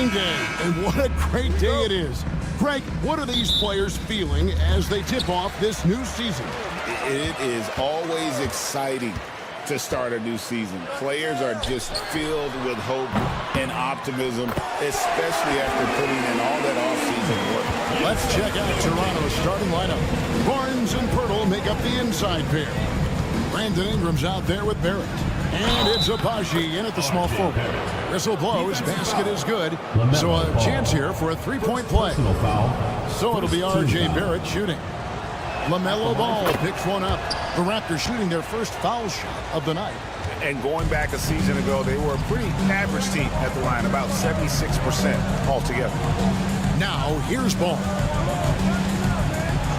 Game, and what a great day it is. Greg, what are these players feeling as they tip off this new season? It is always exciting to start a new season. Players are just filled with hope and optimism, especially after putting in all that offseason work. Let's check out Toronto's starting lineup. Barnes and Pirtle make up the inside pair. Brandon Ingram's out there with Barrett. And it's Abaji in at the small forward. Whistle blows, basket is good. So a chance here for a three-point play. So it'll be R.J. Barrett shooting. LaMelo Ball picks one up. The Raptors shooting their first foul shot of the night. And going back a season ago, they were a pretty average team at the line, about 76% altogether. Now, here's Ball.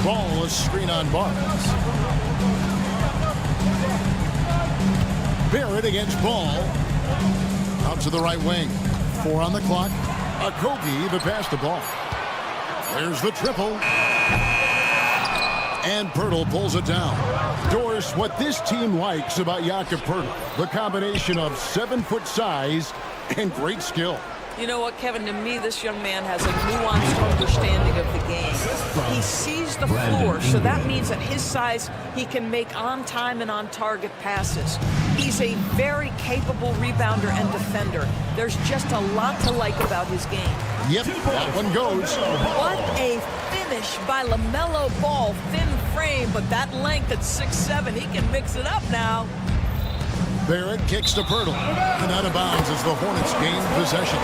Ball is screen on Barnes. Barrett against Ball. Out to the right wing. 4 on the clock. Okogie the pass to Ball. There's the triple. And Pirtle pulls it down. Doris, what this team likes about Jakob Pirtle, the combination of 7-foot size and great skill. You know what, Kevin? To me, this young man has a nuanced understanding of the game. He sees the floor, so that means at his size, he can make on-time and on-target passes. He's a very capable rebounder and defender. There's just a lot to like about his game. Yep, that one goes. What a finish by LaMelo Ball. Thin frame, but that length at 6'7", he can mix it up now. Barrett kicks to Pirtle, and out of bounds as the Hornets gain possession.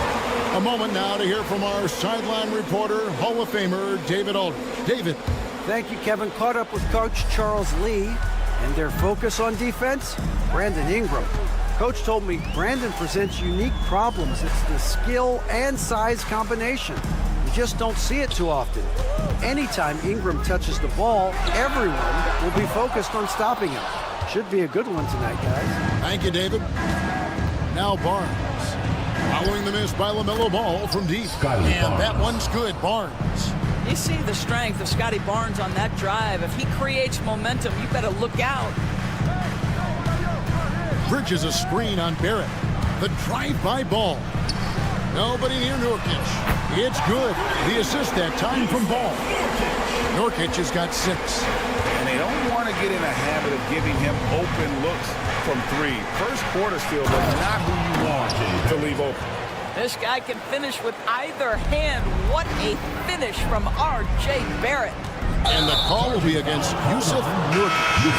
A moment now to hear from our sideline reporter, Hall of Famer David Aldridge. David. Thank you, Kevin. Caught up with Coach Charles Lee, and their focus on defense, Brandon Ingram. Coach told me Brandon presents unique problems. It's the skill and size combination. You just don't see it too often. Anytime Ingram touches the ball, everyone will be focused on stopping him. Should be a good one tonight, guys. Thank you, David. Now Barnes. Following the miss by LaMelo Ball from deep. And that one's good, Barnes. You see the strength of Scotty Barnes on that drive. If he creates momentum, you better look out. Bridges a screen on Barrett. The drive-by Ball. Nobody near Nurkic. It's good. The assist that time from Ball. Nurkic has got 6. And they don't want to get in a habit of giving him open looks from 3. First quarter still, but not who you want to leave open. This guy can finish with either hand. What a finish from R.J. Barrett. And the call will be against Yusuf Nurkic.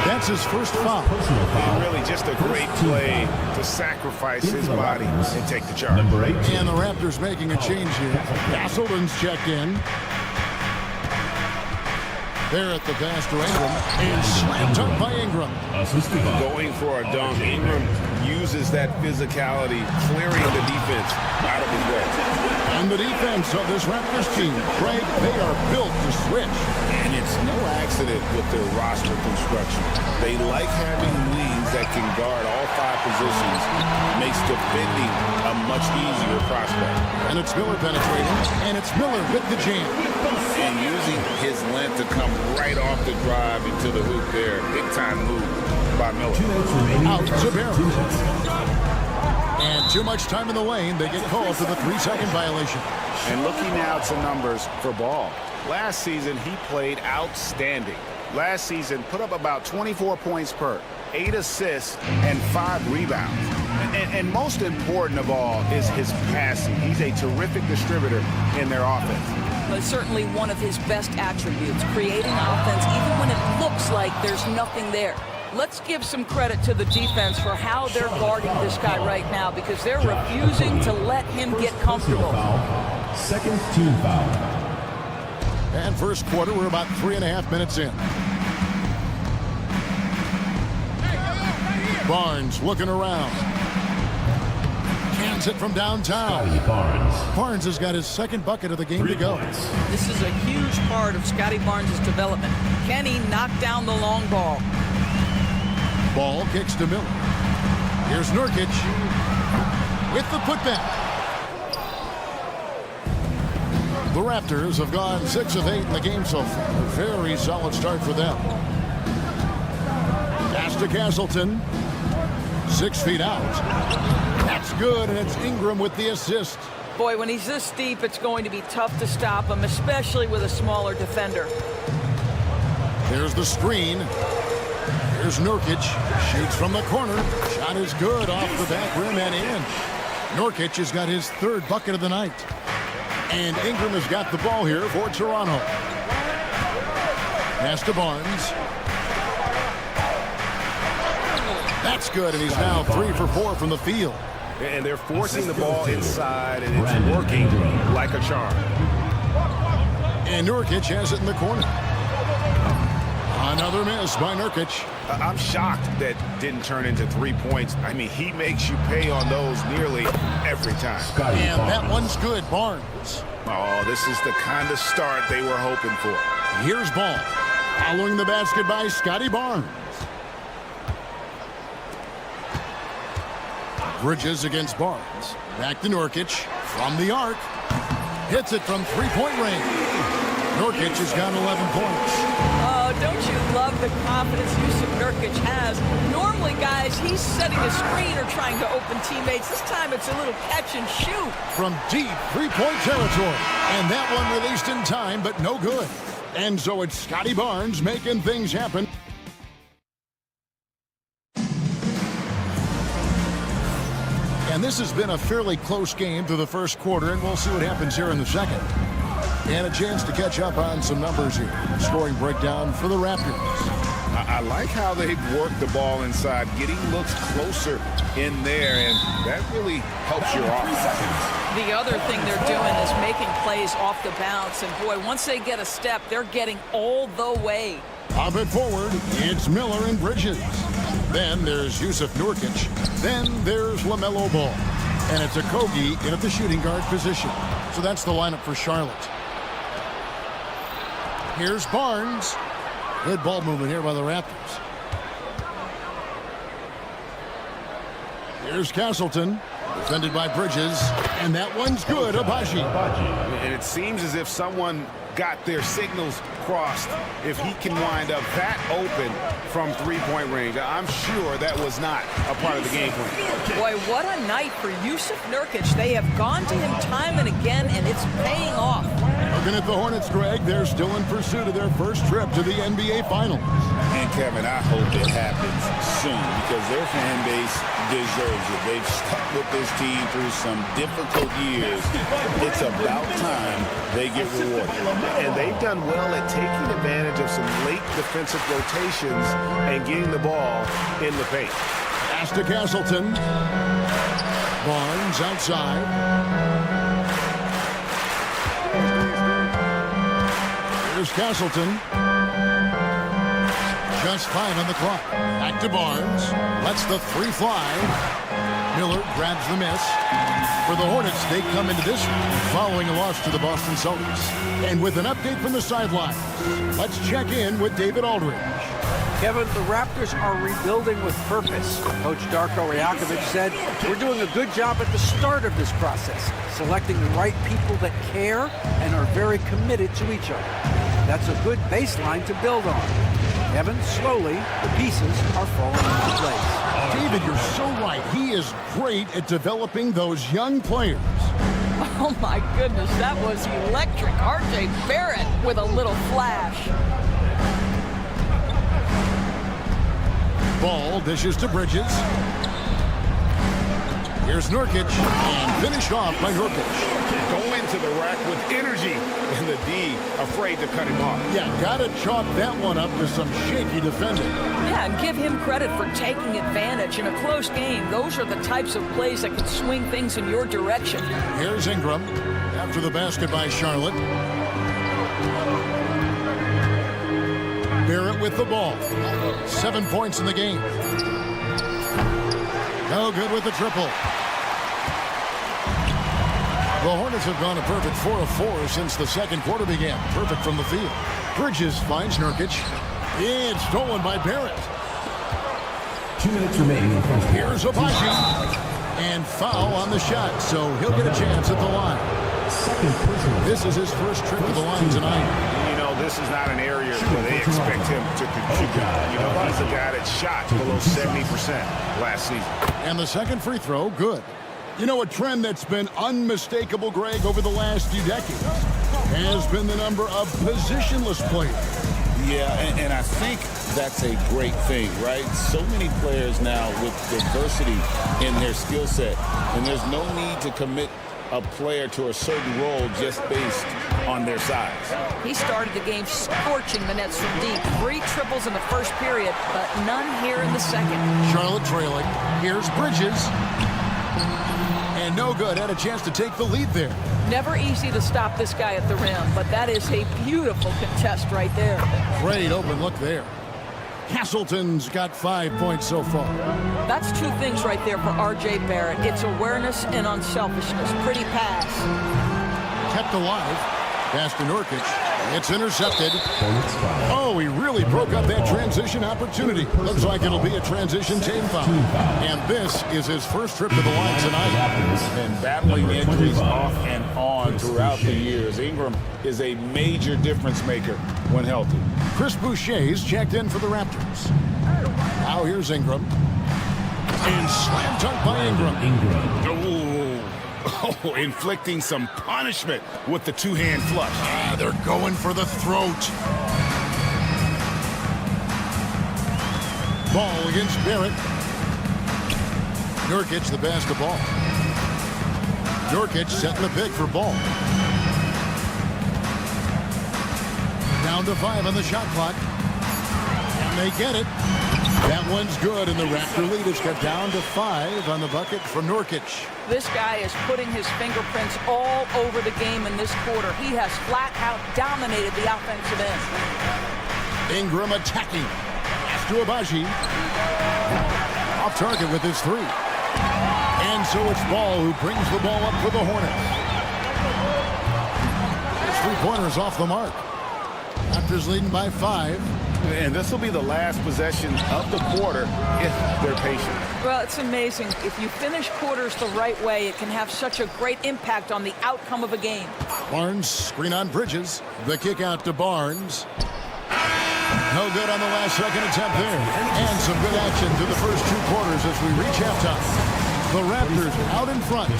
That's his first foul. Really just a great play to sacrifice his body and take the charge. And the Raptors making a change here. Castleton's checked in. Barrett the pass to Ingram. And slammed up by Ingram. Going for a dunk. Ingram uses that physicality, clearing the defense out of his way. And the defense of this Raptors team, Craig, they are built to switch. And it's no accident with their roster construction. They like having wings that can guard all 5 positions. Makes defending a much easier prospect. And it's Miller penetrating, and it's Miller with the jam. And using his length to come right off the drive into the hoop there. Big time move by Miller. Out to Barrett. And too much time in the lane. They get called for the 3-second violation. And looking now at some numbers for Ball. Last season, he played outstanding. last season put up about 24 points per, 8 assists, and 5 rebounds. And most important of all is his passing. He's a terrific distributor in their offense. But certainly one of his best attributes, creating offense even when it looks like there's nothing there. Let's give some credit to the defense for how they're guarding this guy right now, because they're refusing to let him get comfortable. Second team foul. And first quarter, we're about 3.5 minutes in. Barnes looking around. Cans it from downtown. Barnes has got his second bucket of the game to go. This is a huge part of Scotty Barnes' development. Can he knock down the long ball? Ball kicks to Miller. Here's Nurkic with the putback. The Raptors have gone 6 of 8 in the game so far. A very solid start for them. Pass to Castleton. 6 feet out. That's good, and it's Ingram with the assist. Boy, when he's this deep, it's going to be tough to stop him, especially with a smaller defender. There's the screen. Here's Nurkic. Shoots from the corner. Shot is good off the back rim and in. Nurkic has got his 3rd bucket of the night. And Ingram has got the ball here for Toronto. Pass to Barnes. That's good, and he's now 3 for 4 from the field. And they're forcing the ball inside, and it's working like a charm. And Nurkic has it in the corner. Another miss by Nurkic. I'm shocked that didn't turn into 3 points. I mean, he makes you pay on those nearly every time. And that one's good, Barnes. Oh, this is the kind of start they were hoping for. Here's Ball. Following the basket by Scotty Barnes. Bridges against Barnes. Back to Nurkic from the arc. Hits it from 3-point range. Nurkic has got 11 points. Oh, don't you love the confidence Nurkic has? Normally, guys, he's setting a screen or trying to open teammates. This time it's a little catch and shoot. From deep 3-point territory. And that one released in time, but no good. And so it's Scotty Barnes making things happen. And this has been a fairly close game through the first quarter, and we'll see what happens here in the second. And a chance to catch up on some numbers here. Scoring breakdown for the Raptors. I like how they've worked the ball inside, getting looks closer in there, and that really helps your offense. The other thing they're doing is making plays off the bounce, and boy, once they get a step, they're getting all the way. Pop it forward, it's Miller and Bridges. Then there's Yusuf Nurkic. Then there's LaMelo Ball. And it's Okogie in at the shooting guard position. So that's the lineup for Charlotte. Here's Barnes. Good ball movement here by the Raptors. Here's Castleton. Defended by Bridges. And that one's good, Abaji. And it seems as if someone got their signals crossed. If he can wind up that open from 3-point range, I'm sure that was not a part of the game plan. Boy, what a night for Yusuf Nurkic. They have gone to him time and again, and it's paying off. Looking at the Hornets, Greg, they're still in pursuit of their first trip to the NBA Finals. And Kevin, I hope it happens soon because their fan base deserves it. They've stuck with this team through some difficult years. It's about time they get rewarded. And they've done well at taking advantage of some late defensive rotations and getting the ball in the paint. Pass to Castleton. Barnes outside. Here's Castleton. Just 5 on the clock. Back to Barnes. Lets the 3 fly. Miller grabs the miss. For the Hornets, they come into this following a loss to the Boston Celtics. And with an update from the sidelines, let's check in with David Aldridge. Kevin, the Raptors are rebuilding with purpose. Coach Darko Rajakovic said, we're doing a good job at the start of this process, selecting the right people that care and are very committed to each other. That's a good baseline to build on. Kevin, slowly, the pieces are falling into place. David, you're so right. He is great at developing those young players. Oh, my goodness, that was electric. R.J. Barrett with a little flash. Ball dishes to Bridges. Here's Nurkic, and finished off by Nurkic. Going to the rack with energy, and the D afraid to cut him off. Yeah, gotta chalk that one up to some shaky defending. Yeah, and give him credit for taking advantage in a close game. Those are the types of plays that can swing things in your direction. Here's Ingram after the basket by Charlotte. Barrett with the ball. 7 points in the game. No good with the triple. The Hornets have gone a perfect 4 of 4 since the second quarter began. Perfect from the field. Bridges finds Nurkic. It's stolen by Barrett. 2 minutes remaining in the first quarter. Here's Abaji. And foul on the shot, so he'll get a chance at the line. Second personal. This is his first trip to the line tonight. You know, this is not an area where they expect him to contribute. You know, he's a guy that shot below 70% last season. And the second free throw, good. You know, a trend that's been unmistakable, Greg, over the last few decades has been the number of positionless players. Yeah, and I think that's a great thing, right? So many players now with diversity in their skill set, and there's no need to commit a player to a certain role just based on their size. He started the game scorching the Nets from deep. 3 triples in the first period, but none here in the second. Charlotte trailing. Here's Bridges. And no good. Had a chance to take the lead there. Never easy to stop this guy at the rim, but that is a beautiful contest right there. Great open look there. Castleton's got 5 points so far. That's 2 things right there for R.J. Barrett. It's awareness and unselfishness. Pretty pass. Kept alive. Pass to Nurkic. It's intercepted. Oh, he really broke up that transition opportunity. Looks like it'll be a transition team foul. And this is his first trip to the line tonight. And battling injuries off and on throughout the years. Ingram is a major difference maker when healthy. Chris Boucher's checked in for the Raptors. Now here's Ingram. And slam dunk by Ingram. Oh, inflicting some punishment with the 2-hand flush. They're going for the throat. Ball against Barrett. Nurkic the basketball. Nurkic setting the pick for Ball. Down to 5 on the shot clock. And they get it. That one's good, and the Raptor lead is cut down to 5 on the bucket from Nurkic. This guy is putting his fingerprints all over the game in this quarter. He has flat out dominated the offensive end. Ingram attacking. Pass to Abaji. Off target with his 3. And so it's Ball who brings the ball up for the Hornets. His 3-pointer's off the mark. Raptors leading by 5. And this will be the last possession of the quarter if they're patient. Well, it's amazing. If you finish quarters the right way, it can have such a great impact on the outcome of a game. Barnes, screen on Bridges. The kick out to Barnes. No good on the last second attempt there. And some good action to the first 2 quarters as we reach halftime. The Raptors out in front,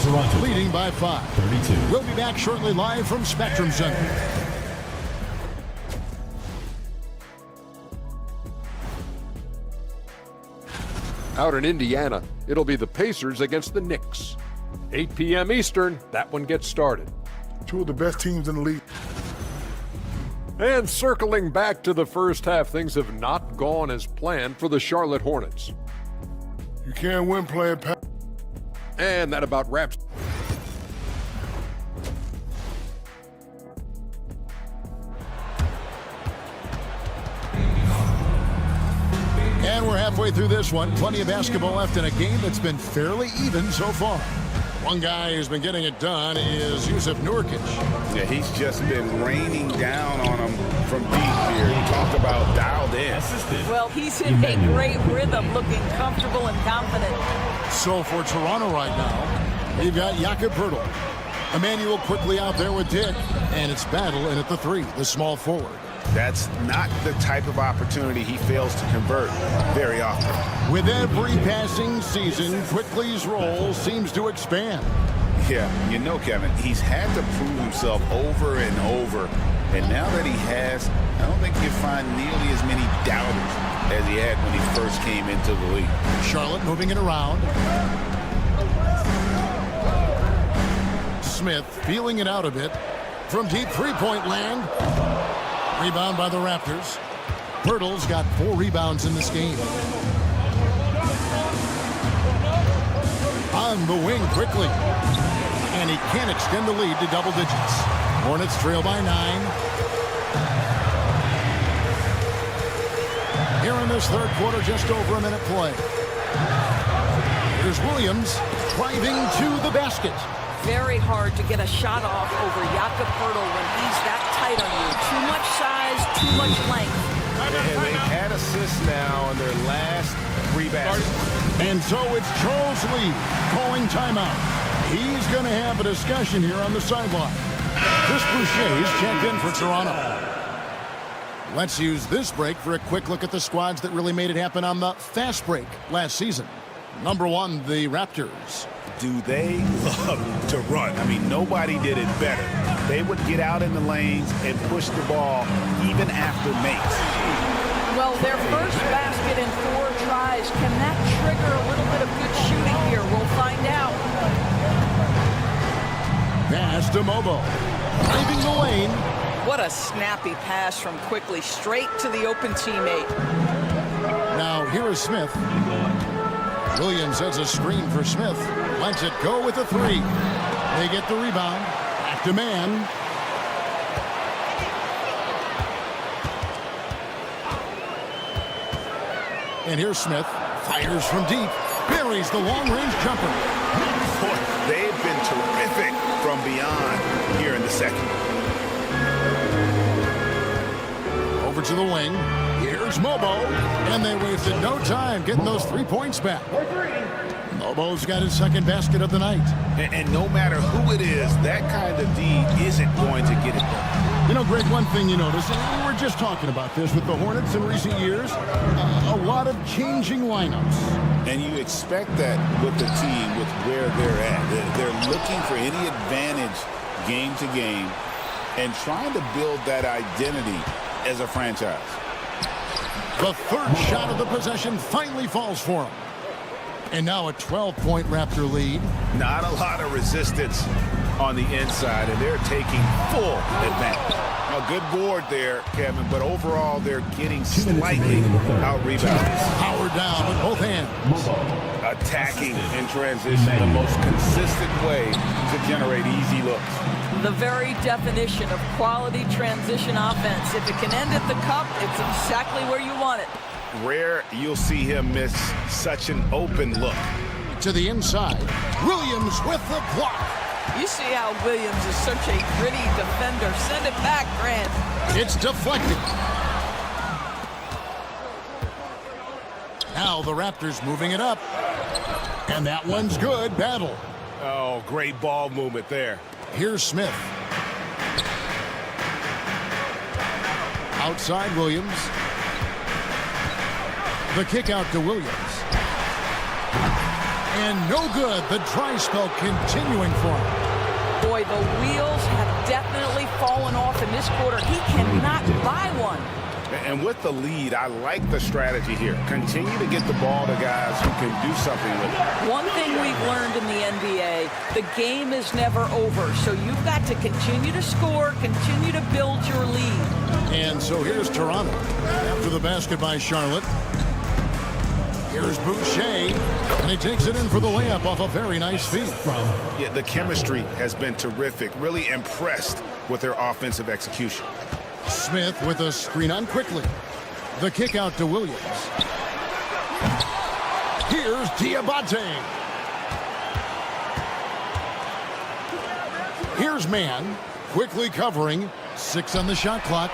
leading by 5. 32. We'll be back shortly live from Spectrum Center. Out in Indiana, it'll be the Pacers against the Knicks. 8 p.m. Eastern, that one gets started. 2 of the best teams in the league. And circling back to the first half, things have not gone as planned for the Charlotte Hornets. You can't win playing pass. And that about wraps. And we're halfway through this one. Plenty of basketball left in a game that's been fairly even so far. One guy who's been getting it done is Jusuf Nurkic. Yeah, he's just been raining down on him from deep here. You talk about dialed in. Well, he's in a great rhythm, looking comfortable and confident. So for Toronto right now, you've got Jakob Poeltl. Emmanuel quickly out there with Dick. And it's Battle in at the 3, the small forward. That's not the type of opportunity he fails to convert very often. With every passing season, Quickly's role seems to expand. Yeah, you know, Kevin, he's had to prove himself over and over. And now that he has, I don't think you find nearly as many doubters as as he had when he first came into the league. Charlotte moving it around. Smith feeling it out a bit from deep three-point land. Rebound by the Raptors. Pirtle's got 4 rebounds in this game. On the wing quickly. And he can't extend the lead to double digits. Hornets trail by 9. Here in this third quarter, just over a minute play. Here's Williams driving to the basket. Very hard to get a shot off over Jakob Poeltl when he's that tight on you. Too much size, too much length. And they've had assists now on their last 3 baskets. And so it's Charles Lee calling timeout. He's going to have a discussion here on the sideline. Chris Boucher's checked in for Toronto. Let's use this break for a quick look at the squads that really made it happen on the fast break last season. Number 1, the Raptors. Do they love to run? I mean, nobody did it better. They would get out in the lanes and push the ball even after makes. Well, their first basket in 4 tries. Can that trigger a little bit of good shooting here? We'll find out. Pass to Mobo. Driving the lane. What a snappy pass from Quickly straight to the open teammate. Now here is Smith. Williams has a screen for Smith. Lets it go with a 3. They get the rebound. Back to man. And here's Smith. Fires from deep. Buries the long-range jumper. Boy, they've been terrific from beyond here in the second. Over to the wing. Here's Mobo. And they wasted no time getting those 3 points back. Mobo's got his second basket of the night. And no matter who it is, that kind of D isn't going to get it done. You know, Greg, one thing you notice, and we were just talking about this with the Hornets in recent years, a lot of changing lineups. And you expect that with the team, with where they're at. They're looking for any advantage game to game and trying to build that identity as a franchise. The third shot of the possession finally falls for him. And now a 12-point Raptor lead. Not a lot of resistance on the inside, and they're taking full advantage. A good board there, Kevin, but overall they're getting slightly out-rebounded. Power down with both hands. Attacking in transition, the most consistent way to generate easy looks. The very definition of quality transition offense. If it can end at the cup, it's exactly where you want it. Rare you'll see him miss such an open look. To the inside. Williams with the block. You see how Williams is such a gritty defender. Send it back, Grant. It's deflected. Now the Raptors moving it up. And that one's good. Battle. Oh, great ball movement there. Here's Smith. Outside Williams. The kick out to Williams. And no good. The dry spell continuing for him. Boy, the wheels have definitely fallen off in this quarter. He cannot buy one. And with the lead, I like the strategy here. Continue to get the ball to guys who can do something with it. One thing we've learned in the NBA, the game is never over. So you've got to continue to score, continue to build your lead. And so here's Toronto. After the basket by Charlotte. Here's Boucher, and he takes it in for the layup off a very nice feed. Yeah, the chemistry has been terrific. Really impressed with their offensive execution. Smith with a screen on quickly. The kick out to Williams. Here's Diabate. Here's Man, quickly covering. 6 on the shot clock.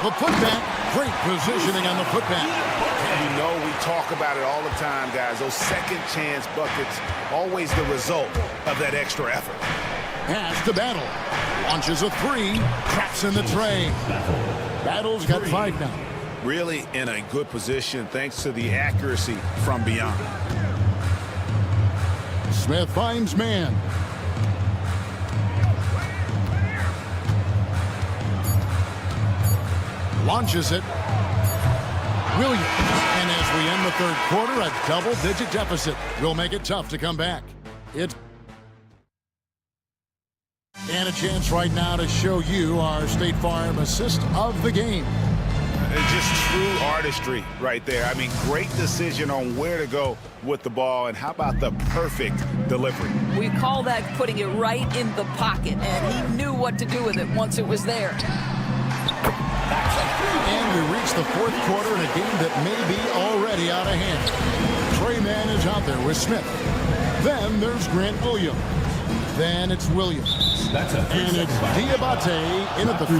The putback, great positioning on the putback. You know we talk about it all the time, guys. Those second chance buckets, always the result of that extra effort. Pass to Battle. Launches a 3. Traps in the tray. Battle's got 5 now. Really in a good position thanks to the accuracy from beyond. Smith finds Man. Launches it. Williams. And as we end the third quarter, a double-digit deficit will make it tough to come back. And a chance right now to show you our State Farm assist of the game. It's just true artistry right there. I mean, great decision on where to go with the ball, and how about the perfect delivery? We call that putting it right in the pocket, and he knew what to do with it once it was there. And we reach the fourth quarter in a game that may be already out of hand. Trey Mann is out there with Smith. Then there's Grant Williams. Then it's Williams. That's a and it's Diabate in at the 4.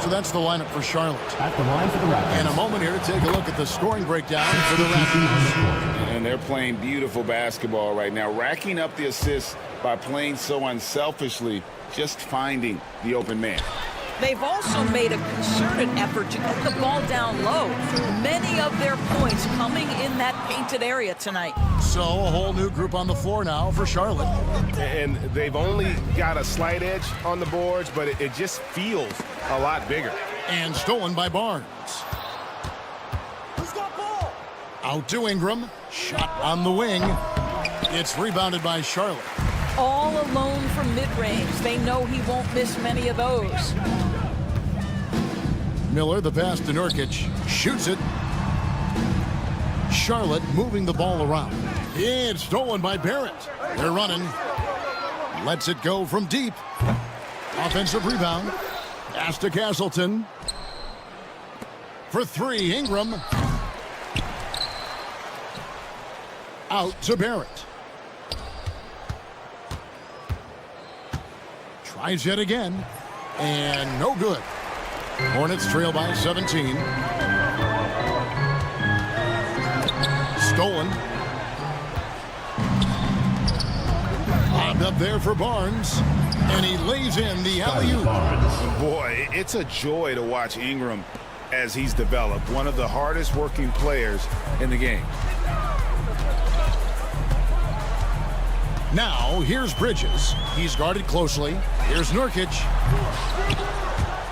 So that's the lineup for Charlotte. At the line for the Raptors. And a moment here to take a look at the scoring breakdown for the Raptors. And they're playing beautiful basketball right now, racking up the assists by playing so unselfishly, just finding the open man. They've also made a concerted effort to get the ball down low. Many of their points coming in that painted area tonight. So a whole new group on the floor now for Charlotte. And they've only got a slight edge on the boards, but it just feels a lot bigger. And stolen by Barnes. Out to Ingram. Shot on the wing. It's rebounded by Charlotte. All alone from mid-range. They know he won't miss many of those. Miller, the pass to Nurkic, shoots it. Charlotte moving the ball around. It's stolen by Barrett. They're running. Lets it go from deep. Offensive rebound. Pass to Castleton. For 3, Ingram. Out to Barrett. Tries yet again. And no good. Hornets trail by 17. Stolen. Lobbed up there for Barnes. And he lays in the alley-oop. Boy, it's a joy to watch Ingram as he's developed. One of the hardest working players in the game. Now, here's Bridges. He's guarded closely. Here's Nurkic.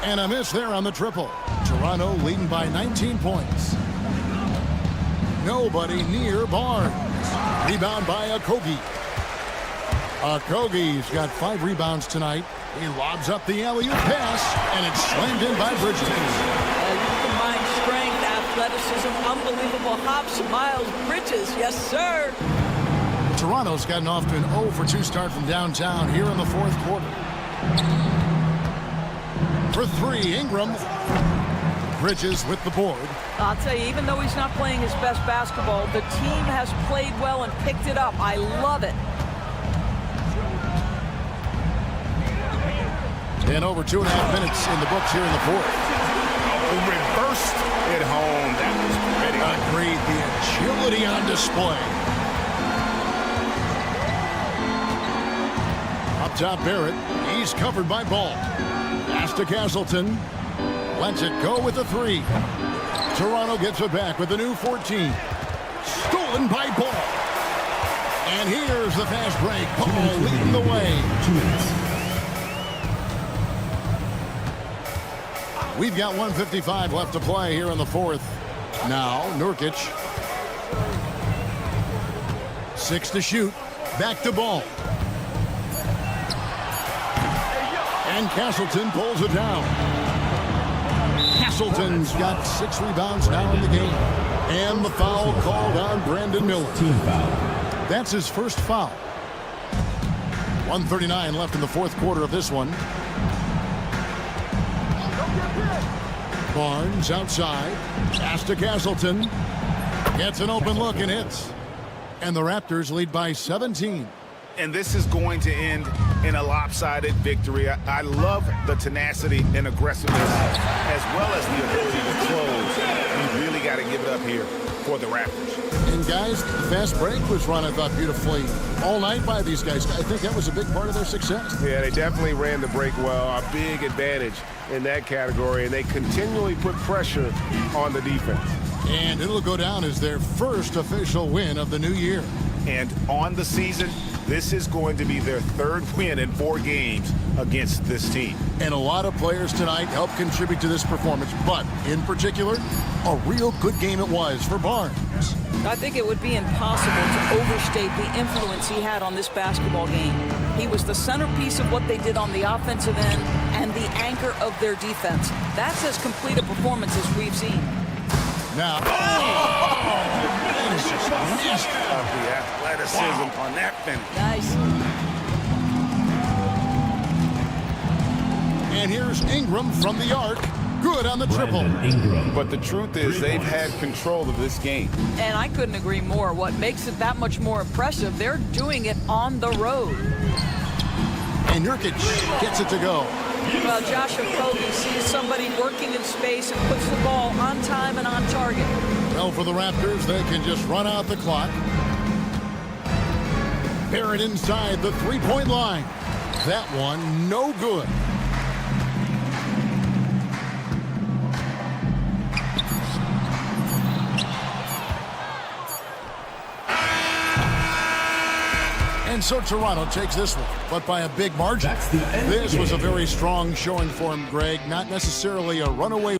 And a miss there on the triple. Toronto leading by 19 points. Nobody near Barnes. Rebound by Okogie. Okogie's got 5 rebounds tonight. He lobs up the alley-oop pass, and it's slammed in by Bridges. You combine strength, athleticism, unbelievable hops. Miles Bridges, yes, sir. Toronto's gotten off to an 0-for-2 start from downtown here in the fourth quarter. For 3, Ingram. Bridges with the board. I'll tell you, even though he's not playing his best basketball, the team has played well and picked it up. I love it. And over 2.5 minutes in the books here in the fourth. Reversed it home. That was pretty. Agreed. The agility on display. Up top, Barrett. He's covered by Ball. Pass to Castleton. Lets it go with the 3. Toronto gets it back with a new 14. Stolen by Ball. And here's the fast break. Ball leading the way. 2 minutes. We've got 1:55 left to play here in the fourth. Now, Nurkic. 6 to shoot. Back to Ball. And Castleton pulls it down. Castleton's got 6 rebounds now in the game. And the foul called on Brandon Miller. Team foul. That's his first foul. 1:39 left in the fourth quarter of this one. Barnes outside. Pass to Castleton. Gets an open look and hits. And the Raptors lead by 17. And this is going to end in a lopsided victory. I love the tenacity and aggressiveness as well as the ability to close. You really got to give it up here for the Raptors. And guys, the fast break was run, I thought, beautifully all night by these guys. I think that was a big part of their success. Yeah, they definitely ran the break well. A big advantage in that category, and they continually put pressure on the defense. And it'll go down as their first official win of the new year. And on the season, This is going to be their third win in 4 games against this team. And a lot of players tonight helped contribute to this performance, but in particular, a real good game it was for Barnes. I think it would be impossible to overstate the influence he had on this basketball game. He was the centerpiece of what they did on the offensive end and the anchor of their defense. That's as complete a performance as we've seen. Now, The athleticism on that finish. Nice. and here's Ingram from the arc. Good on the triple. But the truth is they've had control of this game. And I couldn't agree more. What makes it that much more impressive, they're doing it on the road. And Nurkic gets it to go. Well, Josh Okogie sees somebody working in space and puts the ball on time and on target. Well, for the Raptors, they can just run out the clock. Barrett inside the three-point line. That one, no good. And so Toronto takes this one, but by a big margin. This was a very strong showing for him, Greg. Not necessarily a runaway.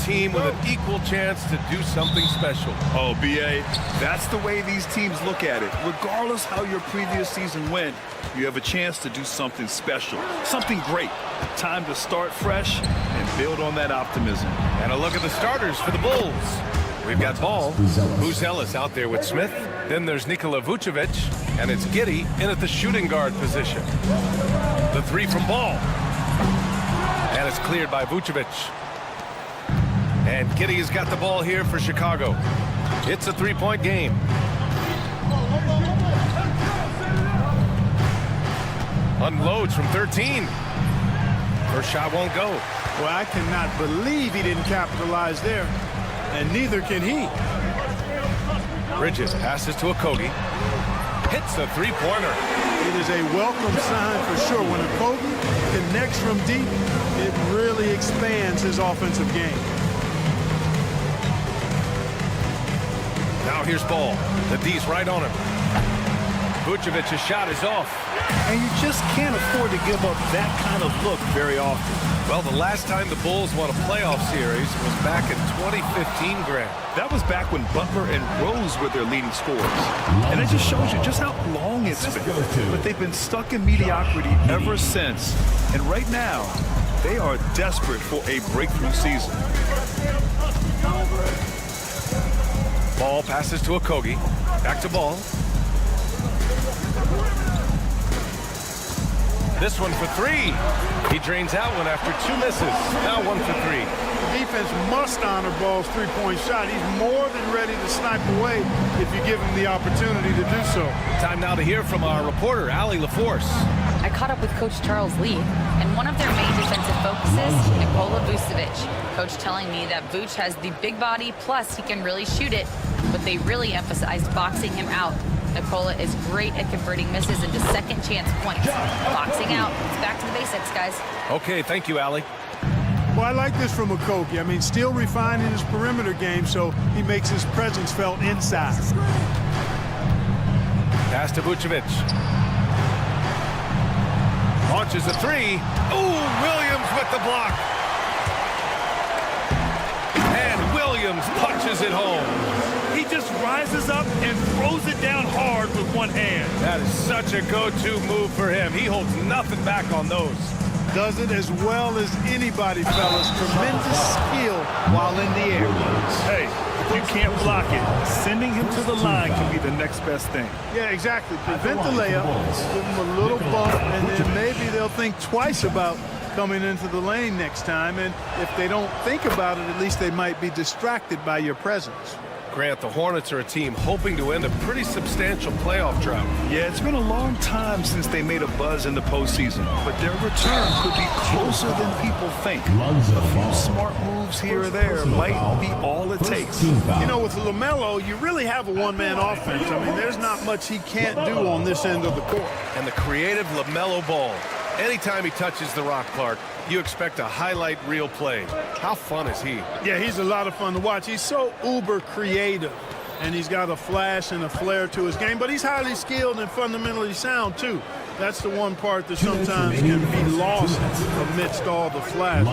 team with an equal chance to do something special. Oh, B.A., that's the way these teams look at it. Regardless how your previous season went, you have a chance to do something special, something great. Time to start fresh and build on that optimism. And a look at the starters for the Bulls. We've got Ball, Buzelis out there with Smith. Then there's Nikola Vucevic, and it's Giddey in at the shooting guard position. The three from Ball. And it's cleared by Vucevic. And Giddey has got the ball here for Chicago. It's a three-point game. Unloads from 13. First shot won't go. Well, I cannot believe he didn't capitalize there, and neither can he. Bridges passes to Okogie. Hits the three-pointer. It is a welcome sign for sure. When Okogie connects from deep, it really expands his offensive game. Now here's Ball. The D's right on him. Vucevic's shot is off. And you just can't afford to give up that kind of look very often. Well, the last time the Bulls won a playoff series was back in 2015, Grant. That was back when Butler and Rose were their leading scorers. And it just shows you just how long it's been. But they've been stuck in mediocrity ever since. And right now, they are desperate for a breakthrough season. Ball passes to Okogie. Back to Ball. This one for three. He drains out one after two misses. Now 1 for 3. Defense must honor Ball's three-point shot. He's more than ready to snipe away if you give him the opportunity to do so. Time now to hear from our reporter, Allie LaForce. I caught up with Coach Charles Lee, and one of their main defensive focuses, Nikola Vucevic. Coach telling me that Vuce has the big body, plus he can really shoot it, but they really emphasized boxing him out. Nikola is great at converting misses into second chance points. Boxing out. It's back to the basics, guys. Okay, thank you, Allie. Well, I like this from Okogie. I mean, still refining his perimeter game, so he makes his presence felt inside. Pass to Vucevic. Launches a three. Ooh, Williams with the block. And Williams punches it home. He just rises up and throws it down hard with one hand. That is such a go-to move for him. He holds nothing back on those. Does it as well as anybody, fellas. Tremendous skill while in the air. Hey, if you can't block it, sending him to the line can be the next best thing. Yeah, exactly. Prevent the layup, give him a little bump, and then maybe they'll think twice about coming into the lane next time. And if they don't think about it, at least they might be distracted by your presence. Grant, the Hornets are a team hoping to end a pretty substantial playoff drought. Yeah, it's been a long time since they made a buzz in the postseason, but their return could be closer than people think. A few smart moves here or there might be all it takes. You know, with LaMelo, you really have a one-man offense. I mean, there's not much he can't do on this end of the court. And the creative LaMelo Ball. Anytime he touches the rock, Clark, you expect a highlight reel play. How fun is he? Yeah, he's a lot of fun to watch. He's so uber creative, and he's got a flash and a flair to his game, but he's highly skilled and fundamentally sound, too. That's the one part that sometimes can be lost amidst all the flash.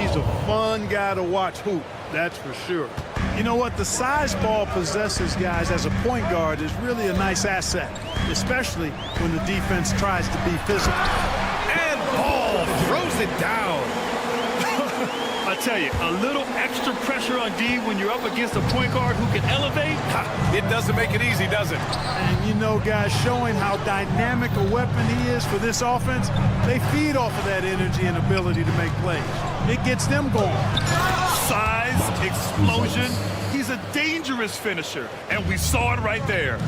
He's a fun guy to watch hoop, that's for sure. You know what? The size Ball possesses, guys, as a point guard is really a nice asset, especially when the defense tries to be physical. And Ball throws it down. I tell you, a little extra pressure on D when you're up against a point guard who can elevate. It doesn't make it easy, does it? And you know, guys, showing how dynamic a weapon he is for this offense, they feed off of that energy and ability to make plays. It gets them going. Size, explosion. He's a dangerous finisher, and we saw it right there.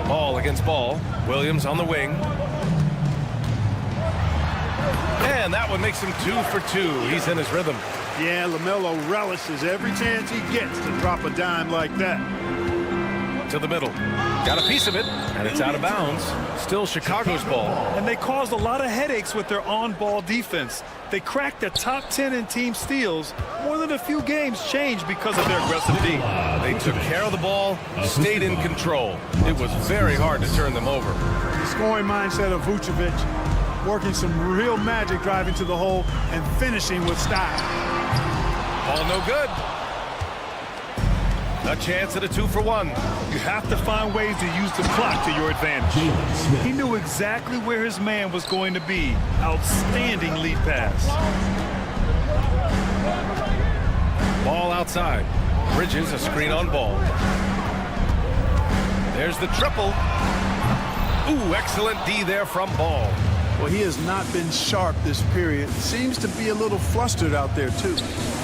Ball against Ball. Williams on the wing. And that one makes him 2 for 2. He's in his rhythm. Yeah, LaMelo relishes every chance he gets to drop a dime like that. To the middle. Got a piece of it, and it's out of bounds. Still Chicago's ball. And they caused a lot of headaches with their on-ball defense. They cracked the top 10 in team steals. More than a few games changed because of their aggressive D. They took care of the ball, stayed in control. It was very hard to turn them over. The scoring mindset of Vucevic working some real magic driving to the hole and finishing with style. Ball no good. A chance at a 2-for-1. You have to find ways to use the clock to your advantage. He knew exactly where his man was going to be. Outstanding lead pass. Ball outside. Bridges a screen on Ball. There's the triple. Ooh, excellent D there from Ball. Well, he has not been sharp this period. Seems to be a little flustered out there, too.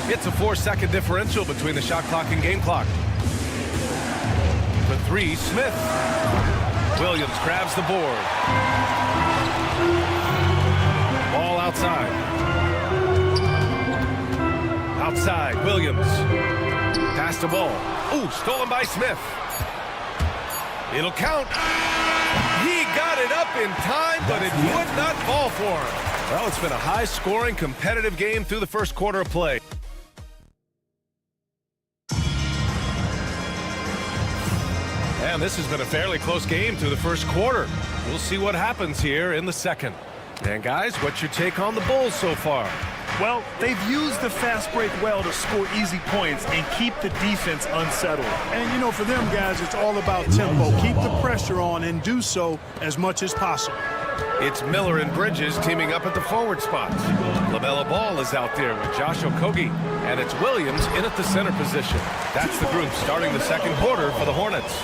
It's a 4-second differential between the shot clock and game clock. For 3, Smith. Williams grabs the board. Ball outside. Outside, Williams. Pass the ball. Ooh, stolen by Smith. It'll count. He got it up in time, but it would not fall for him. Well, it's been a high-scoring, competitive game through the first quarter of play. And this has been a fairly close game through the first quarter. We'll see what happens here in the second. And guys, what's your take on the Bulls so far? Well, they've used the fast break well to score easy points and keep the defense unsettled. And, you know, for them guys, it's all about tempo. Keep the pressure on and do so as much as possible. It's Miller and Bridges teaming up at the forward spots. LaMelo Ball is out there with Josh Okogie. And it's Williams in at the center position. That's the group starting the second quarter for the Hornets.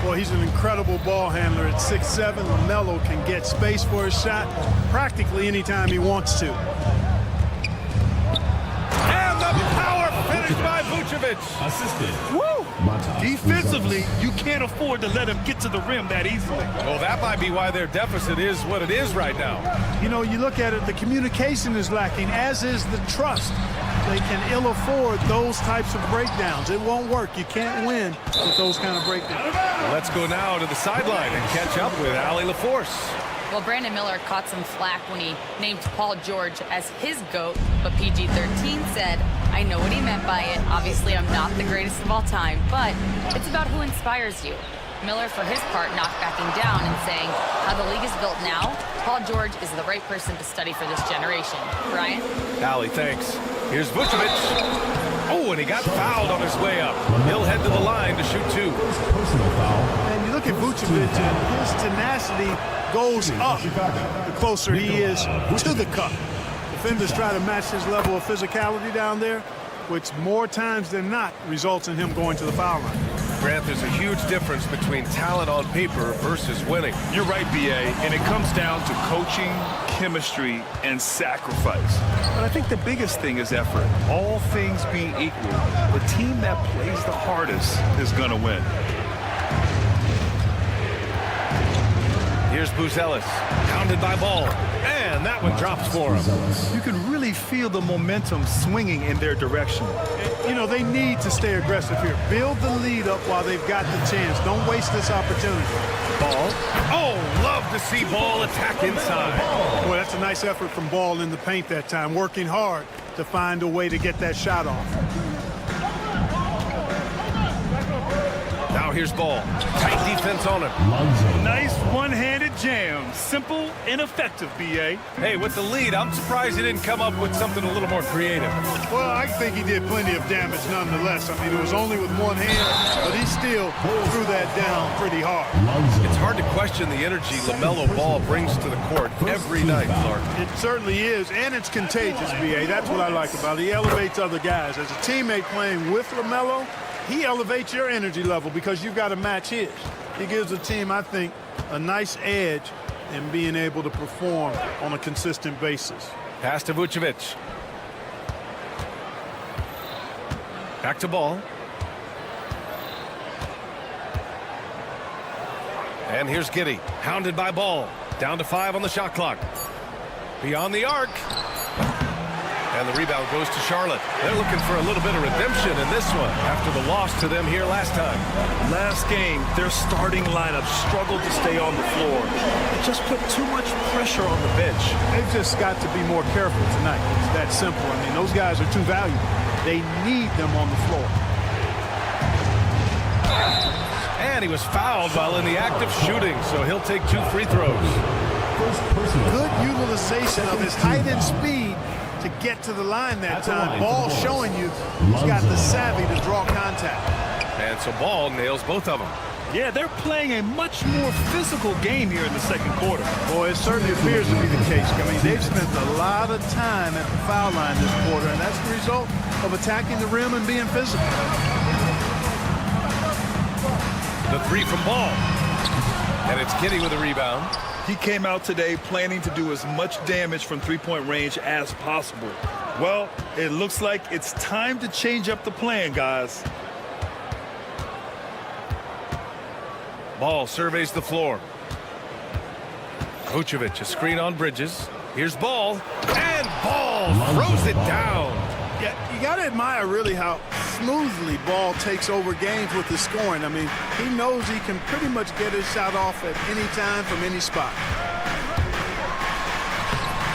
Well, he's an incredible ball handler at 6'7". LaMelo can get space for his shot practically anytime he wants to. And the power finish by Vucevic. Assisted. Woo! Defensively, you can't afford to let him get to the rim that easily. Well, that might be why their deficit is what it is right now. You know, you look at it, the communication is lacking, as is the trust. They can ill afford those types of breakdowns. It won't work. You can't win with those kind of breakdowns. Let's go now to the sideline and catch up with Allie LaForce. Well, Brandon Miller caught some flack when he named Paul George as his GOAT, but PG-13 said, I know what he meant by it. Obviously, I'm not the greatest of all time, but it's about who inspires you. Miller, for his part, not backing down and saying, how the league is built now, Paul George is the right person to study for this generation. Brian? Allie, thanks. Here's Vucevic. Oh, and he got fouled on his way up. He'll head to the line to shoot 2. Personal foul. And you look at Vucevic, and his tenacity goes up the closer he is to the cup. Defenders try to match his level of physicality down there, which more times than not results in him going to the foul line. Grant, there's a huge difference between talent on paper versus winning. You're right, B.A., and it comes down to coaching, chemistry, and sacrifice. But I think the biggest thing is effort. All things being equal, the team that plays the hardest is going to win. Here's Buzelis, pounded by Ball, and that one drops for him. You can really feel the momentum swinging in their direction. You know, they need to stay aggressive here. Build the lead up while they've got the chance. Don't waste this opportunity. Ball. Oh, love to see Ball attack inside. Boy, that's a nice effort from Ball in the paint that time, working hard to find a way to get that shot off. Now here's Ball. Tight defense on him. Nice one-handed jam. Simple and effective, B.A. Hey, with the lead, I'm surprised he didn't come up with something a little more creative. Well, I think he did plenty of damage nonetheless. I mean, it was only with one hand, but he still threw that down pretty hard. It's hard to question the energy LaMelo Ball brings to the court every night, Clark. It certainly is, and it's contagious, B.A. That's what I like about it. He elevates other guys. As a teammate playing with LaMelo, he elevates your energy level because you've got to match his. He gives the team, I think, a nice edge in being able to perform on a consistent basis. Pass to Vucevic. Back to Ball. And here's Giddey, hounded by Ball. Down to 5 on the shot clock. Beyond the arc. And the rebound goes to Charlotte. They're looking for a little bit of redemption in this one after the loss to them here last time. Last game, their starting lineup struggled to stay on the floor. It just put too much pressure on the bench. They've just got to be more careful tonight. It's that simple. I mean, those guys are too valuable. They need them on the floor. And he was fouled while in the act of shooting, so he'll take 2 free throws. Good utilization of his height and speed to get to the line that time. Ball showing you he's got the savvy to draw contact. And so Ball nails both of them. Yeah, they're playing a much more physical game here in the second quarter. Boy, it certainly appears to be the case. I mean, they've spent a lot of time at the foul line this quarter, and that's the result of attacking the rim and being physical. The three from Ball. And it's Kitty with a rebound. He came out today planning to do as much damage from three-point range as possible. Well, it looks like it's time to change up the plan, guys. Ball surveys the floor. Vucevic, a screen on Bridges. Here's Ball. And Ball throws it down. Yeah, you got to admire really how smoothly Ball takes over games with his scoring. I mean, he knows he can pretty much get his shot off at any time from any spot.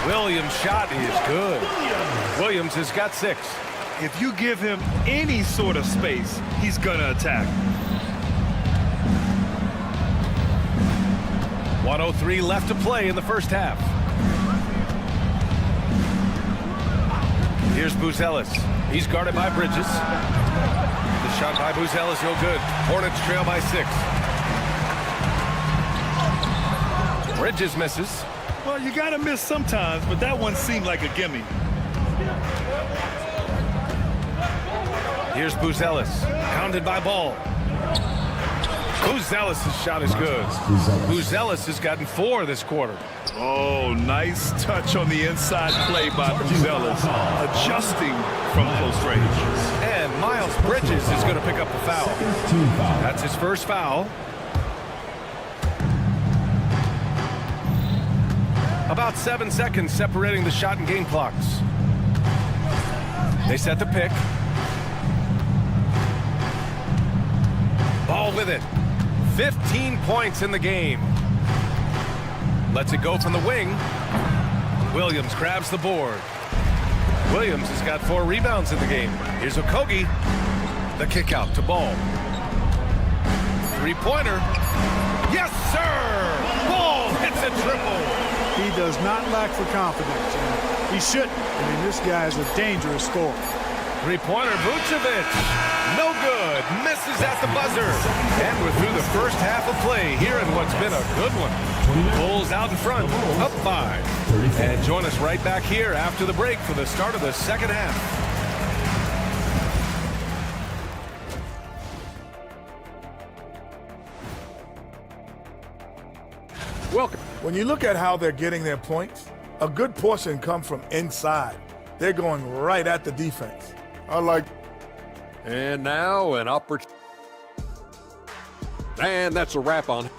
Williams' shot is good. Williams has got 6. If you give him any sort of space, he's going to attack. 1:03 left to play in the first half. Here's Buzelis. He's guarded by Bridges. The shot by Buzelis, no good. Hornets trail by 6. Bridges misses. Well, you got to miss sometimes, but that one seemed like a gimme. Here's Buzelis, pounded by Ball. Buzelis' shot is good. Buzelis has gotten 4 this quarter. Oh, nice touch on the inside play by Buzelis, adjusting from close range. And Miles Bridges is going to pick up the foul. That's his first foul. About 7 seconds separating the shot and game clocks. They set the pick. Ball with it. 15 points in the game. Lets it go from the wing. Williams grabs the board. Williams has got 4 rebounds in the game. Here's Okogie. The kick out to Ball. 3-pointer. Yes, sir! Ball hits a triple. He does not lack for confidence. He shouldn't. I mean, this guy is a dangerous scorer. 3-pointer, Vucevic. No good. Misses at the buzzer. And we're through the first half of play here in what's been a good one. Bulls out in front, up 5. And join us right back here after the break for the start of the second half. Welcome. When you look at how they're getting their points, a good portion comes from inside. They're going right at the defense. I like. And now an opportunity. And that's a wrap on.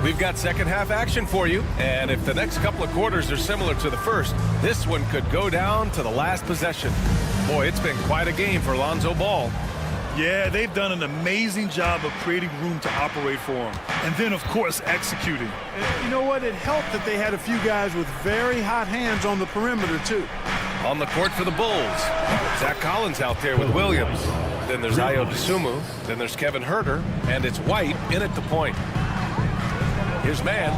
We've got second half action for you, and if the next couple of quarters are similar to the first, this one could go down to the last possession. Boy, it's been quite a game for Lonzo Ball. Yeah, they've done an amazing job of creating room to operate for him. And then, of course, executing. And you know what? It helped that they had a few guys with very hot hands on the perimeter, too. On the court for the Bulls, Zach Collins out there with Williams. Then there's Ayo Dosunmu. Then there's Kevin Huerter. And it's White in at the point. Here's Mann.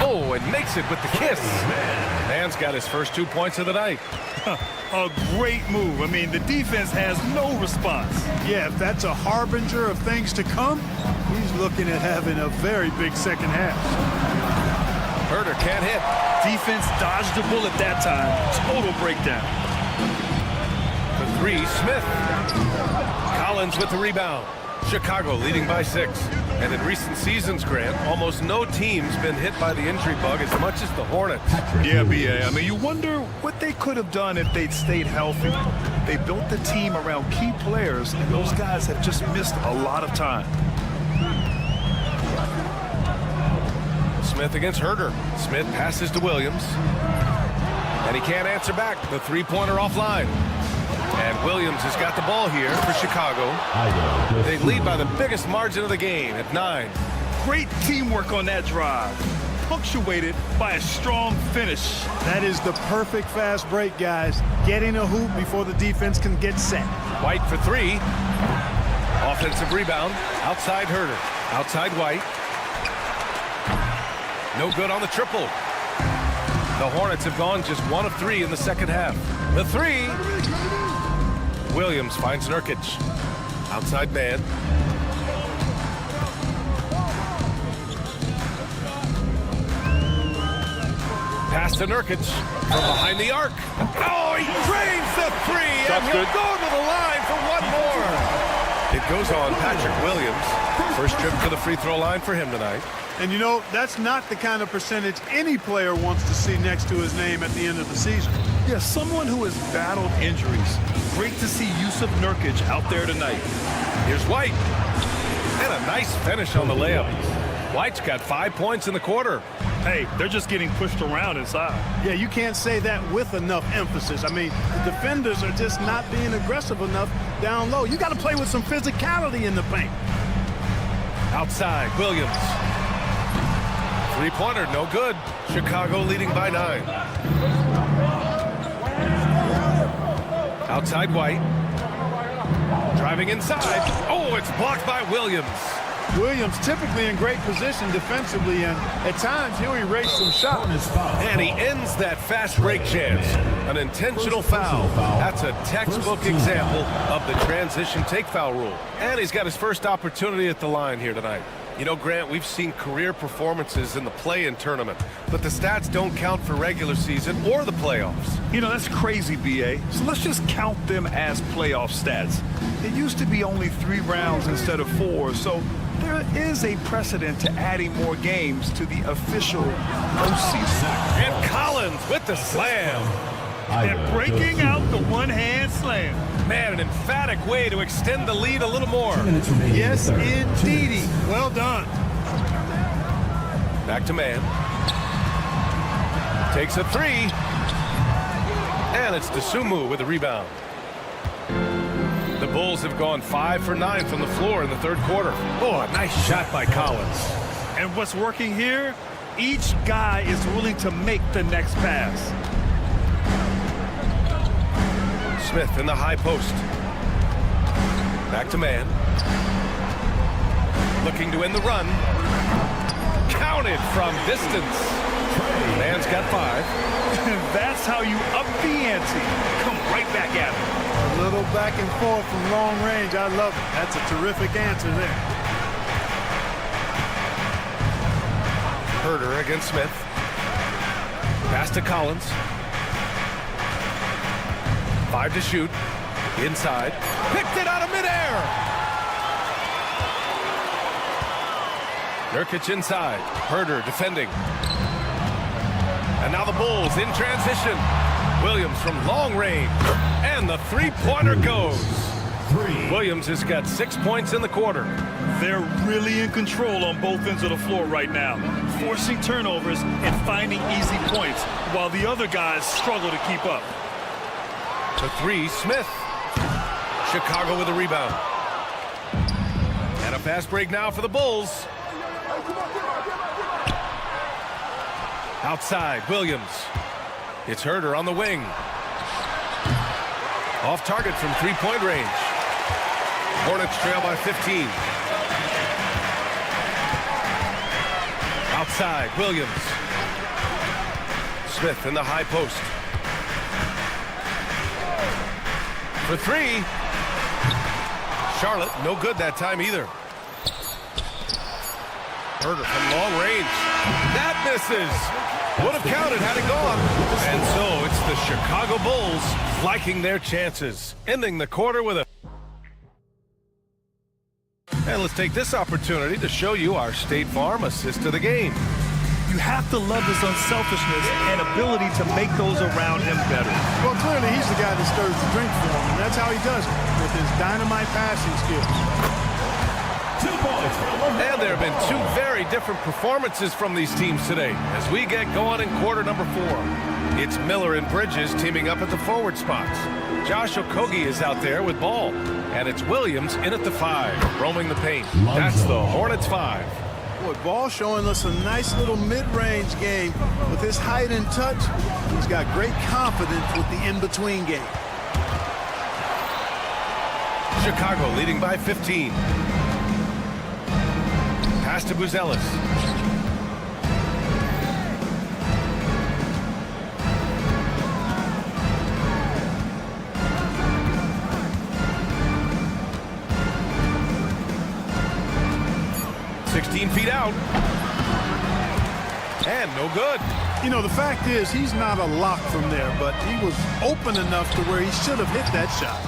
Oh, and makes it with the kiss. Mann's got his first 2 points of the night. A great move. I mean, the defense has no response. Yeah, if that's a harbinger of things to come, he's looking at having a very big second half. Huerter can't hit. Defense dodged a bullet that time. Total breakdown. For 3, Smith. Collins with the rebound. Chicago leading by 6. And in recent seasons, Grant, almost no team's been hit by the injury bug as much as the Hornets. Yeah, B.A. I mean, you wonder what they could have done if they'd stayed healthy. They built the team around key players, and those guys have just missed a lot of time. Smith against Huerter. Smith passes to Williams. And he can't answer back. The 3-pointer offline. And Williams has got the ball here for Chicago. They lead by the biggest margin of the game at 9. Great teamwork on that drive. punctuated by a strong finish. That is the perfect fast break, guys. Getting a hoop before the defense can get set. White for three. Offensive rebound. Outside Herder. Outside White. No good on the triple. The Hornets have gone just 1 of 3 in the second half. The three. Williams finds Nurkic. Outside man. Pass to Nurkic from behind the arc. Oh, he drains the three, and he'll go to the line for one more. It goes on Patrick Williams. First trip to the free throw line for him tonight. And you know, that's not the kind of percentage any player wants to see next to his name at the end of the season. Yeah, someone who has battled injuries. Great to see Yusuf Nurkic out there tonight. Here's White. And a nice finish on the layup. White's got 5 points in the quarter. Hey, they're just getting pushed around inside. Yeah, you can't say that with enough emphasis. I mean, the defenders are just not being aggressive enough down low. You got to play with some physicality in the paint. Outside, Williams. Three-pointer, no good. Chicago leading by 9. Outside White. Driving inside. Oh, it's blocked by Williams. Williams typically in great position defensively, and at times he'll erase some shots. And he ends that fast break chance. An intentional foul. That's a textbook example of the transition take foul rule. And he's got his first opportunity at the line here tonight. You know, Grant, we've seen career performances in the play-in tournament, but the stats don't count for regular season or the playoffs. You know, that's crazy, B.A. So let's just count them as playoff stats. It used to be only 3 rounds instead of 4, so there is a precedent to adding more games to the official postseason. And Collins with the slam. And breaking out the one-hand slam. Man, an emphatic way to extend the lead a little more. Yes, indeedy. Well done. Back to man. Takes a 3. And it's DeSumo with the rebound. The Bulls have gone 5 for 9 from the floor in the third quarter. Oh, a nice shot by Collins. And what's working here? Each guy is willing to make the next pass. Smith in the high post. Back to man. Looking to end the run. Counted from distance. Man's got 5. That's how you up the ante. Come right back at him. A little back and forth from long range. I love it. That's a terrific answer there. Herder against Smith. Pass to Collins. 5 to shoot. Inside. Picked it out of midair. Nurkic inside. Herder defending. And now the Bulls in transition. Williams from long range. And the three-pointer goes. Williams has got 6 points in the quarter. They're really in control on both ends of the floor right now, forcing turnovers and finding easy points while the other guys struggle to keep up. The 3, Smith. Chicago with a rebound. And a fast break now for the Bulls. Outside, Williams. It's Herder on the wing. Off target from three-point range. Hornets trail by 15. Outside, Williams. Smith in the high post. For 3. Charlotte, no good that time either. Herder from long range. That misses. Would have counted had it gone. And so it's the Chicago Bulls liking their chances, ending the quarter with a... And let's take this opportunity to show you our State Farm assist to the game. You have to love his unselfishness and ability to make those around him better. Well, clearly he's the guy that stirs the drink for him, and that's how he does it, with his dynamite passing skills. And there have been 2 very different performances from these teams today as we get going in quarter number 4. It's Miller and Bridges teaming up at the forward spots. Josh Okogie is out there with ball. And it's Williams in at the 5, roaming the paint. That's the Hornets 5. Boy, Ball showing us a nice little mid-range game. With his height and touch, he's got great confidence with the in-between game. Chicago leading by 15. Pass to Buzelis. Feet out. And no good. You know, the fact is he's not a lock from there, but he was open enough to where he should have hit that shot.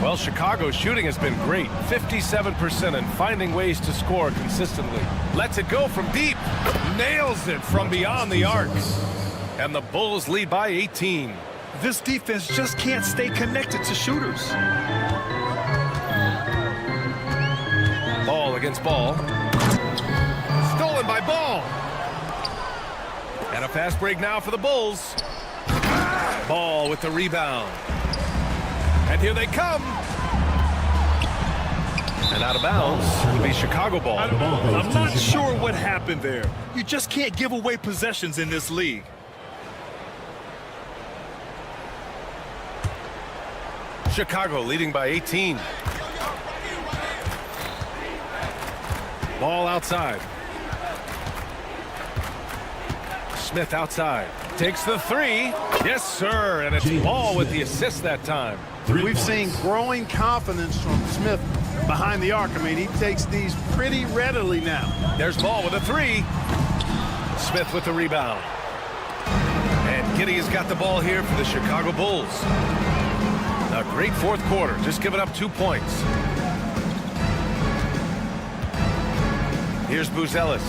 Well, Chicago's shooting has been great. 57% and finding ways to score consistently. Lets it go from deep. Nails it from beyond the arc. And the Bulls lead by 18. This defense just can't stay connected to shooters. Ball against Ball. Stolen by Ball. And a fast break now for the Bulls. Ball with the rebound. And here they come. And out of bounds. It'll be Chicago ball. I'm not sure what happened there. You just can't give away possessions in this league. Chicago leading by 18. Ball outside. Smith outside. Takes the three. Yes, sir. And it's Ball with the assist that time. We've seen growing confidence from Smith behind the arc. I mean, he takes these pretty readily now. There's Ball with a three. Smith with the rebound. And Giddey has got the ball here for the Chicago Bulls. A great fourth quarter. Just giving up 2 points. Here's Buzelis,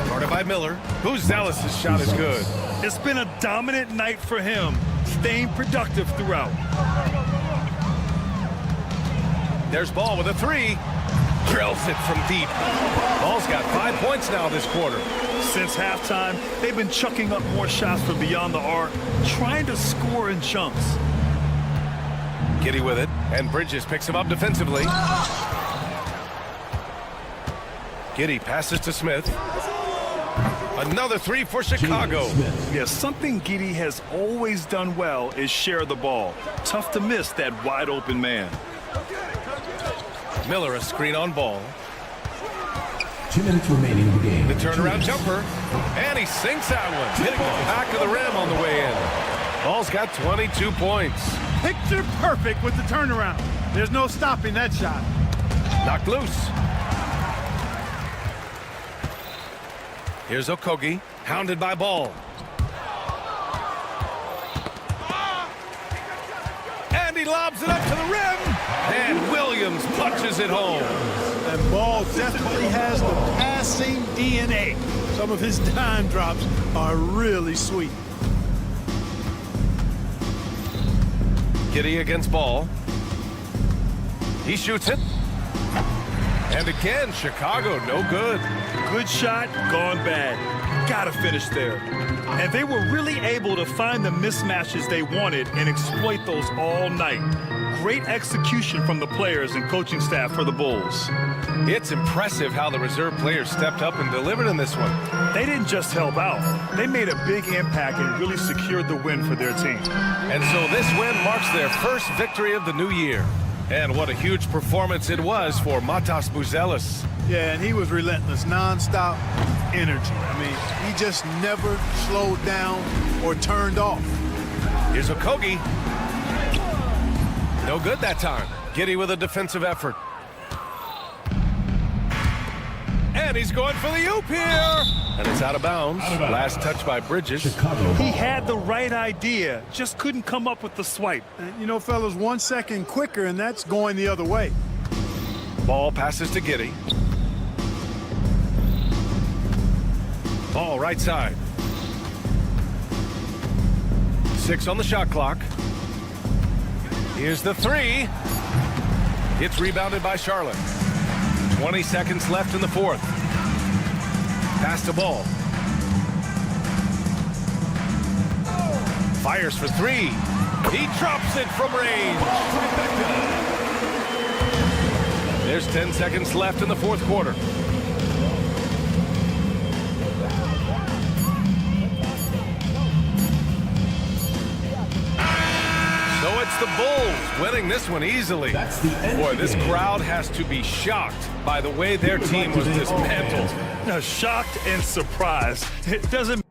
guarded by Miller. Buzelis' shot is good. It's been a dominant night for him, staying productive throughout. There's Ball with a three. Drills it from deep. Ball's got 5 points now this quarter. Since halftime, they've been chucking up more shots from beyond the arc, trying to score in chunks. Giddey with it, and Bridges picks him up defensively. Giddey passes to Smith. Another three for Chicago. Yeah, something Giddey has always done well is share the ball. Tough to miss that wide open man. Miller a screen on Ball. 2 minutes remaining in the game. The turnaround jumper. And he sinks that one. Hitting the back of the rim on the way in. Ball's got 22 points. Picture perfect with the turnaround. There's no stopping that shot. Knocked loose. Here's Okogie, hounded by Ball. And he lobs it up to the rim. And Williams punches it home. And Ball definitely has the passing DNA. Some of his dime drops are really sweet. Giddey against Ball. He shoots it. And again, Chicago, no good. Good shot, gone bad. Gotta finish there. And they were really able to find the mismatches they wanted and exploit those all night. Great execution from the players and coaching staff for the Bulls. It's impressive how the reserve players stepped up and delivered in this one. They didn't just help out. They made a big impact and really secured the win for their team. And so this win marks their first victory of the new year. And what a huge performance it was for Matas Buzelis. Yeah, and he was relentless, nonstop energy. I mean, he just never slowed down or turned off. Here's Okogie. No good that time. Giddey with a defensive effort. And he's going for the oop here. And it's out of bounds. Last touch by Bridges. He had the right idea, just couldn't come up with the swipe. And, you know, fellas, 1 second quicker, and that's going the other way. Ball passes to Giddey. Ball right side. 6 on the shot clock. Here's the three. It's rebounded by Charlotte. 20 seconds left in the fourth. Pass to Ball. Fires for three. He drops it from range. There's 10 seconds left in the fourth quarter. So it's the Bulls winning this one easily. Boy, this crowd has to be shocked by the way their team was dismantled. No, shocked and surprised. It doesn't.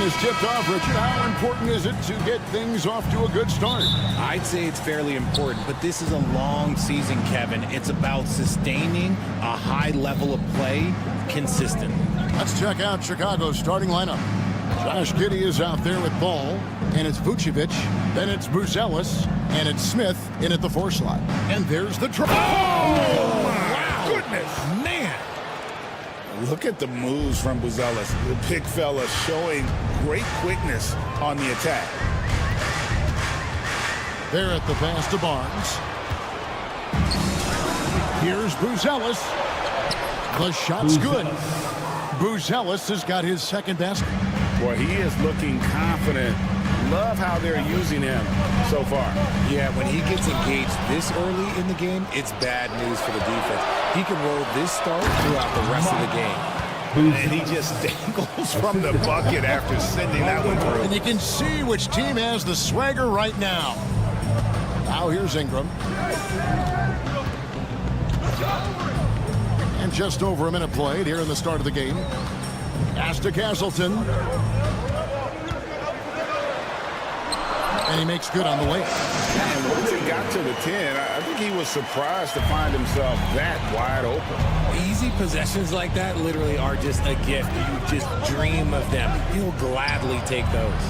Is tipped off, Richard. How important is it to get things off to a good start? I'd say it's fairly important, but this is a long season, Kevin. It's about sustaining a high level of play consistent. Let's check out Chicago's starting lineup. Josh Giddey is out there with ball, and it's Vucevic, then it's Buzelis, and it's Smith in at the 4 slot. And there's the try. Oh, my goodness. Man. Look at the moves from Buzelis. The big fella showing great quickness on the attack. There at the pass to Barnes. Here's Buzelis. The shot's good. Buzelis has got his second basket. Boy, he is looking confident. Love how they're using him so far. Yeah, when he gets engaged this early in the game, it's bad news for the defense. He can roll this start throughout the rest of the game. And he just dangles from the bucket after sending that one through. And you can see which team has the swagger right now. Now here's Ingram. And just over a minute played here in the start of the game. Pass to Castleton. And he makes good on the way. And once he got to the 10, I think he was surprised to find himself that wide open. Easy possessions like that literally are just a gift. You just dream of them. He'll gladly take those.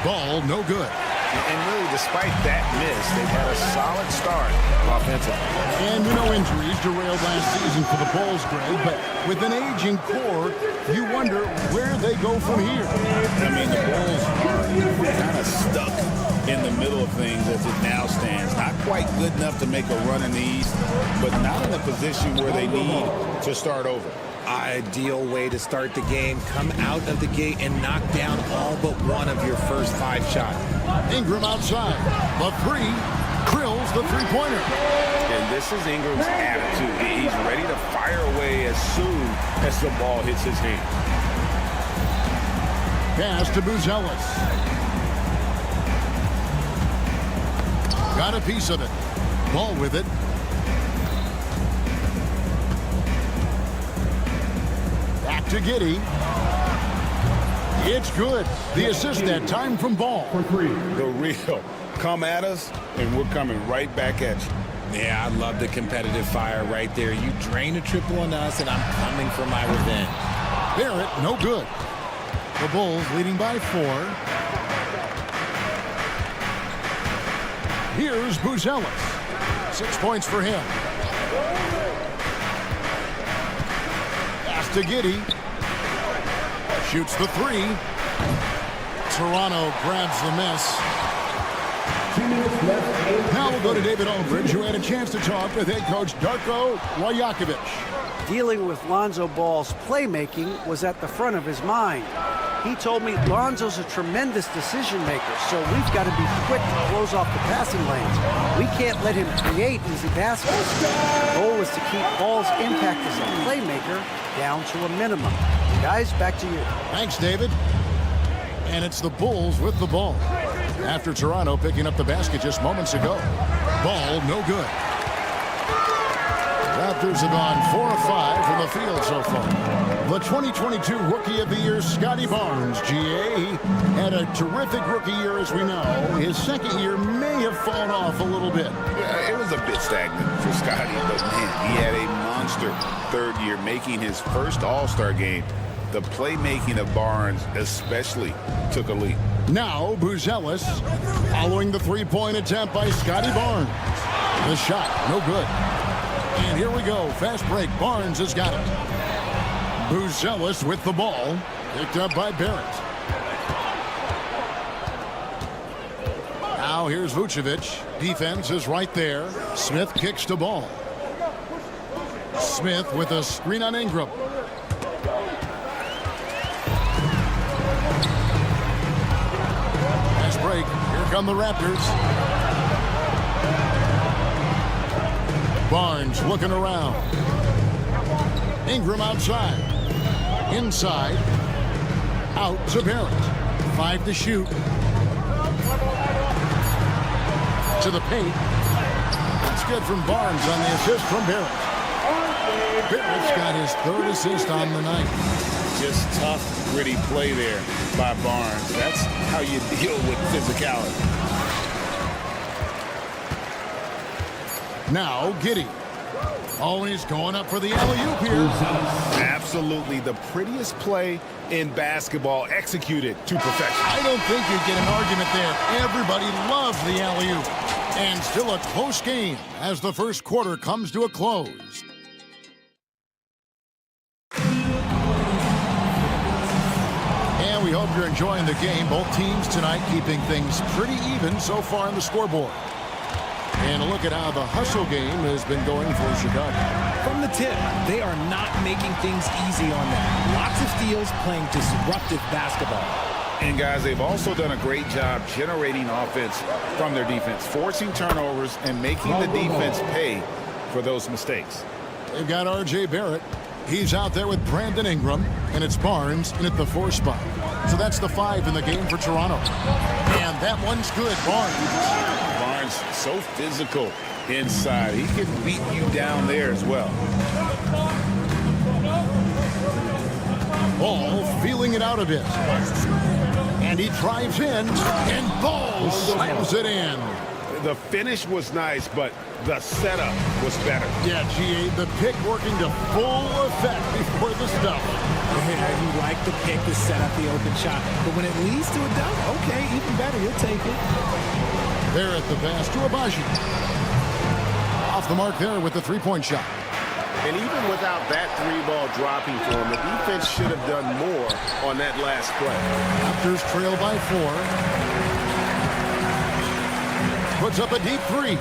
Ball, no good. And really, despite that miss, they've had a solid start offensively. And we know injuries derailed last season for the Bulls, Greg, but with an aging core, you wonder where they go from here. I mean, the Bulls are kind of stuck in the middle of things as it now stands. Not quite good enough to make a run in the East, but not in a position where they need to start over. Ideal way to start the game. Come out of the gate and knock down all but one of your first 5 shots. Ingram outside. The 3 drills the three-pointer. And this is Ingram's attitude. He's ready to fire away as soon as the ball hits his hand. Pass to Buzelis. Got a piece of it. Ball with it. Back to Giddey. It's good. The assist that time from Ball. The real. Come at us, and we're coming right back at you. Yeah, I love the competitive fire right there. You drain a triple on us, and I'm coming for my revenge. Barrett, no good. The Bulls leading by 4. Here's Buzelis. 6 points for him. Pass to Giddey. Shoots the 3. Toronto grabs the miss. Now we'll go to David Aldridge, who had a chance to talk with head coach Darko Rajakovic. Dealing with Lonzo Ball's playmaking was at the front of his mind. He told me Lonzo's a tremendous decision maker, so we've got to be quick to close off the passing lanes. We can't let him create easy baskets. The goal is to keep Ball's impact as a playmaker down to a minimum. Guys, back to you. Thanks, David. And it's the Bulls with the ball. After Toronto picking up the basket just moments ago. Ball, no good. Raptors have gone 4 of 5 from the field so far. The 2022 Rookie of the Year, Scotty Barnes, GA. He had a terrific rookie year, as we know. His second year may have fallen off a little bit. Yeah, it was a bit stagnant for Scotty, but man, he had a monster third year, making his first All-Star game. The playmaking of Barnes especially took a leap. Now Buzelis following the three-point attempt by Scotty Barnes. The shot, no good. And here we go. Fast break. Barnes has got it. Buzelis with the ball. Picked up by Barrett. Now here's Vucevic. Defense is right there. Smith kicks the ball. Smith with a screen on Ingram. Fast break. Here come the Raptors. Barnes looking around. Ingram outside. Inside. Out to Barrett. 5 to shoot. To the paint. That's good from Barnes on the assist from Barrett. Barrett's got his 3rd assist on the night. Just tough, gritty play there by Barnes. That's how you deal with physicality. Now Giddey. Always going up for the alley-oop here. Absolutely the prettiest play in basketball, executed to perfection. I don't think you'd get an argument there. Everybody loves the alley-oop. And still a close game as the first quarter comes to a close. And we hope you're enjoying the game. Both teams tonight keeping things pretty even so far on the scoreboard. And a look at how the hustle game has been going for Chicago. From the tip, they are not making things easy on them. Lots of steals, playing disruptive basketball. And guys, they've also done a great job generating offense from their defense, forcing turnovers and making the defense pay for those mistakes. They've got R.J. Barrett. He's out there with Brandon Ingram, and it's Barnes in at the 4 spot. So that's the 5 in the game for Toronto. And that one's good. Barnes, so physical inside. He can beat you down there as well. Ball feeling it out a bit. And he drives in, and Ball slams it in. The finish was nice, but the setup was better. Yeah, G.A., the pick working to full effect before the stuff. Yeah, you like the pick to set up the open shot, but when it leads to a dunk, okay, even better, you'll take it. Barrett the pass to Abaji. Off the mark there with the 3-point shot. And even without that 3-ball dropping for him, the defense should have done more on that last play. Raptors trail by 4. Puts up a deep 3.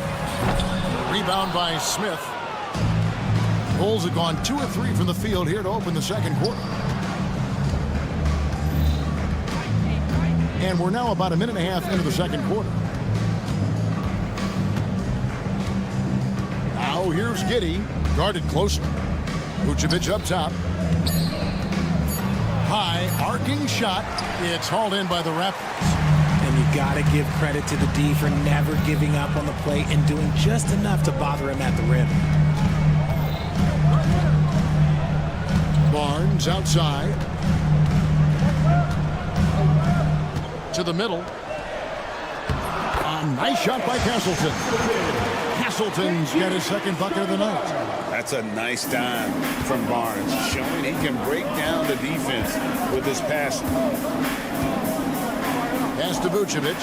Rebound by Smith. Bulls have gone 2 of 3 from the field here to open the second quarter. And we're now about a minute and a half into the second quarter. Now here's Giddey. Guarded closely. Vucevic up top. High arcing shot. It's hauled in by the Raptors. And you got to give credit to the D for never giving up on the play and doing just enough to bother him at the rim. Barnes outside. To the middle. A nice shot by Castleton. Castleton's got his second bucket of the night. That's a nice dime from Barnes, showing he can break down the defense with his passing. Pass to Vucevic.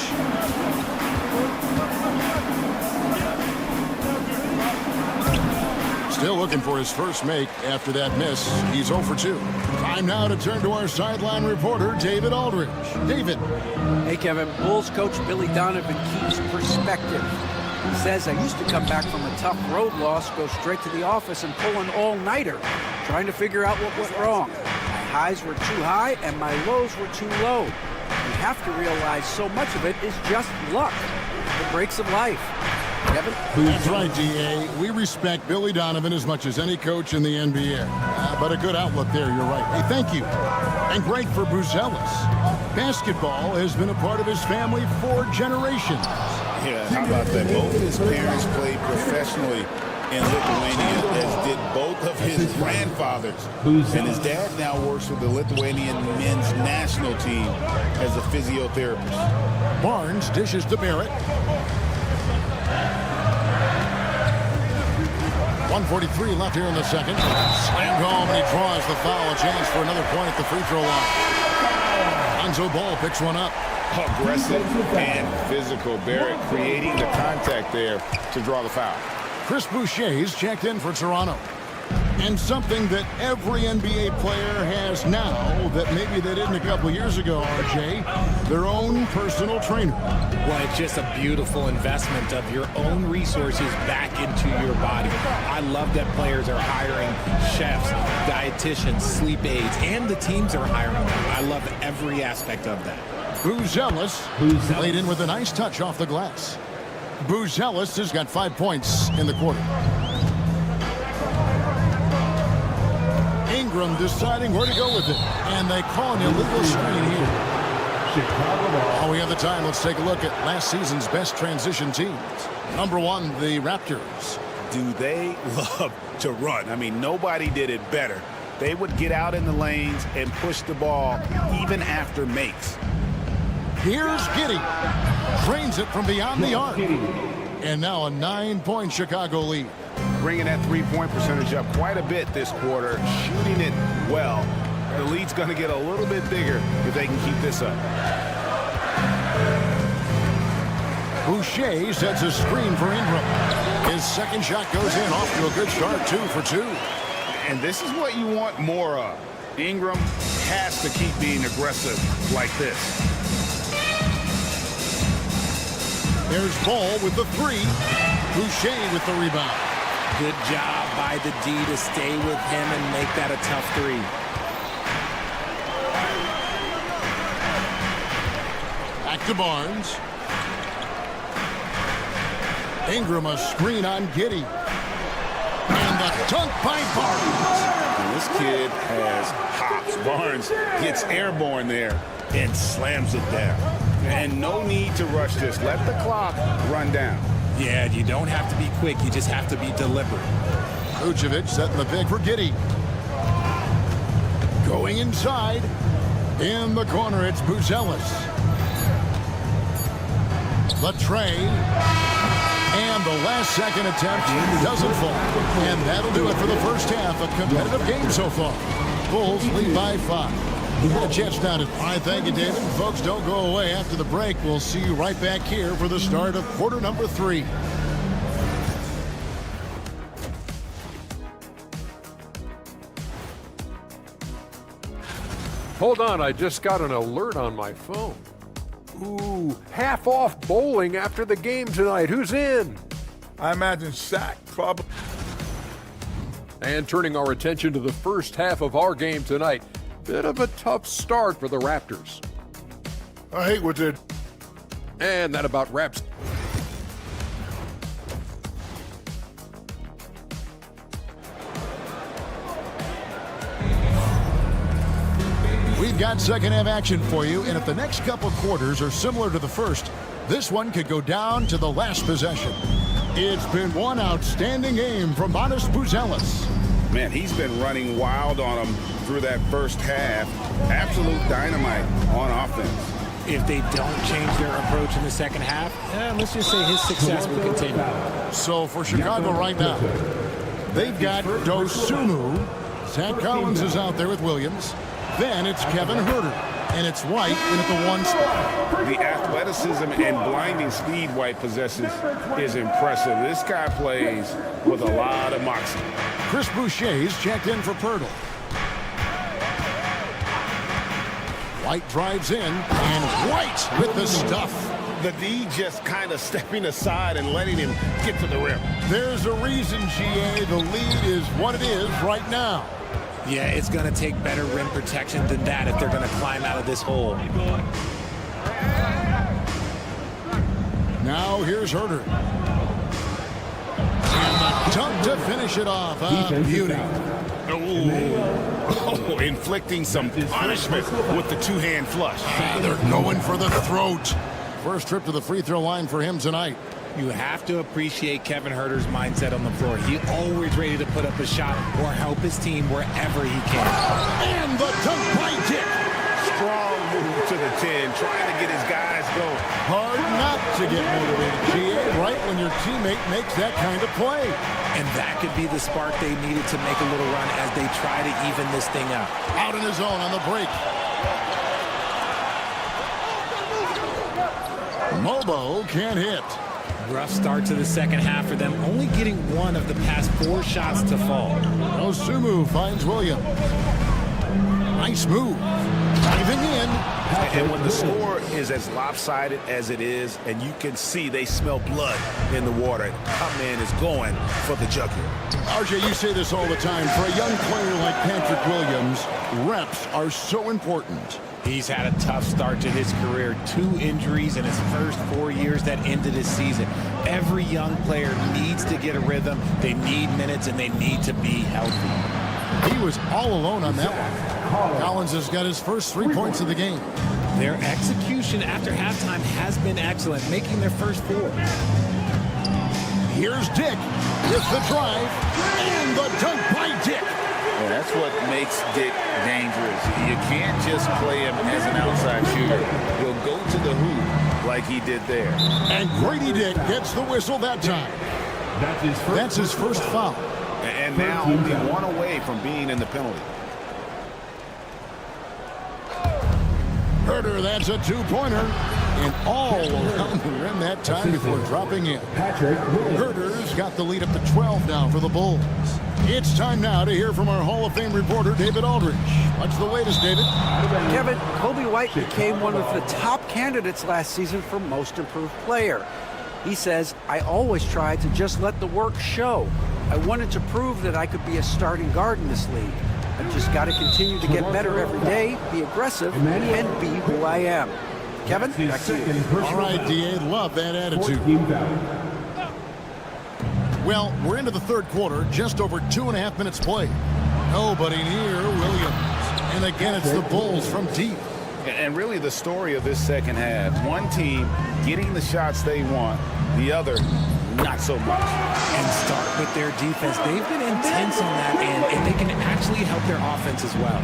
Still looking for his first make after that miss. He's 0 for 2. Time now to turn to our sideline reporter, David Aldridge. David. Hey, Kevin. Bulls coach Billy Donovan keeps perspective. He says, I used to come back from a tough road loss, go straight to the office and pull an all-nighter, trying to figure out what went wrong. My highs were too high and my lows were too low. You have to realize so much of it is just luck, the breaks of life. Kevin? That's right, D.A. We respect Billy Donovan as much as any coach in the NBA. But a good outlook there, you're right. Hey, thank you. And great for Buzelis. Basketball has been a part of his family for generations. Yeah, how about that? Both of his parents played professionally in Lithuania, as did both of his grandfathers. And his dad now works with the Lithuanian men's national team as a physiotherapist. Barnes dishes to Barrett. 1:43 left here in the second. Slammed home, and he draws the foul. A chance for another point at the free throw line. Lonzo Ball picks one up. Aggressive and physical. Barrett creating the contact there to draw the foul. Chris Boucher's checked in for Toronto. And something that every NBA player has now that maybe they didn't a couple years ago, RJ, their own personal trainer. Well, it's just a beautiful investment of your own resources back into your body. I love that players are hiring chefs, dietitians, sleep aides, and the teams are hiring them. I love every aspect of that. Buzelis laid in with a nice touch off the glass. Buzelis has got 5 points in the quarter. Ingram deciding where to go with it. And they call an illegal screen here. While we have the time, let's take a look at last season's best transition teams. Number 1, the Raptors. Do they love to run? I mean, nobody did it better. They would get out in the lanes and push the ball even after makes. Here's Giddey. Drains it from beyond the arc. And now a 9-point Chicago lead. Bringing that three-point percentage up quite a bit this quarter, shooting it well. The lead's going to get a little bit bigger if they can keep this up. Boucher sets a screen for Ingram. His second shot goes in, off to a good start, 2 for 2. And this is what you want more of. Ingram has to keep being aggressive like this. There's Ball with the 3. Boucher with the rebound. Good job by the D to stay with him and make that a tough 3. Back to Barnes. Ingram a screen on Giddey. And the dunk by Barnes. And this kid has hops. Barnes gets airborne there and slams it down. And no need to rush this. Let the clock run down. Yeah, you don't have to be quick. You just have to be deliberate. Vucevic setting the pick for Giddey. Going inside. In the corner, it's Buzelis. Latrey. And the last second attempt doesn't fall. And that'll do it for the first half. A competitive game so far. Bulls lead by 5. We had a chance now to... All right, thank you, David. Folks, don't go away after the break. We'll see you right back here for the start of quarter number 3. Hold on, I just got an alert on my phone. Ooh, half off bowling after the game tonight. Who's in? I imagine Shaq probably. And turning our attention to the first half of our game tonight. Bit of a tough start for the Raptors. I hate what they're... And that about wraps. We've got second half action for you, and if the next couple quarters are similar to the first, this one could go down to the last possession. It's been one outstanding game from Buzelis. Man, he's been running wild on them through that first half. Absolute dynamite on offense. If they don't change their approach in the second half, let's just say his success will continue. So for Chicago right now, they've got Dosunmu. Zach Collins is out there with Williams. Then it's Kevin Huerter. And it's White in at the 1 spot. The athleticism and blinding speed White possesses is impressive. This guy plays with a lot of moxie. Chris Boucher's checked in for Pirtle. White drives in, and White with the stuff. The D just kind of stepping aside and letting him get to the rim. There's a reason, GA, the lead is what it is right now. Yeah, it's going to take better rim protection than that if they're going to climb out of this hole. Now here's Huerter. And the dunk to finish it off. Beauty. Oh, inflicting some punishment with the two-hand flush. They're going for the throat. First trip to the free throw line for him tonight. You have to appreciate Kevin Huerter's mindset on the floor. He's always ready to put up a shot or help his team wherever he can. And the dunk by Dick. Strong move to the 10, trying to get his guys going. Hard not to get motivated, GA, right when your teammate makes that kind of play. And that could be the spark they needed to make a little run as they try to even this thing up. Out in his own on the break. Mobo can't hit. Rough start to the second half for them, only getting one of the past 4 shots to fall. Osumu finds Williams. Nice move. Diving in. And when the score is as lopsided as it is, and you can see they smell blood in the water, our man is going for the jugular. RJ, you say this all the time. For a young player like Patrick Williams, reps are so important. He's had a tough start to his career. 2 injuries in his first 4 years that ended his season. Every young player needs to get a rhythm. They need minutes, and they need to be healthy. He was all alone on that one. Collins has got his first 3 points of the game. Their execution after halftime has been excellent, making their first 4. Here's Dick with the drive and the dunk by Dick. Yeah, that's what makes Dick dangerous. You can't just play him as an outside shooter. He'll go to the hoop like he did there. And Grady Dick gets the whistle that time. That's his first foul. And now only 1 away from being in the penalty. Herter, that's a 2-pointer. And all around the rim that time before dropping in. Herter's got the lead up to 12 now for the Bulls. It's time now to hear from our Hall of Fame reporter, David Aldridge. What's the latest, David? Kevin, Kobe White became one of the top candidates last season for Most Improved Player. He says, I always tried to just let the work show. I wanted to prove that I could be a starting guard in this league. I've just got to continue to get better every day, be aggressive, and be who I am. Kevin, back to you. All right, D.A., love that attitude. Well, we're into the third quarter, just over 2.5 minutes played. Nobody near Williams. And again, it's the Bulls from deep. And really the story of this second half, one team getting the shots they want, the other not so much. And start with their defense. They've been intense on that end, and they can actually help their offense as well.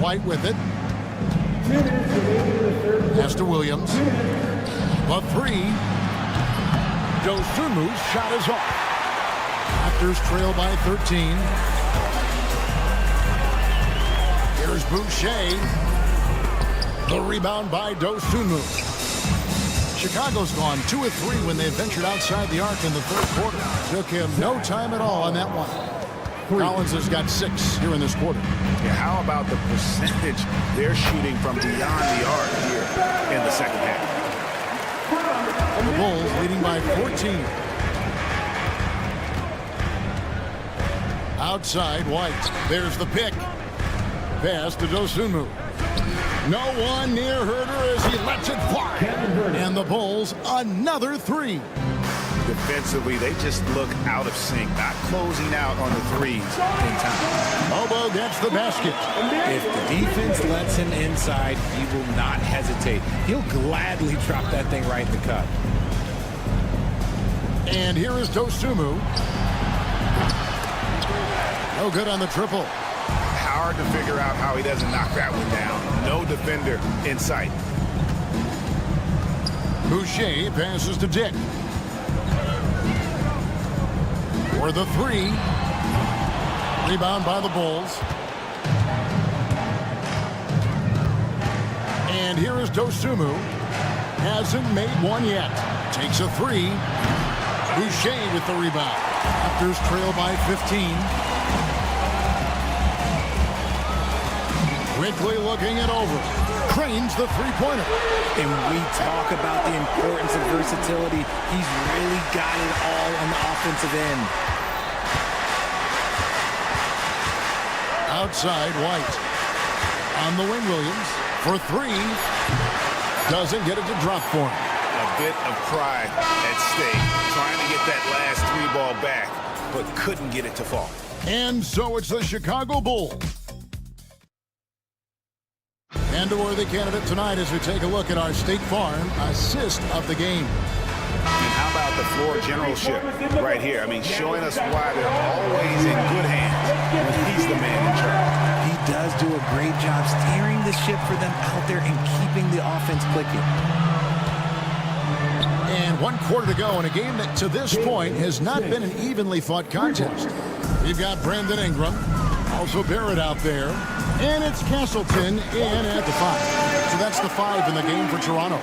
White with it. Pass to Williams. The 3. Dosunmu's shot is off. Raptors trail by 13. Here's Boucher. The rebound by Dosunmu. Chicago's gone 2 of 3 when they ventured outside the arc in the third quarter. Took him no time at all on that one. Collins has got 6 here in this quarter. Yeah, how about the percentage they're shooting from beyond the arc here in the second half? The Bulls leading by 14. Outside, White. There's the pick. Pass to Dosunmu. No one near Herter as he lets it fly. And the Bulls, another 3. Defensively, they just look out of sync, not closing out on the threes in time. Obo gets the basket. If the defense lets him inside, he will not hesitate. He'll gladly drop that thing right in the cup. And here is Dosunmu. No good on the triple. Hard to figure out how he doesn't knock that one down. No defender in sight. Boucher passes to Dick. For the 3. Rebound by the Bulls. And here is Dosunmu. Hasn't made one yet. Takes a 3. Boucher with the rebound. Raptors trail by 15. Quickly looking it over. Cranes the 3-pointer. And we talk about the importance of versatility. He's really got it all on the offensive end. Outside, White. On the wing, Williams. For 3. Doesn't get it to drop for him. A bit of pride at stake. Trying to get that last 3 ball back, but couldn't get it to fall. And so it's the Chicago Bulls. And a worthy candidate tonight as we take a look at our State Farm assist of the game. And how about the floor generalship right here? I mean, showing us why they're always in good hands when he's the man in charge. He does do a great job steering the ship for them out there and keeping the offense clicking. And 1 quarter to go in a game that to this point has not been an evenly fought contest. We've got Brandon Ingram Also Barrett out there. And it's Castleton in at the 5. So that's the 5 in the game for Toronto.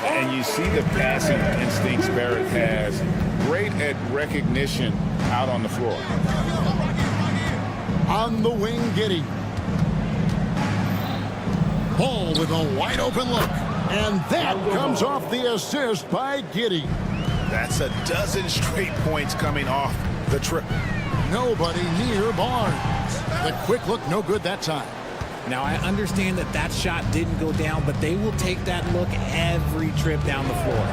And you see the passing instincts Barrett has. Great at recognition out on the floor. On the wing, Giddey. Ball with a wide open look. And that comes off the assist by Giddey. That's a dozen straight points coming off the trip. Nobody near Barnes. The quick look, no good that time. Now, I understand that that shot didn't go down, but they will take that look every trip down the floor.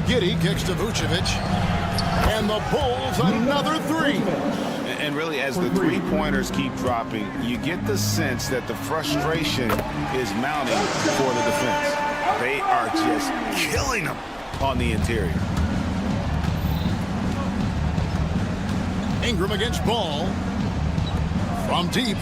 Giddey kicks to Vucevic. And the Bulls another 3. And really, as the three-pointers keep dropping, you get the sense that the frustration is mounting for the defense. They are just killing them on the interior. Ingram against Ball. From deep.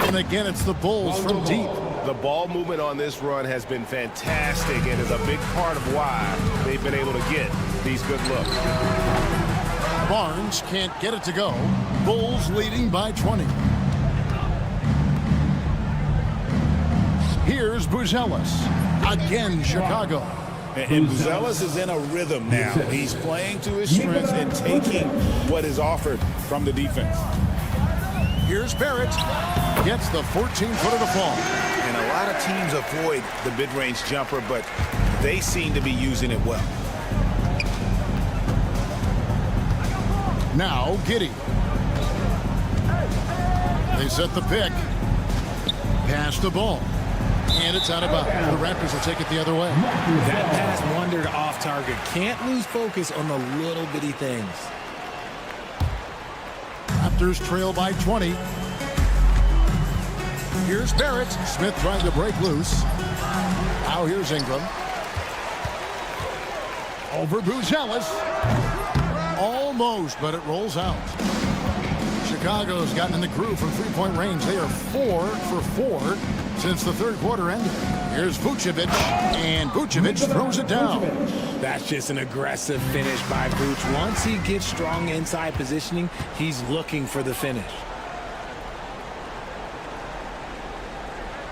And again, it's the Bulls from deep. The ball movement on this run has been fantastic and is a big part of why they've been able to get these good looks. Barnes can't get it to go. Bulls leading by 20. Here's Buzelis. Again, Chicago. And Buzelis is in a rhythm now. He's playing to his strengths and taking what is offered from the defense. Here's Barrett. Gets the 14-footer to fall. And a lot of teams avoid the mid-range jumper, but they seem to be using it well. Now, Giddey. They set the pick. Pass the ball. And it's out of bounds. The Raptors will take it the other way. That pass wandered off target. Can't lose focus on the little bitty things. Raptors trail by 20. Here's Barrett. Smith trying to break loose. Now here's Ingram. Over Buzelis. Almost, but it rolls out. Chicago's gotten in the groove from three-point range. They are 4 for 4 since the third quarter ended. Here's Vucevic, and Vucevic throws it down. That's just an aggressive finish by Vuce. Once he gets strong inside positioning, he's looking for the finish.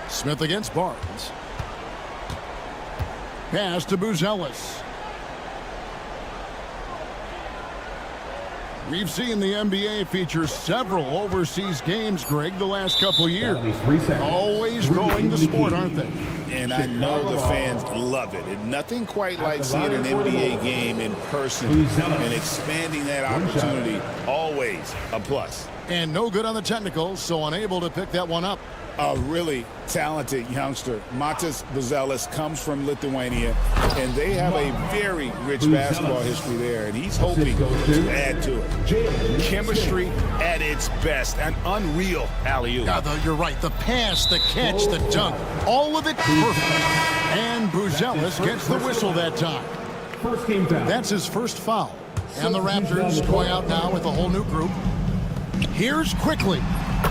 Smith against Barnes. Pass to Buzelis. We've seen the NBA feature several overseas games, Greg, the last couple years. Always growing the sport, aren't they? And I know the fans love it. And nothing quite like seeing an NBA game in person and expanding that opportunity. Always a plus. And no good on the technicals, so unable to pick that one up. A really talented youngster. Matas Buzelis comes from Lithuania, and they have a very rich basketball history there, and he's hoping to add to it. Chemistry at its best. An unreal alley-oop. Yeah, you're right. The pass, the catch, the dunk, all of it perfect. And Buzelis gets the whistle that time. That's his first foul. And the Raptors going out now with a whole new group. Here's Quickly.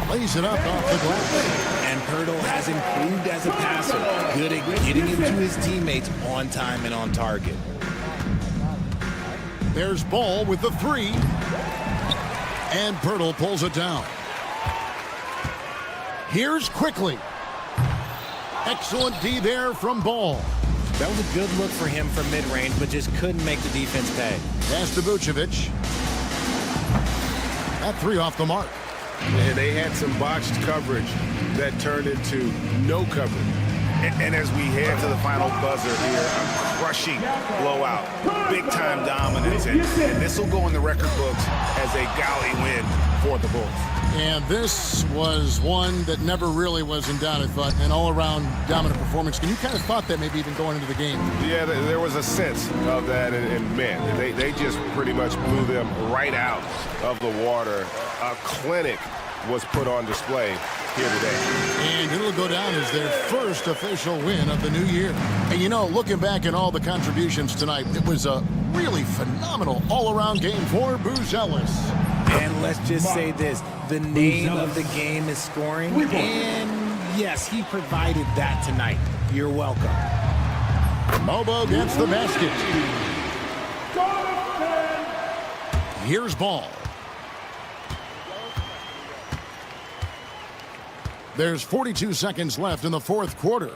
Lays it up off the glass. And Pirtle has improved as a passer. Good at getting into his teammates on time and on target. There's Ball with the 3. And Pirtle pulls it down. Here's Quickly. Excellent D there from Ball. That was a good look for him from mid-range, but just couldn't make the defense pay. Pass to Vucevic. That 3 off the mark. And they had some botched coverage that turned into no coverage. And as we head to the final buzzer here, a crushing blowout, big-time dominance, and this will go in the record books as a galley win for the Bulls. And this was one that never really was in doubt, I thought, an all-around dominant performance. And you kind of thought that maybe even going into the game. Yeah, there was a sense of that, and man, they just pretty much blew them right out of the water. A clinic was put on display here today. And it'll go down as their first official win of the new year. And, you know, looking back at all the contributions tonight, it was a really phenomenal all-around game for Buzelis. And let's just say this, the name of the game is scoring, and yes, he provided that tonight. You're welcome. Mobo gets the basket. Here's Ball. There's 42 seconds left in the fourth quarter.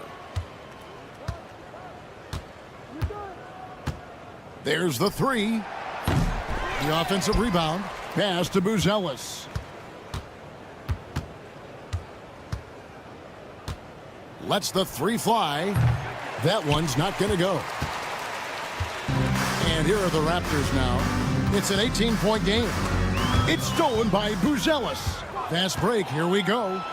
There's the three. The offensive rebound. Pass to Buzelis. Lets the three fly. That one's not going to go. And here are the Raptors now. It's an 18-point game. It's stolen by Buzelis. Fast break. Here we go.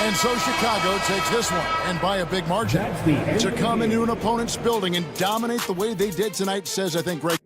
And so Chicago takes this one, and by a big margin. To come into an opponent's building and dominate the way they did tonight says, I think, great.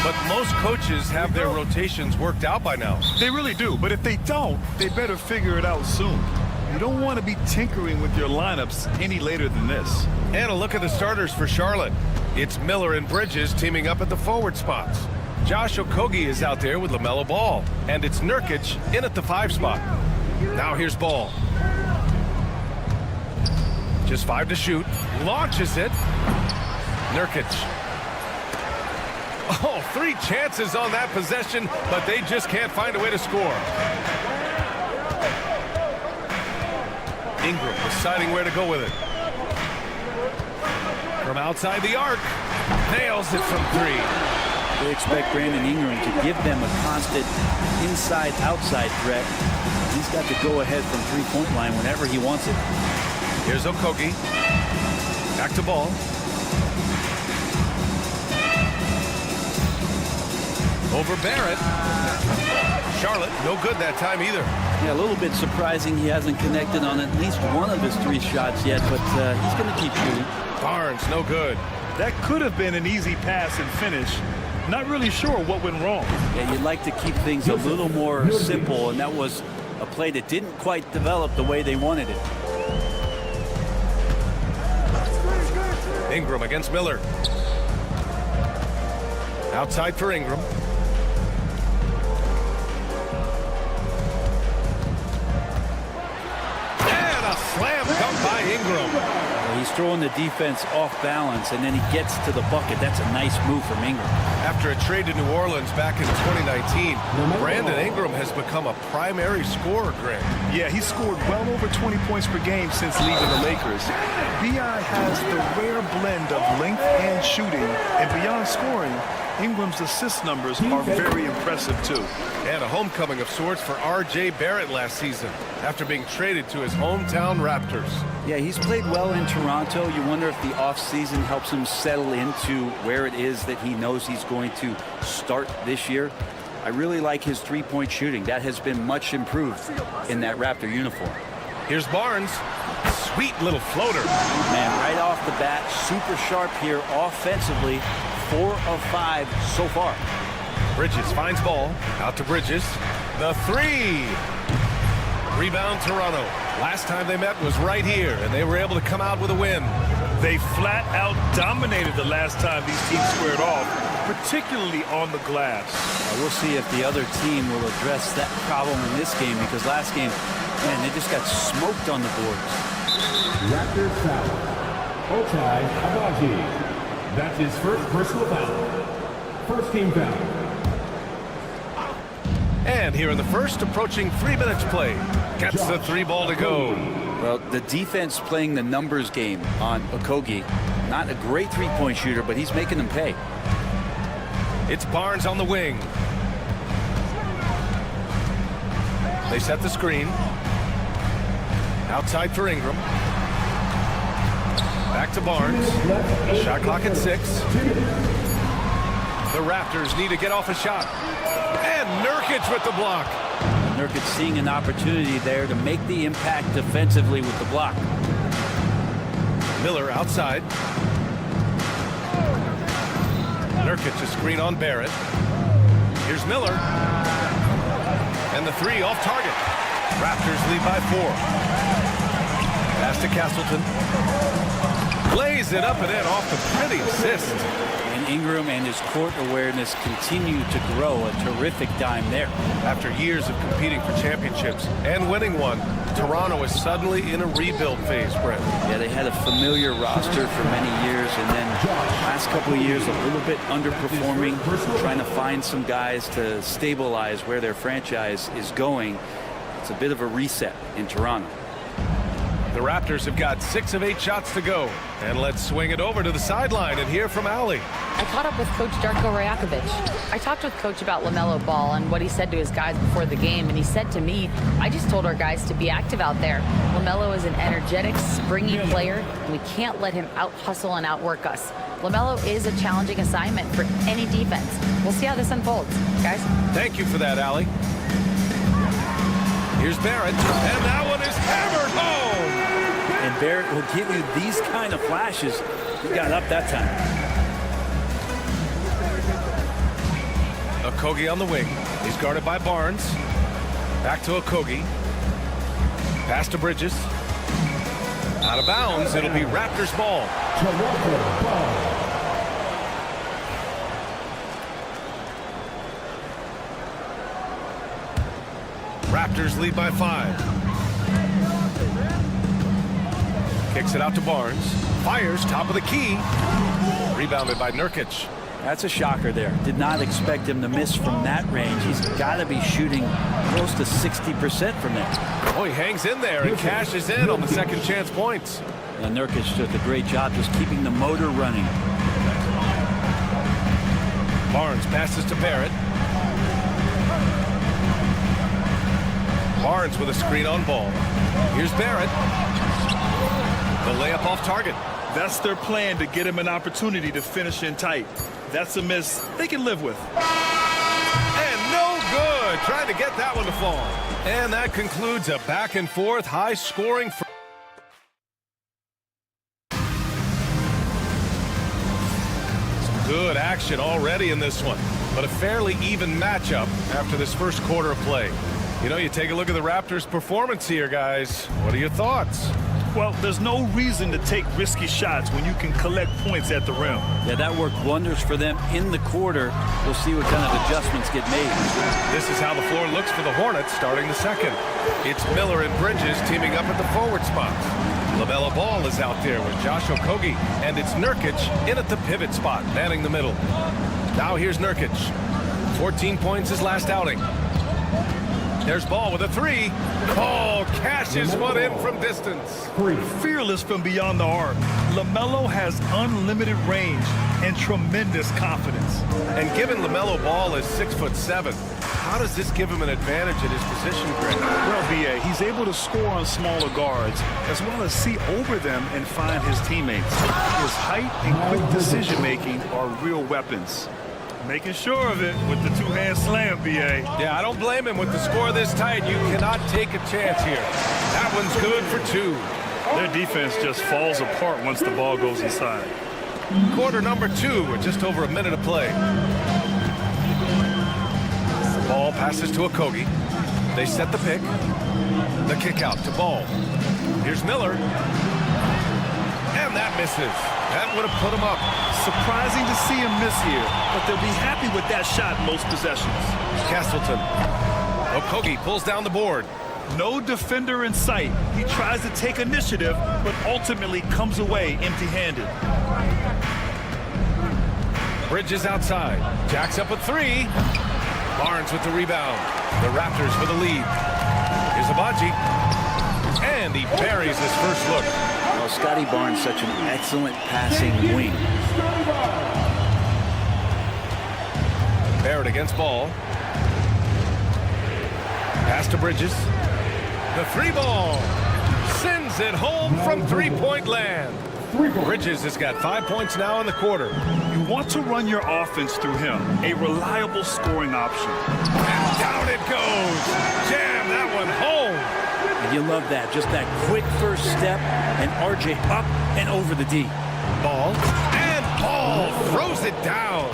But most coaches have their rotations worked out by now. They really do, but if they don't, they better figure it out soon. You don't want to be tinkering with your lineups any later than this. And a look at the starters for Charlotte. It's Miller and Bridges teaming up at the forward spots. Josh Okogie is out there with LaMelo Ball. And it's Nurkic in at the 5 spot. Now here's Ball. Just 5 to shoot. Launches it. Nurkic. Oh, 3 chances on that possession, but they just can't find a way to score. Ingram deciding where to go with it. From outside the arc. Nails it from 3. They expect Brandon Ingram to give them a constant inside-outside threat. He's got to go ahead from three-point line whenever he wants it. Here's Okogie. Back to Ball. Over Barrett. Charlotte, no good that time either. Yeah, a little bit surprising he hasn't connected on at least one of his 3 shots yet, but he's going to keep shooting. Barnes, no good. That could have been an easy pass and finish. Not really sure what went wrong. Yeah, you'd like to keep things a little more simple, and that was a play that didn't quite develop the way they wanted it. Ingram against Miller. Outside for Ingram. And a slam dunk by Ingram. Well, he's throwing the defense off balance, and then he gets to the bucket. That's a nice move from Ingram. After a trade to New Orleans back in 2019, Brandon Ingram has become a primary scorer, Greg. Yeah, he scored well over 20 points per game since leaving the Lakers. B.I. has the rare blend of length and shooting, and beyond scoring, Ingram's assist numbers are very impressive, too. And a homecoming of sorts for R.J. Barrett last season after being traded to his hometown Raptors. Yeah, he's played well in Toronto. You wonder if the offseason helps him settle into where it is that he knows he's going to start this year. I really like his three-point shooting. That has been much improved in that Raptor uniform. Here's Barnes. Sweet little floater. Man, right off the bat, super sharp here offensively. 4 of 5 so far. Bridges finds Ball. Out to Bridges. The 3. Rebound Toronto. Last time they met was right here, and they were able to come out with a win. They flat out dominated the last time these teams squared off, particularly on the glass. We'll see if the other team will address that problem in this game, because last game, man, they just got smoked on the boards. Raptors foul. Ochai Agbaji. That's his first personal foul. First team foul. And here in the first, approaching 3 minutes play. Gets the 3 ball to go. Well, the defense playing the numbers game on Okogie. Not a great three-point shooter, but he's making them pay. It's Barnes on the wing. They set the screen. Outside for Ingram. Back to Barnes. Shot clock at 6. The Raptors need to get off a shot. And Nurkic with the block. Nurkic seeing an opportunity there to make the impact defensively with the block. Miller outside. Nurkic a screen on Barrett. Here's Miller. And the 3 off target. Raptors lead by 4. Pass to Castleton. Lays it up and in off the pretty assist. And Ingram and his court awareness continue to grow. A terrific dime there. After years of competing for championships and winning one, Toronto is suddenly in a rebuild phase, Brett. Yeah, they had a familiar roster for many years, and then last couple of years a little bit underperforming, trying to find some guys to stabilize where their franchise is going. It's a bit of a reset in Toronto. The Raptors have got 6 of 8 shots to go. And let's swing it over to the sideline and hear from Allie. I caught up with Coach Darko Rajakovic. I talked with Coach about LaMelo Ball and what he said to his guys before the game, and he said to me, I just told our guys to be active out there. LaMelo is an energetic, springy player, and we can't let him out-hustle and outwork us. LaMelo is a challenging assignment for any defense. We'll see how this unfolds, guys. Thank you for that, Allie. Here's Barrett, and that one is hammered home. And Barrett will give you these kind of flashes. He got up that time. Okogie on the wing. He's guarded by Barnes. Back to Okogie. Pass to Bridges. Out of bounds. It'll be Raptors ball. Raptors lead by 5. Kicks it out to Barnes. Fires top of the key. Rebounded by Nurkic. That's a shocker there. Did not expect him to miss from that range. He's got to be shooting close to 60% from there. Oh, he hangs in there and cashes in on the second chance points. And Nurkic did a great job just keeping the motor running. Barnes passes to Barrett. Barnes with a screen on ball. Here's Barrett. The layup off target. That's their plan, to get him an opportunity to finish in tight. That's a miss they can live with. And no good. Trying to get that one to fall. And that concludes a back and forth high scoring. Some good action already in this one, but a fairly even matchup after this first quarter of play. You know, you take a look at the Raptors' performance here, guys. What are your thoughts? Well, there's no reason to take risky shots when you can collect points at the rim. Yeah, that worked wonders for them in the quarter. We'll see what kind of adjustments get made. This is how the floor looks for the Hornets starting the second. It's Miller and Bridges teaming up at the forward spots. LaMelo Ball is out there with Josh Okogie, and it's Nurkic in at the pivot spot, manning the middle. Now here's Nurkic. 14 points his last outing. There's Ball with a 3. Oh, cashes one in from distance. Fearless from beyond the arc. LaMelo has unlimited range and tremendous confidence. And given LaMelo Ball is 6'7", how does this give him an advantage in his position, Greg? Well, B.A., he's able to score on smaller guards as well as see over them and find his teammates. His height and quick decision-making are real weapons. Making sure of it with the two-hand slam, B.A. Yeah, I don't blame him with the score this tight. You cannot take a chance here. That one's good for 2. Their defense just falls apart once the ball goes inside. Quarter number 2 with just over a minute of play. Ball passes to Okogie. They set the pick. The kick out to Ball. Here's Miller. And that misses. That would have put him up. Surprising to see him miss here, but they'll be happy with that shot most possessions. Castleton. Okogie pulls down the board. No defender in sight. He tries to take initiative, but ultimately comes away empty-handed. Bridges outside. Jacks up a 3. Barnes with the rebound. The Raptors with the lead. Here's Abaji. And he buries his first look. Well, Scotty Barnes, such an excellent passing wing. Barrett against Ball. Pass to Bridges. The 3 ball. Sends it home from three-point land. Bridges has got 5 points now in the quarter. You want to run your offense through him, a reliable scoring option. And down it goes. Jam that one home. And you love that, just that quick first step, and RJ up and over the D. Ball. And Ball throws it down.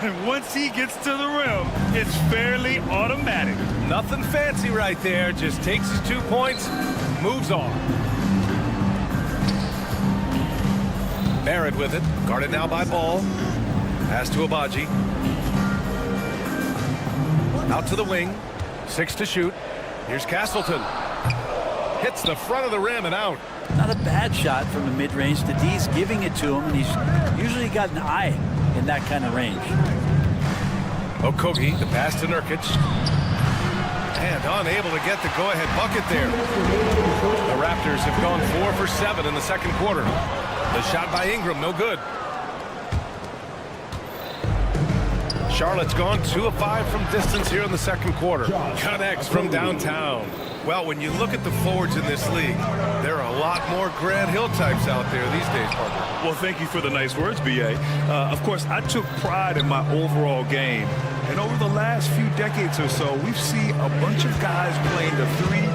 And once he gets to the rim, it's fairly automatic. Nothing fancy right there. Just takes his 2 points, moves on. Barrett with it. Guarded now by Ball. Pass to Abaji. Out to the wing. 6 to shoot. Here's Castleton. Hits the front of the rim and out. Not a bad shot from the mid-range. The D's giving it to him, and he's usually got an eye in that kind of range. Okogie, the pass to Nurkic. And unable to get the go-ahead bucket there. The Raptors have gone 4 for 7 in the second quarter. The shot by Ingram, no good. Charlotte's gone 2 of 5 from distance here in the second quarter. Connects from downtown. Well, when you look at the forwards in this league, there are a lot more Grant Hill types out there these days, partner. Well, thank you for the nice words, B.A. Of course, I took pride in my overall game. And over the last few decades or so, we've seen a bunch of guys playing the 3,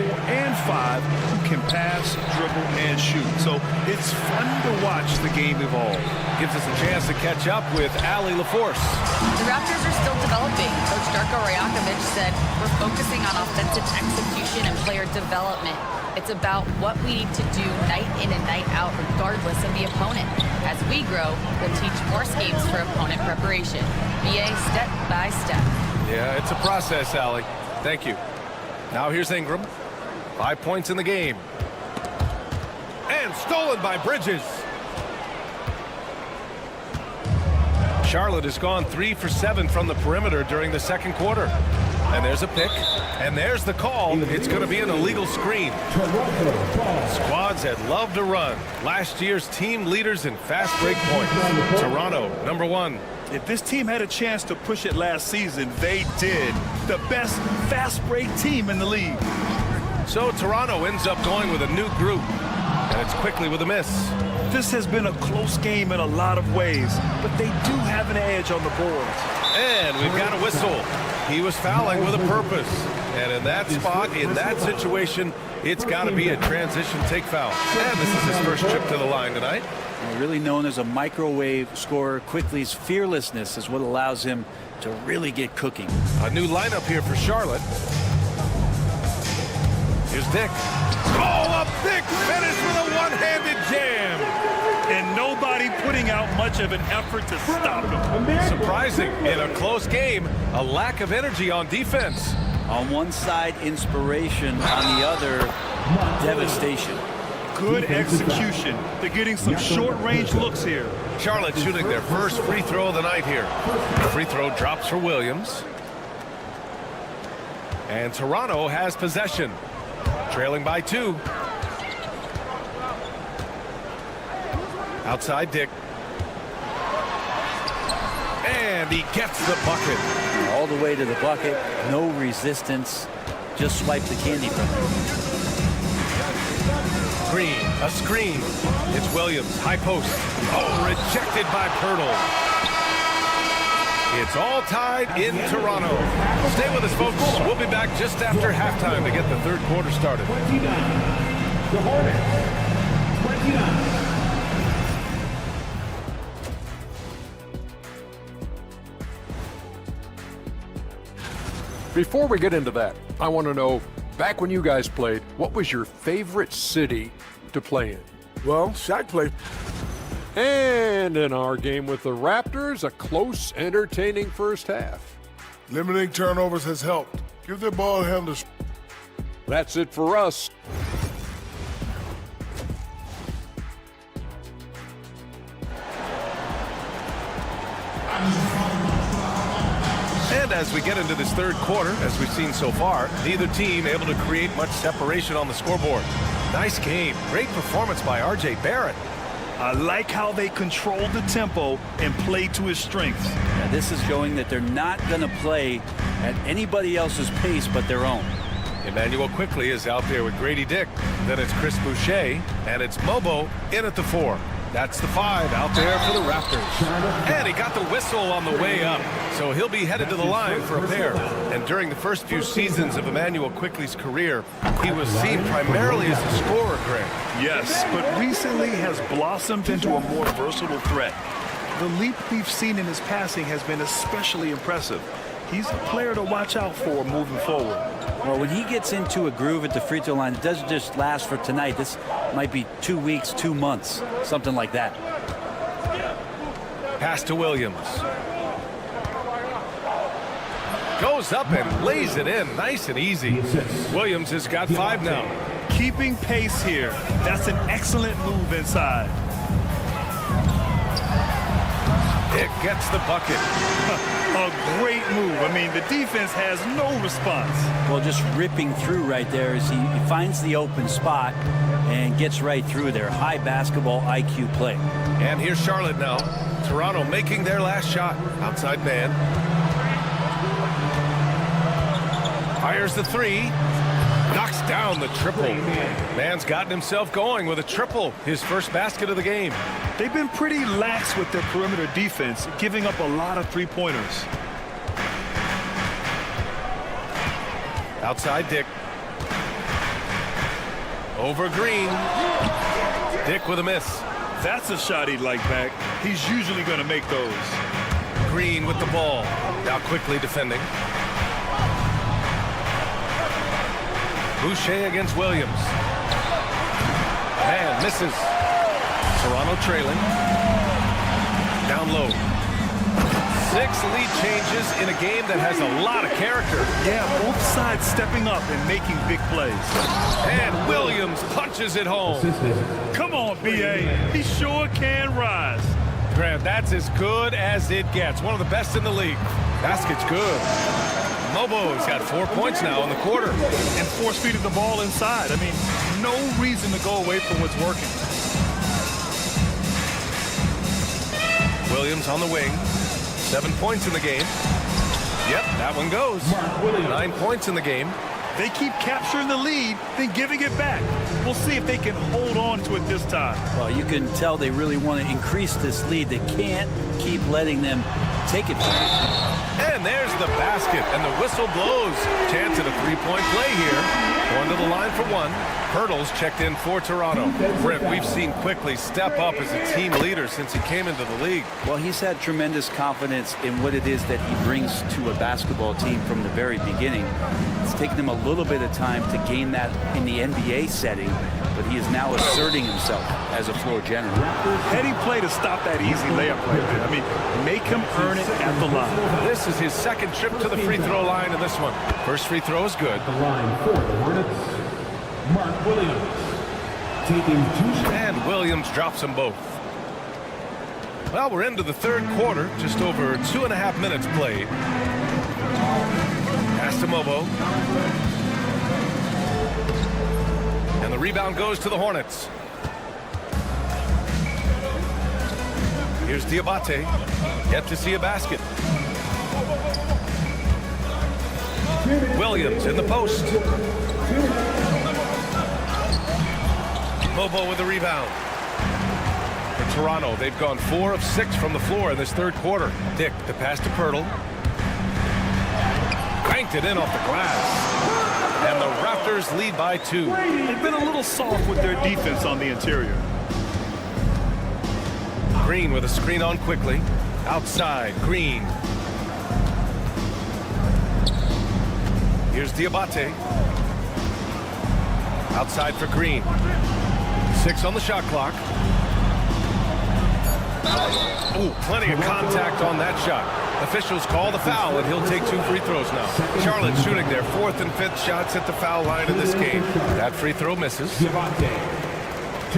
4, and 5 who can pass, dribble, and shoot. So it's fun to watch the game evolve. Gives us a chance to catch up with Ali LaForce. The Raptors are still developing. Coach Darko Rajakovic said, we're focusing on offensive execution and player development. It's about what we need to do night in and night out, regardless of the opponent. As we grow, we'll teach more schemes for opponent preparation. BA step by step. Yeah, it's a process, Ali. Thank you. Now here's Ingram. 5 points in the game. And stolen by Bridges. Charlotte has gone 3 for 7 from the perimeter during the second quarter. And there's a pick. And there's the call. It's going to be an illegal screen. Squads that love to run. Last year's team leaders in fast break points. Toronto, number 1. If this team had a chance to push it last season, they did. The best fast break team in the league. So Toronto ends up going with a new group. And it's quickly with a miss. This has been a close game in a lot of ways, but they do have an edge on the boards. And we've got a whistle. He was fouling with a purpose. And in that spot, in that situation, it's got to be a transition take foul. And this is his first trip to the line tonight. Really known as a microwave scorer, Quickly's fearlessness is what allows him to really get cooking. A new lineup here for Charlotte. Here's Dick. Oh, a big finish with a one-handed jam. And nobody putting out much of an effort to stop him. Surprising. In a close game, a lack of energy on defense. On one side, inspiration. On the other, devastation. Good execution. They're getting some short-range looks here. Charlotte shooting their first free throw of the night here. The free throw drops for Williams. And Toronto has possession. Trailing by 2. Outside Dick. And he gets the bucket. All the way to the bucket. No resistance. Just swipe the candy from him. Green, a screen. It's Williams, high post. Oh, rejected by Pirtle. It's all tied in Toronto. Stay with us, folks. We'll be back just after halftime to get the third quarter started. 29. The Hornets. 29. Before we get into that, I want to know, back when you guys played, what was your favorite city to play in? Well, Shaq played. And in our game with the Raptors, a close, entertaining first half. Limiting turnovers has helped. Give their ball handlers. That's it for us. And as we get into this third quarter, as we've seen so far, neither team able to create much separation on the scoreboard. Nice game. Great performance by R.J. Barrett. I like how they control the tempo and play to his strengths. Yeah, this is showing that they're not going to play at anybody else's pace but their own. Emmanuel Quickly is out there with Grady Dick. Then it's Chris Boucher, and it's Mobo in at the 4. That's the 5 out there for the Raptors. And he got the whistle on the way up, so he'll be headed to the line for a pair. And during the first few seasons of Emmanuel Quickly's career, he was seen primarily as a scorer, Greg. Yes, but recently has blossomed into a more versatile threat. The leap we've seen in his passing has been especially impressive. He's a player to watch out for moving forward. Well, when he gets into a groove at the free throw line, it doesn't just last for tonight. This might be 2 weeks, 2 months, something like that. Pass to Williams. Goes up and lays it in nice and easy. Williams has got 5 now. Keeping pace here. That's an excellent move inside. It gets the bucket. A great move. I mean, the defense has no response. Well, just ripping through right there as he finds the open spot and gets right through there. High basketball IQ play. And here's Charlotte now. Toronto making their last shot. Outside man. Fires the 3. Knocks down the triple. Man's gotten himself going with a triple. His first basket of the game. They've been pretty lax with their perimeter defense, giving up a lot of three-pointers. Outside Dick. Over Green. Dick with a miss. That's a shot he'd like back. He's usually going to make those. Green with the ball. Now quickly defending. Boucher against Williams. And misses. Toronto trailing. Down low. 6 lead changes in a game that has a lot of character. Yeah, both sides stepping up and making big plays. And Williams punches it home. Come on, B.A. He sure can rise. Grant, that's as good as it gets. One of the best in the league. Basket's good. Mobo's got 4 points now in the quarter. And force-feeding the ball inside. I mean, no reason to go away from what's working. Williams on the wing. 7 points in the game. Yep, that one goes. 9 points in the game. They keep capturing the lead, then giving it back. We'll see if they can hold on to it this time. Well, you can tell they really want to increase this lead. They can't keep letting them take it from them. And there's the basket, and the whistle blows. Chance at a three-point play here. Going to the line for one. Hurdles checked in for Toronto. Britt, we've seen Quickly step up as a team leader since he came into the league. Well, he's had tremendous confidence in what it is that he brings to a basketball team from the very beginning. It's taken him a little bit of time to gain that in the NBA setting, but he is now asserting himself as a floor general. Heading play to stop that easy layup right there. I mean, make him earn it at the line. This is his second trip to the free throw line in this one. First free throw is good. The line for the Hornets, Mark Williams. Taking 2 shots. And Williams drops them both. Well, we're into the third quarter. Just over 2.5 minutes played. Pass to Mobo. And the rebound goes to the Hornets. Here's Diabate. Yet to see a basket. Williams in the post. Mobo with the rebound. For Toronto, they've gone 4 of 6 from the floor in this third quarter. Dick, the pass to Pirtle. Banked it in off the glass. And the Raptors lead by 2. They've been a little soft with their defense on the interior. Green with a screen on quickly. Outside, Green. Here's Diabate. Outside for Green. 6 on the shot clock. Ooh, plenty of contact on that shot. Officials call the foul, and he'll take 2 free throws now. Charlotte shooting their 4th and 5th shots at the foul line in this game. That free throw misses. 2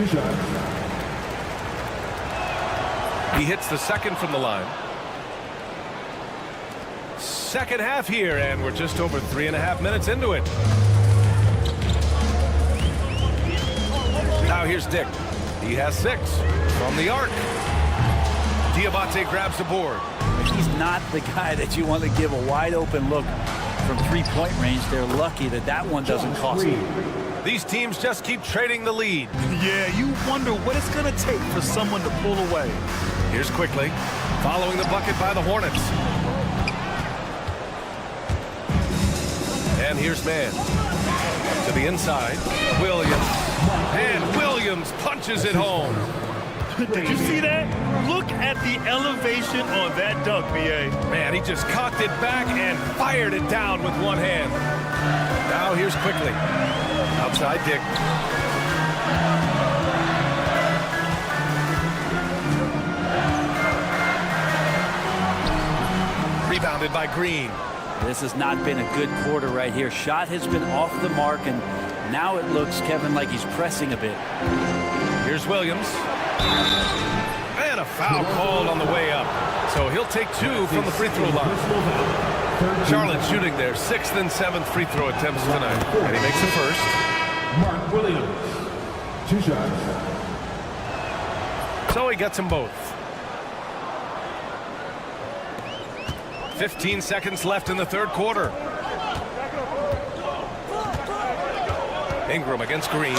shots. He hits the second from the line. Second half here, and we're just over 3.5 minutes into it. Now here's Dick. He has 6 from the arc. Diabate grabs the board. He's not the guy that you want to give a wide open look from 3-point range. They're lucky that that one doesn't cost them. These teams just keep trading the lead. Yeah, you wonder what it's going to take for someone to pull away. Here's Quickly, following the bucket by the Hornets. And here's Mann. To the inside, Williams. And Williams punches it home. Did you see that? Look at the elevation on that dunk, B.A. Man, he just cocked it back and fired it down with one hand. Now here's Quickly. Outside Dick. Rebounded by Green. This has not been a good quarter right here. Shot has been off the mark, and now it looks, Kevin, like he's pressing a bit. Here's Williams. And a foul called on the way up. So he'll take 2 from the free throw line. Charlotte shooting their 6th and 7th free throw attempts tonight. And he makes the first. Mark Williams. 2 shots. So he gets them both. 15 seconds left in the third quarter. Ingram against Green.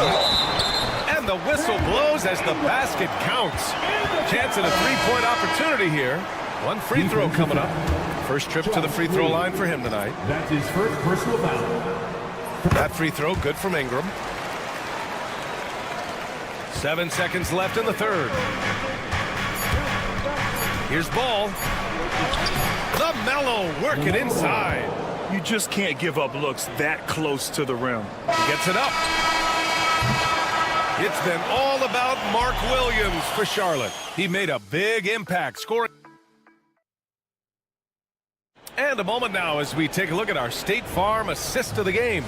And the whistle blows as the basket counts. Chance at a 3-point opportunity here. 1 free throw coming up. First trip to the free throw line for him tonight. That's his first personal foul. That free throw good from Ingram. 7 seconds left in the third. Here's Ball. LaMelo working inside. You just can't give up looks that close to the rim. He gets it up. It's been all about Mark Williams for Charlotte. He made a big impact, scoring. And a moment now as we take a look at our State Farm assist of the game.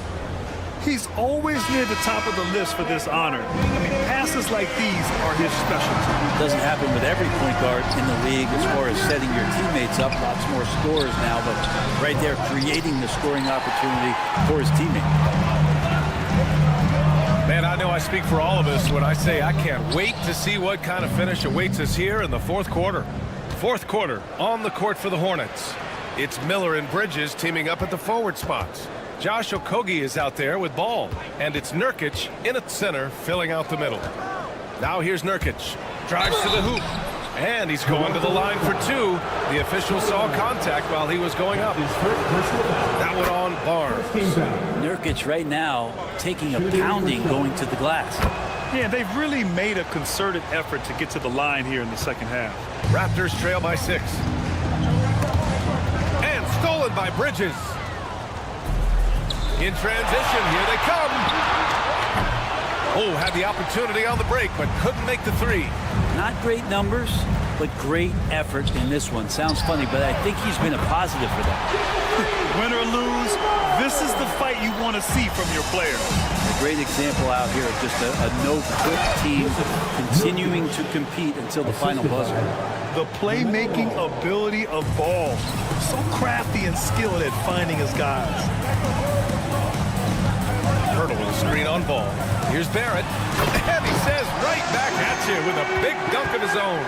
He's always near the top of the list for this honor. I mean, passes like these are his specialty. It doesn't happen with every point guard in the league as far as setting your teammates up. Lots more scorers now, but right there creating the scoring opportunity for his teammate. Man, I know I speak for all of us when I say I can't wait to see what kind of finish awaits us here in the fourth quarter. Fourth quarter on the court for the Hornets. It's Miller and Bridges teaming up at the forward spots. Josh Okogie is out there with Ball, and it's Nurkic in at center filling out the middle. Now here's Nurkic. Drives to the hoop, and he's going to the line for two. The official saw contact while he was going up. That one on Barnes. Nurkic right now taking a pounding going to the glass. Yeah, they've really made a concerted effort to get to the line here in the second half. Raptors trail by 6. And stolen by Bridges. In transition, here they come. Oh, had the opportunity on the break, but couldn't make the three. Not great numbers, but great effort in this one. Sounds funny, but I think he's been a positive for them. Win or lose, this is the fight you want to see from your player. A great example out here of just a no-quit team continuing to compete until the final buzzer. The playmaking ability of Ball. So crafty and skilled at finding his guys. Hurdle with a screen on Ball. Here's Barrett. And he says right back at you with a big dunk of his own.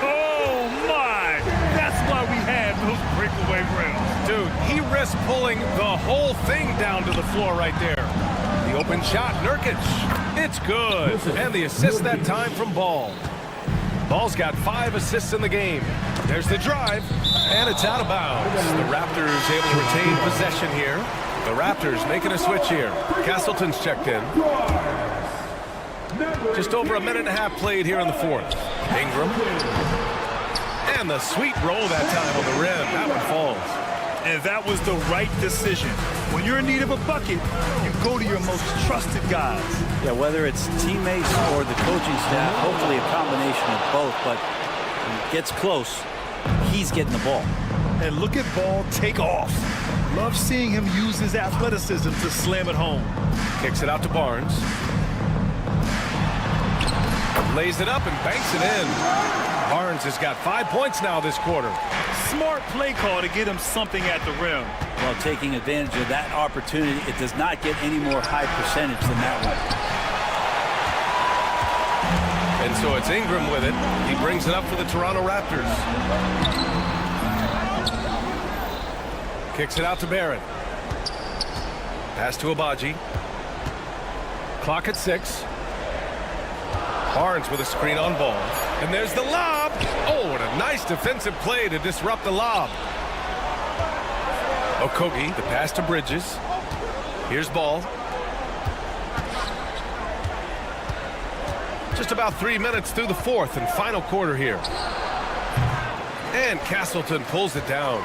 Oh, my. That's why we had those breakaway rims. Dude, he risked pulling the whole thing down to the floor right there. The open shot, Nurkic. It's good. And the assist that time from Ball. Ball's got 5 assists in the game. There's the drive, and it's out of bounds. The Raptors able to retain possession here. The Raptors making a switch here. Castleton's checked in. Just over a minute and a half played here in the fourth. Ingram. And the sweet roll that time on the rim. That one falls. And that was the right decision. When you're in need of a bucket, you go to your most trusted guys. Yeah, whether it's teammates or the coaching staff, hopefully a combination of both, but when it gets close, he's getting the ball. And look at Ball take off. Love seeing him use his athleticism to slam it home. Kicks it out to Barnes. Lays it up and banks it in. Barnes has got 5 points now this quarter. Smart play call to get him something at the rim. Well, taking advantage of that opportunity, it does not get any more high percentage than that one. And so it's Ingram with it. He brings it up for the Toronto Raptors. Kicks it out to Barrett. Pass to Abaji. Clock at 6. Barnes with a screen on Ball. And there's the lob. Oh, what a nice defensive play to disrupt the lob. Okogie, the pass to Bridges. Here's Ball. Just about 3 minutes through the fourth and final quarter here. And Castleton pulls it down.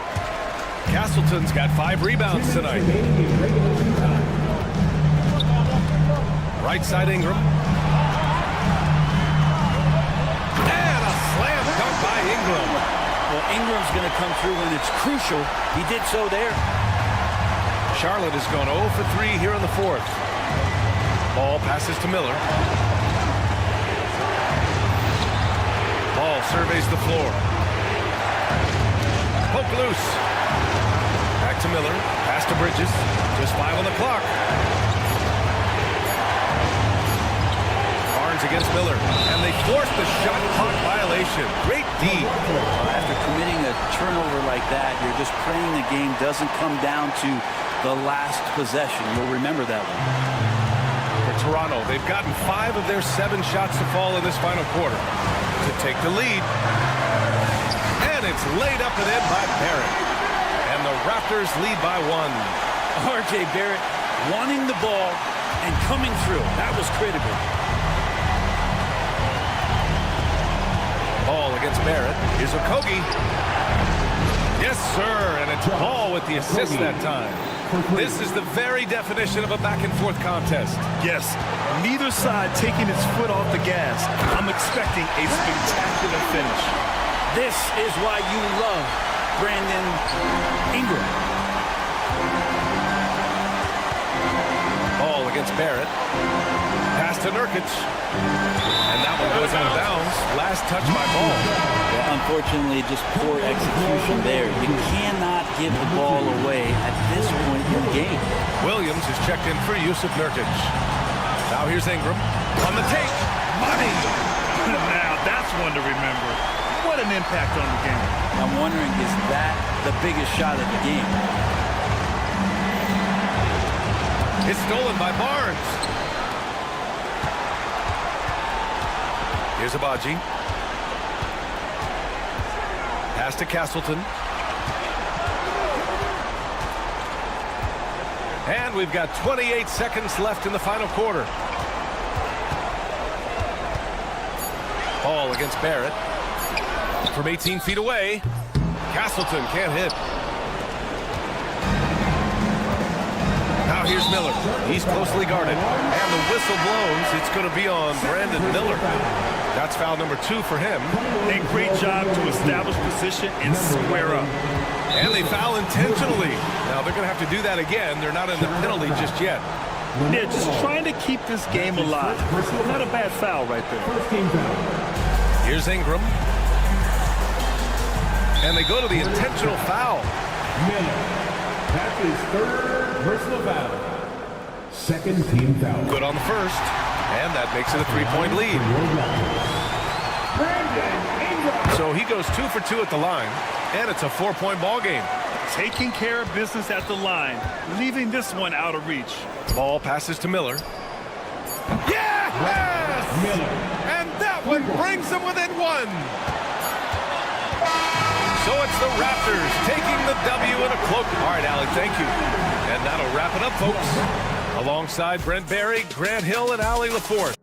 Castleton's got 5 rebounds tonight. Right side Ingram. And a slam dunk by Ingram. Well, Ingram's going to come through when it's crucial. He did so there. Charlotte has gone 0 for 3 here in the fourth. Ball passes to Miller. Ball surveys the floor. Poke loose. Back to Miller. Pass to Bridges. Just 5 on the clock. Barnes against Miller. And they force the shot clock violation. Great D. After committing a turnover like that, you're just praying the game doesn't come down to the last possession. You'll remember that one. For Toronto, they've gotten 5 of their 7 shots to fall in this final quarter to take the lead. And it's laid up and in by Barrett. And the Raptors lead by 1. R.J. Barrett wanting the ball and coming through. That was critical. against Barrett. Here's Okogie. Yes, sir, and it's Ball with the assist that time. This is the very definition of a back-and-forth contest. Yes, neither side taking its foot off the gas. I'm expecting a spectacular finish. This is why you love Brandon Ingram. Ball against Barrett. Pass to Nurkic. And that one goes out of bounds. Last touch by Ball. Well, unfortunately, just poor execution there. You cannot give the ball away at this point in the game. Williams is checked in for Yusuf Nurkic. Now here's Ingram. On the take. Money. Now, that's one to remember. What an impact on the game. I'm wondering, is that the biggest shot of the game? It's stolen by Barnes. Here's Abaji. Pass to Castleton. And we've got 28 seconds left in the final quarter. Ball against Barrett. From 18 feet away. Castleton can't hit. Now here's Miller. He's closely guarded. And the whistle blows. It's going to be on Brandon Miller. That's foul number 2 for him. A great job to establish position and square up. And they foul intentionally. Now they're going to have to do that again. They're not in the penalty just yet. They're just trying to keep this game alive. Not a bad foul right there. Here's Ingram. And they go to the intentional foul. Miller. That's his third personal foul. Second team foul. Good on the first. And that makes it a 3-point lead. So he goes 2 for 2 at the line. And it's a 4-point ball game. Taking care of business at the line, leaving this one out of reach. Ball passes to Miller. Yes! Miller. And that one brings them within 1. So it's the Raptors taking the W in a cloak. All right, Allie, thank you. And that'll wrap it up, folks. Alongside Brent Barry, Grant Hill, and Allie LaForce.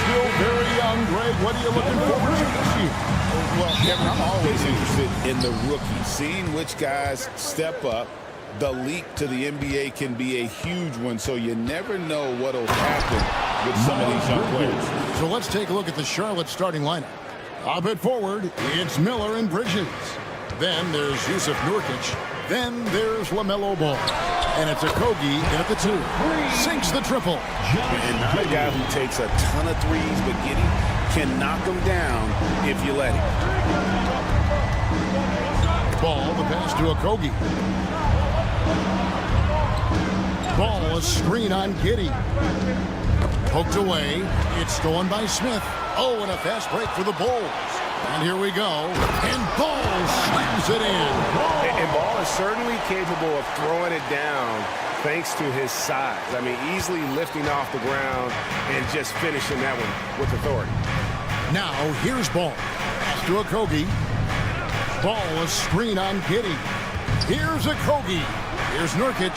Still very young, Greg. What are you looking forward to this year? Well, Kevin, I'm always interested in the rookies, seeing which guys step up. The leap to the NBA can be a huge one, so you never know what will happen with some of these young players. So let's take a look at the Charlotte starting lineup. Up at forward, it's Miller and Bridges. Then there's Yusuf Nurkic. Then there's LaMelo Ball. And it's Okogie at the 2. Sinks the triple. And not a guy who takes a ton of threes, but Giddey can knock them down if you let him. Ball, the pass to Okogie. Ball, a screen on Giddey. Poked away. It's stolen by Smith. Oh, and a fast break for the Bulls. And here we go. And Ball slams it in. And Ball is certainly capable of throwing it down thanks to his size. I mean, easily lifting off the ground and just finishing that one with authority. Now, here's Ball. Pass to Okogie. Ball, a screen on Giddey. Here's Okogie. Here's Nurkic.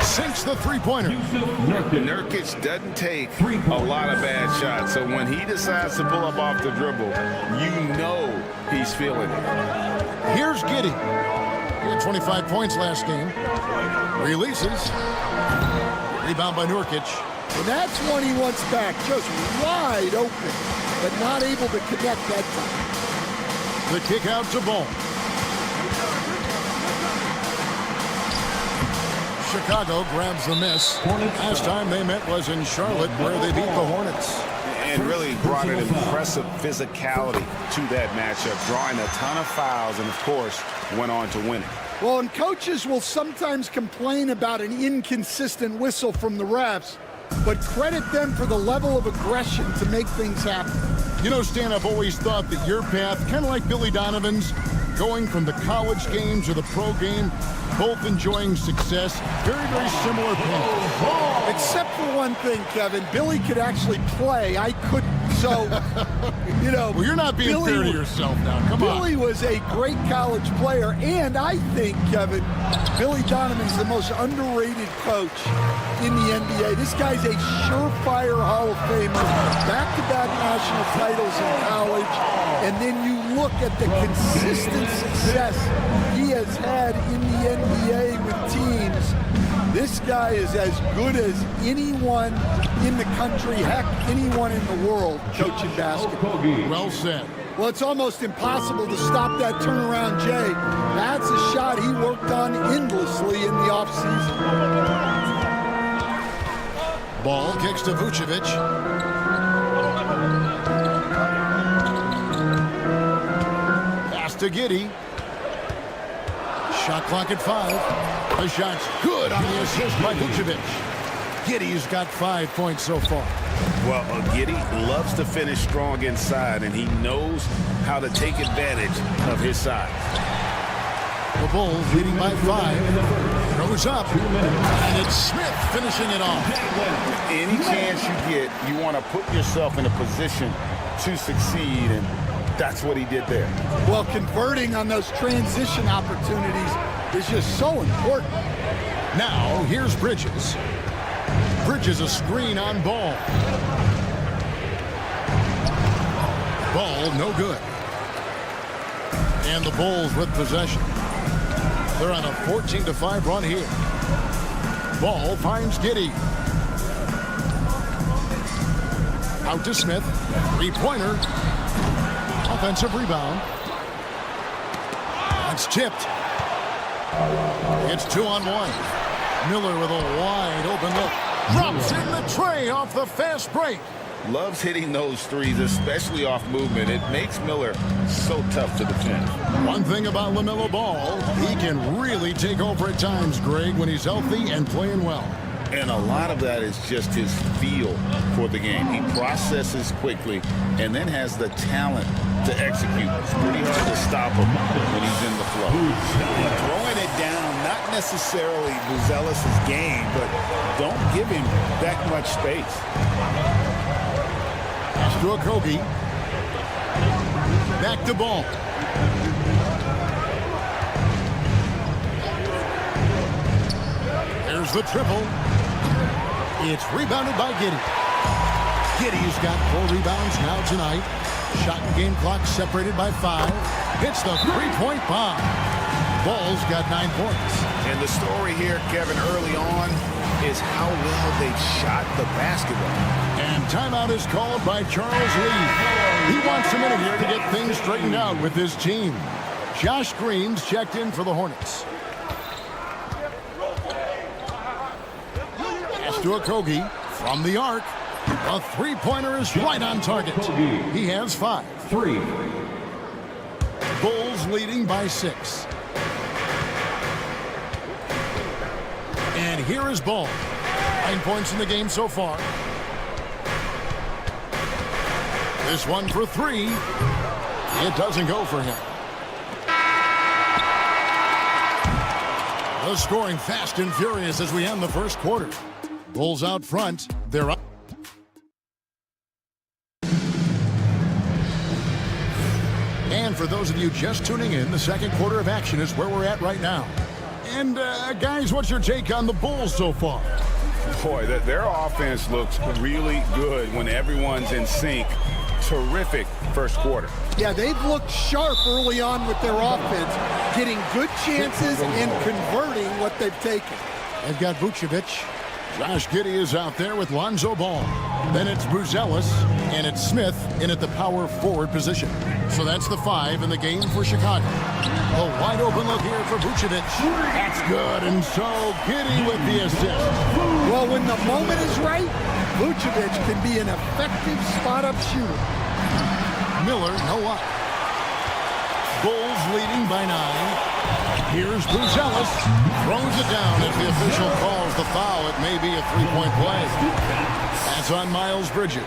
Sinks the three-pointer. Nurkic doesn't take a lot of bad shots, so when he decides to pull up off the dribble, you know he's feeling it. Here's Giddey. He had 25 points last game. Releases. Rebound by Nurkic. And that's one he wants back, just wide open, but not able to connect that time. The kick out to Ball. Chicago grabs the miss. Last time they met was in Charlotte, where they beat the Hornets. And really brought an impressive physicality to that matchup, drawing a ton of fouls and, of course, went on to win it. Well, and coaches will sometimes complain about an inconsistent whistle from the refs, but credit them for the level of aggression to make things happen. You know, Stan, I've always thought that your path, kind of like Billy Donovan's, going from the college game to the pro game, both enjoying success, very, very similar path. Except for one thing, Kevin. Billy could actually play. I couldn't. So, you know. Well, you're not being fair to yourself now. Come on. Billy was a great college player, and I think, Kevin, Billy Donovan's the most underrated coach in the NBA. This guy's a surefire Hall of Famer, back-to-back national titles in college, and then you look at the consistent success he has had in the NBA with teams. This guy is as good as anyone in the country, heck, anyone in the world coaching basketball. Well said. Well, it's almost impossible to stop that turnaround, Jay. That's a shot he worked on endlessly in the offseason. Ball kicks to Vucevic. Pass to Giddey. Shot clock at 5. The shot's good on the assist by Vucevic. Giddey's got 5 points so far. Well, Giddey loves to finish strong inside, and he knows how to take advantage of his size. The Bulls leading by 5. Goes up, and it's Smith finishing it off. Any chance you get, you want to put yourself in a position to succeed, and that's what he did there. Well, converting on those transition opportunities is just so important. Now, here's Bridges. Bridges a screen on Ball. Ball, no good. And the Bulls with possession. They're on a 14-5 run here. Ball finds Giddey. Out to Smith. Three-pointer. Offensive rebound. It's tipped. It's 2-on-1. Miller with a wide open look. Drops in the tray off the fast break. Loves hitting those threes, especially off movement. It makes Miller so tough to defend. One thing about LaMelo Ball, he can really take over at times, Greg, when he's healthy and playing well. And a lot of that is just his feel for the game. He processes quickly and then has the talent to execute. It's pretty hard to stop him when he's in the flow. Throwing it down, not necessarily Buzelis' game, but don't give him that much space. To Okogie. Back to ball. There's the triple. It's rebounded by Giddey. Giddey's got 4 rebounds now tonight. Shot and game clock separated by 5. Hits the three-point bomb. Ball's got 9 points. And the story here, Kevin, early on is how well they shot the basketball. And timeout is called by Charles Lee. He wants a minute here to get things straightened out with his team. Josh Green's checked in for the Hornets. Pass to Okogie from the arc. A three-pointer is right on target. He has 5. 3. Bulls leading by 6. And here is Ball. 9 points in the game so far. This one for 3. It doesn't go for him. The scoring fast and furious as we end the first quarter. Bulls out front. They're up. And for those of you just tuning in, the second quarter of action is where we're at right now. And, guys, what's your take on the Bulls so far? Boy, their offense looks really good when everyone's in sync. Terrific first quarter. Yeah, they've looked sharp early on with their offense, getting good chances and converting what they've taken. They've got Vucevic. Josh Giddey is out there with Lonzo Ball. Then it's Buzelis, and it's Smith in at the power forward position. So that's the 5 in the game for Chicago. A wide open look here for Vucevic. That's good, and so Giddey with the assist. Well, when the moment is right, Vucevic can be an effective spot-up shooter. Miller, no up. Bulls leading by 9. Here's Buzelis. Throws it down as the official calls the foul. It may be a three-point play. That's on Miles Bridges.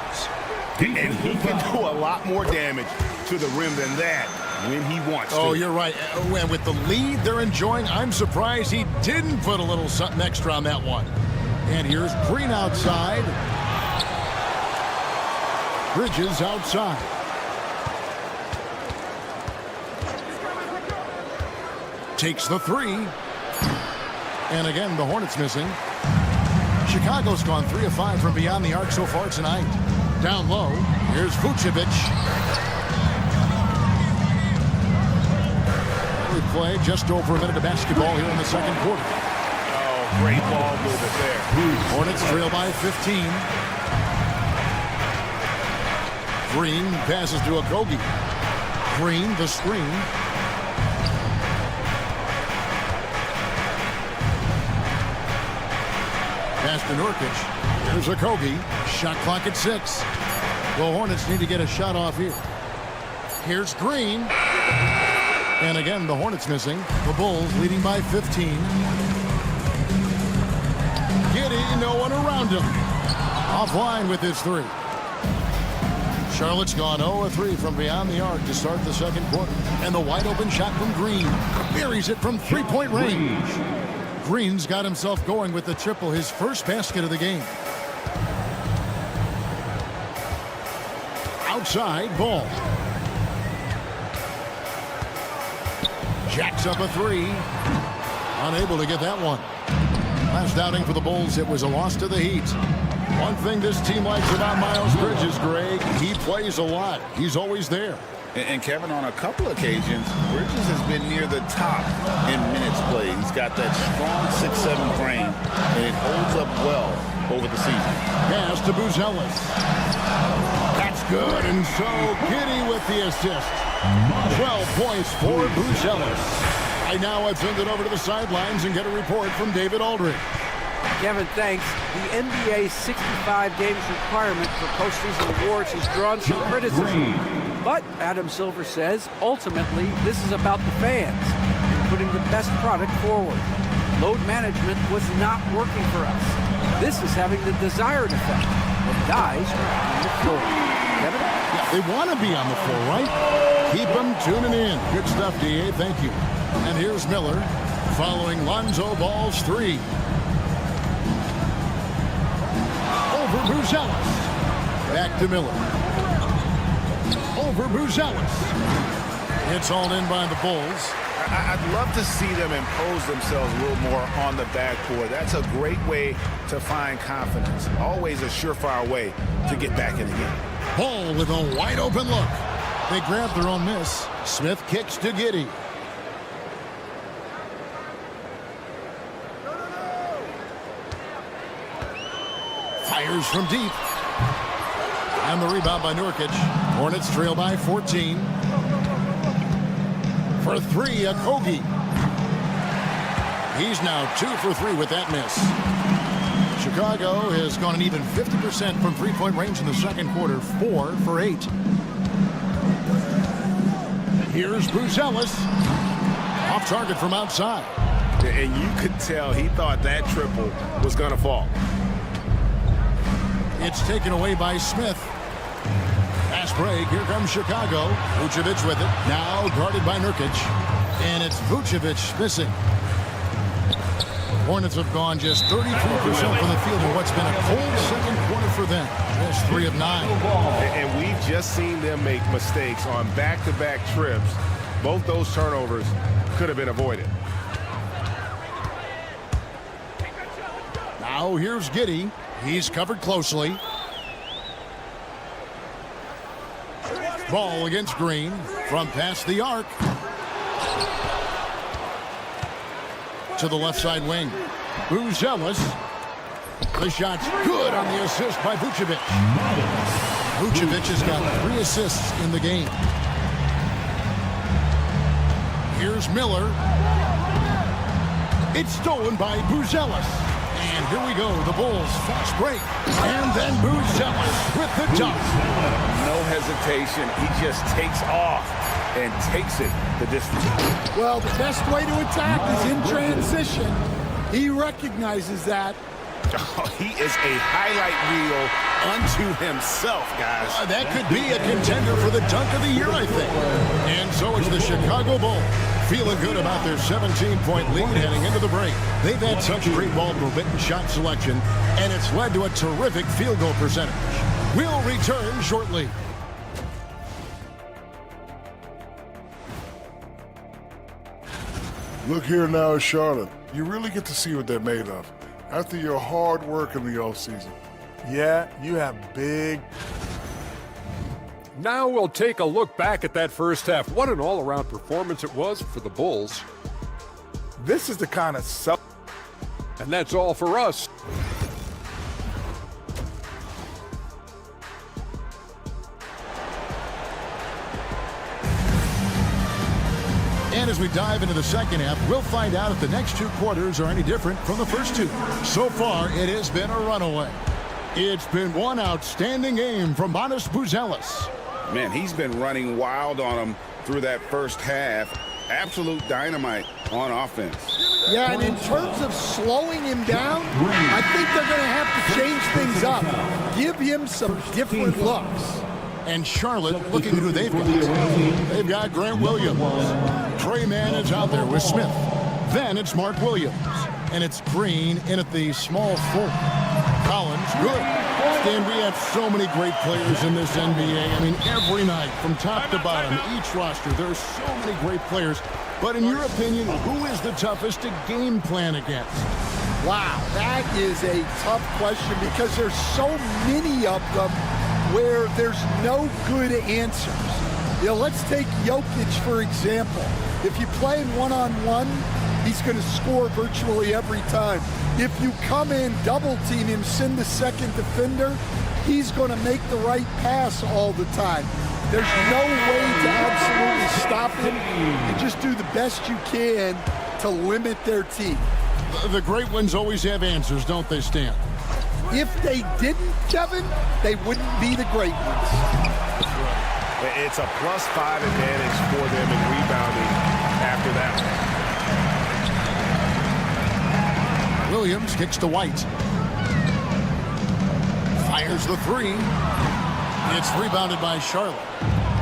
And he can do a lot more damage to the rim than that when he wants to. Oh, you're right. And with the lead they're enjoying, I'm surprised he didn't put a little something extra on that one. And here's Green outside. Bridges outside. Takes the 3. And again, the Hornets missing. Chicago's gone 3 of 5 from beyond the arc so far tonight. Down low, here's Vucevic. We play just over a minute of basketball here in the second quarter. Oh, great ball movement there. Hornets trail by 15. Green passes to Okogie. Green, the screen. Pass to Nurkic. Here's Okogie. Shot clock at 6. The Hornets need to get a shot off here. Here's Green. And again, the Hornets missing. The Bulls leading by 15. Giddey, no one around him. Offline with his 3. Charlotte's gone 0 of 3 from beyond the arc to start the second quarter. And the wide open shot from Green. Buries it from three-point range. Green's got himself going with the triple, his first basket of the game. Outside, Ball. Jacks up a 3. Unable to get that one. Last outing for the Bulls, it was a loss to the Heat. One thing this team likes about Miles Bridges, Greg, he plays a lot. He's always there. And Kevin, on a couple occasions, Bridges has been near the top in minutes played. He's got that strong 6'7" frame, and it holds up well over the season. Pass to Buzelis. That's good, and so Giddey with the assist. 12 points for Buzelis. Right now, let's send it over to the sidelines and get a report from David Aldridge. Kevin, thanks. The NBA's 65 games requirement for postseason awards has drawn some criticism. But Adam Silver says, ultimately, this is about the fans and putting the best product forward. Load management was not working for us. This is having the desired effect. The guys are on the floor. Kevin? Yeah, they want to be on the floor, right? Keep them tuning in. Good stuff, D.A. Thank you. And here's Miller following Lonzo Ball's 3. Over Buzelis. Back to Miller. Over Buzelis. It's all in by the Bulls. I'd love to see them impose themselves a little more on the backcourt. That's a great way to find confidence. Always a surefire way to get back in the game. Ball with a wide open look. They grab their own miss. Smith kicks to Giddey. Fires from deep. And the rebound by Nurkic. Hornets trail by 14. For 3, Okogie. He's now 2 for 3 with that miss. Chicago has gone an even 50% from three-point range in the second quarter, 4 for 8. Here's Buzelis. Off target from outside. And you could tell he thought that triple was going to fall. It's taken away by Smith. Fast break. Here comes Chicago. Vucevic with it. Now guarded by Nurkic. And it's Vucevic missing. Hornets have gone just 33% from the field in what's been a cold second quarter for them. Just 3 of 9. And we've just seen them make mistakes on back-to-back trips. Both those turnovers could have been avoided. Now here's Giddey. He's covered closely. Ball against Green from past the arc. To the left side wing. Buzelis. The shot's good on the assist by Vucevic. Vucevic has got 3 assists in the game. Here's Miller. It's stolen by Buzelis. And here we go, the Bulls fast break. And then Buzelis with the dunk. No hesitation. He just takes off and takes it the distance. Well, the best way to attack is in transition. He recognizes that. Oh, he is a highlight reel unto himself, guys. That could be a contender for the dunk of the year, I think. And so it's the Chicago Bulls feeling good about their 17-point lead heading into the break. They've had such great ball movement and shot selection, and it's led to a terrific field goal percentage. We'll return shortly. Look here now, Charlotte. You really get to see what they're made of after your hard work in the offseason. Yeah, you have big. Now we'll take a look back at that first half. What an all-around performance it was for the Bulls. This is the kind of stuff. And that's all for us. And as we dive into the second half, we'll find out if the next 2 quarters are any different from the first 2. So far, it has been a runaway. It's been one outstanding game from Bonus Buzelis. Man, he's been running wild on him through that first half. Absolute dynamite on offense. Yeah, and in terms of slowing him down, I think they're going to have to change things up. Give him some different looks. And Charlotte, looking at who they've got. They've got Grant Williams. Trey Mann is out there with Smith. Then it's Mark Williams. And it's Green in at the small 4. Collins, good. Stan, we have so many great players in this NBA. I mean, every night, from top to bottom, each roster, there are so many great players. But in your opinion, who is the toughest to game plan against? Wow, that is a tough question because there's so many of them where there's no good answers. You know, let's take Jokic, for example. If you play him one-on-one, he's going to score virtually every time. If you come in, double-team him, send the second defender, he's going to make the right pass all the time. There's no way to absolutely stop him. You just do the best you can to limit their team. The great ones always have answers, don't they, Stan? If they didn't, Kevin, they wouldn't be the great ones. It's a +5 advantage for them in rebounding after that. Williams kicks to White. Fires the three. It's rebounded by Charlotte.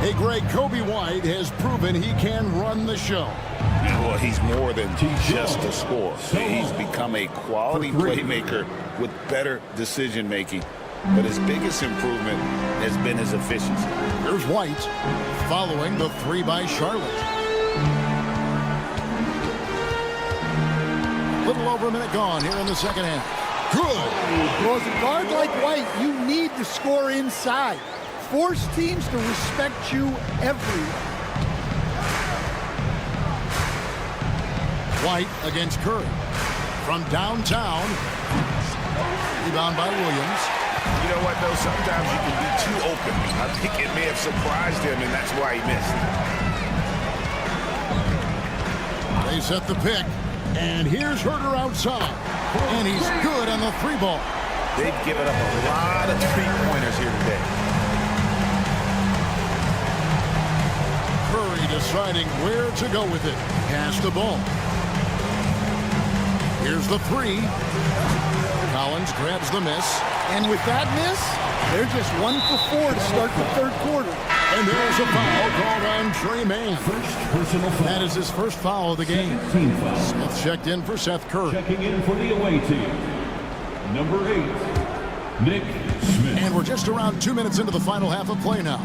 Hey, Greg, Kobe White has proven he can run the show. Well, he's more than just a scorer. He's become a quality playmaker with better decision-making. But his biggest improvement has been his efficiency. Here's White following the three by Charlotte. A little over a minute gone here in the second half. Good. Well, as a guard like White, you need to score inside. Force teams to respect you everywhere. White against Curry. From downtown. Rebound by Williams. You know what, though? Sometimes you can be too open. I think it may have surprised him, and that's why he missed. They set the pick. And here's Herter outside. And he's good on the three ball. They've given up a lot of three-pointers here today. Curry deciding where to go with it. Pass the ball. Here's the three. Collins grabs the miss. And with that miss, they're just 1 for 4 to start the third quarter. And there's a foul called on Trey Mann. That is his first foul of the game. Smith checked in for Seth Curry. Checking in for the away team, number 8, Nick Smith. And we're just around 2 minutes into the final half of play now.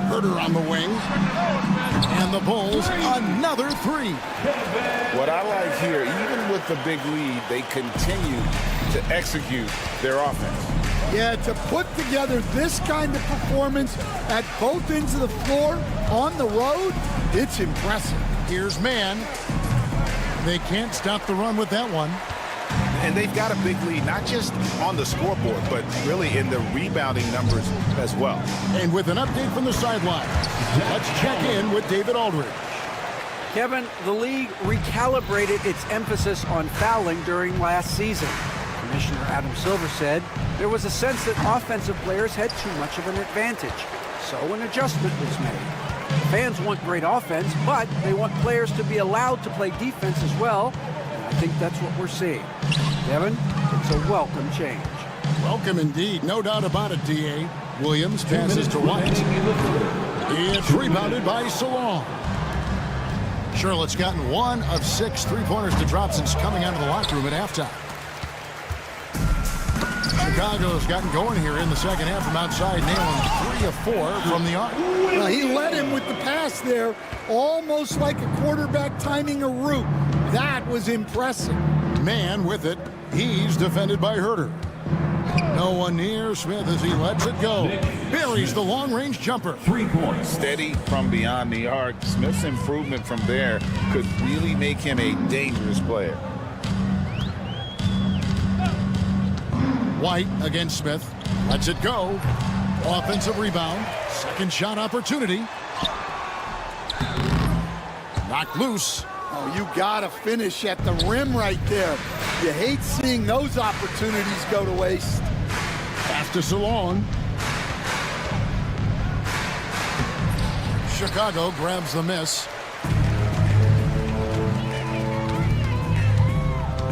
Herter on the wing. And the Bulls, another three. What I like here, even with the big lead, they continue to execute their offense. Yeah, to put together this kind of performance at both ends of the floor on the road, it's impressive. Here's Mann. They can't stop the run with that one. And they've got a big lead, not just on the scoreboard, but really in the rebounding numbers as well. And with an update from the sideline, let's check in with David Aldridge. Kevin, the league recalibrated its emphasis on fouling during last season. Commissioner Adam Silver said there was a sense that offensive players had too much of an advantage, so an adjustment was made. Fans want great offense, but they want players to be allowed to play defense as well, and I think that's what we're seeing. Kevin, it's a welcome change. Welcome indeed, no doubt about it, D.A. Williams passes to White. It's rebounded by Salon. Charlotte's gotten 1 of 6 three-pointers to drop since coming out of the locker room at halftime. Chicago's gotten going here in the second half from outside, nailing 3 of 4 from the arc. Well, he led him with the pass there, almost like a quarterback timing a route. That was impressive. Mann with it. He's defended by Herter. No one near Smith as he lets it go. Buries the long-range jumper. 3 points. Steady from beyond the arc. Smith's improvement from there could really make him a dangerous player. White against Smith. Lets it go. Offensive rebound. Second shot opportunity. Knocked loose. Oh, you gotta finish at the rim right there. You hate seeing those opportunities go to waste. Pass to Salon. Chicago grabs the miss.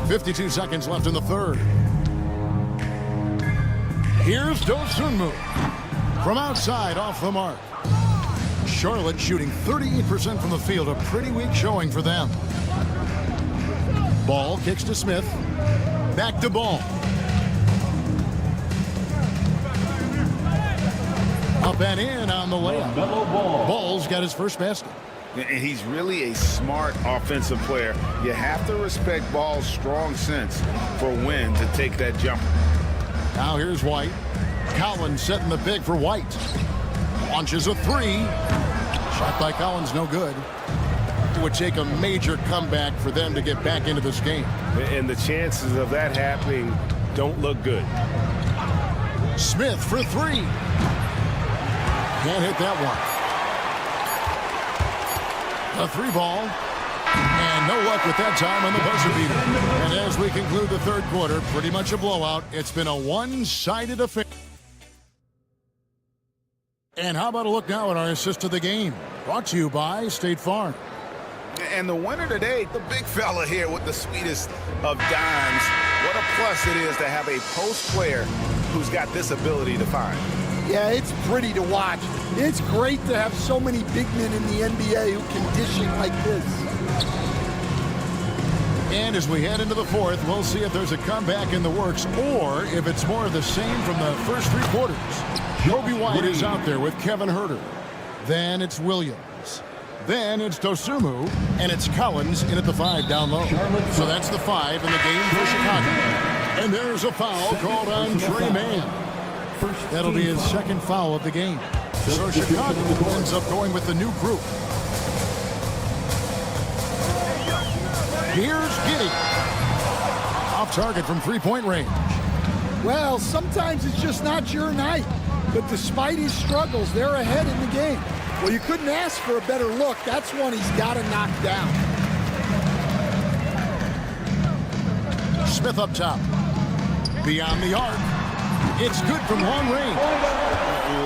52 seconds left in the third. Here's Dosunmu. From outside, off the mark. Charlotte shooting 38% from the field, a pretty weak showing for them. Ball kicks to Smith. Back to Ball. Up and in on the layup. Ball's got his first basket. And he's really a smart offensive player. You have to respect Ball's strong sense for when to take that jumper. Now here's White. Collins setting the big for White. Launches a three. Shot by Collins, no good. It would take a major comeback for them to get back into this game. And the chances of that happening don't look good. Smith for three. Can't hit that one. A three ball. And no luck with that time on the buzzer beater. And as we conclude the third quarter, pretty much a blowout. It's been a one-sided affair. And how about a look now at our assist of the game? Brought to you by State Farm. And the winner today, the big fella here with the sweetest of dimes. What a plus it is to have a post player who's got this ability to find. Yeah, it's pretty to watch. It's great to have so many big men in the NBA who can dish it like this. And as we head into the fourth, we'll see if there's a comeback in the works or if it's more of the same from the first three quarters. Kobe White is out there with Kevin Huerter. Then it's Williams. Then it's Dosunmu, and it's Collins in at the 5 down low. So that's the 5 in the game for Chicago. And there's a foul called on Trey Mann. That'll be his second foul of the game. So Chicago ends up going with the new group. Here's Giddey. Off target from three-point range. Well, sometimes it's just not your night. But despite his struggles, they're ahead in the game. Well, you couldn't ask for a better look. That's one he's got to knock down. Smith up top. Beyond the arc. It's good from long range.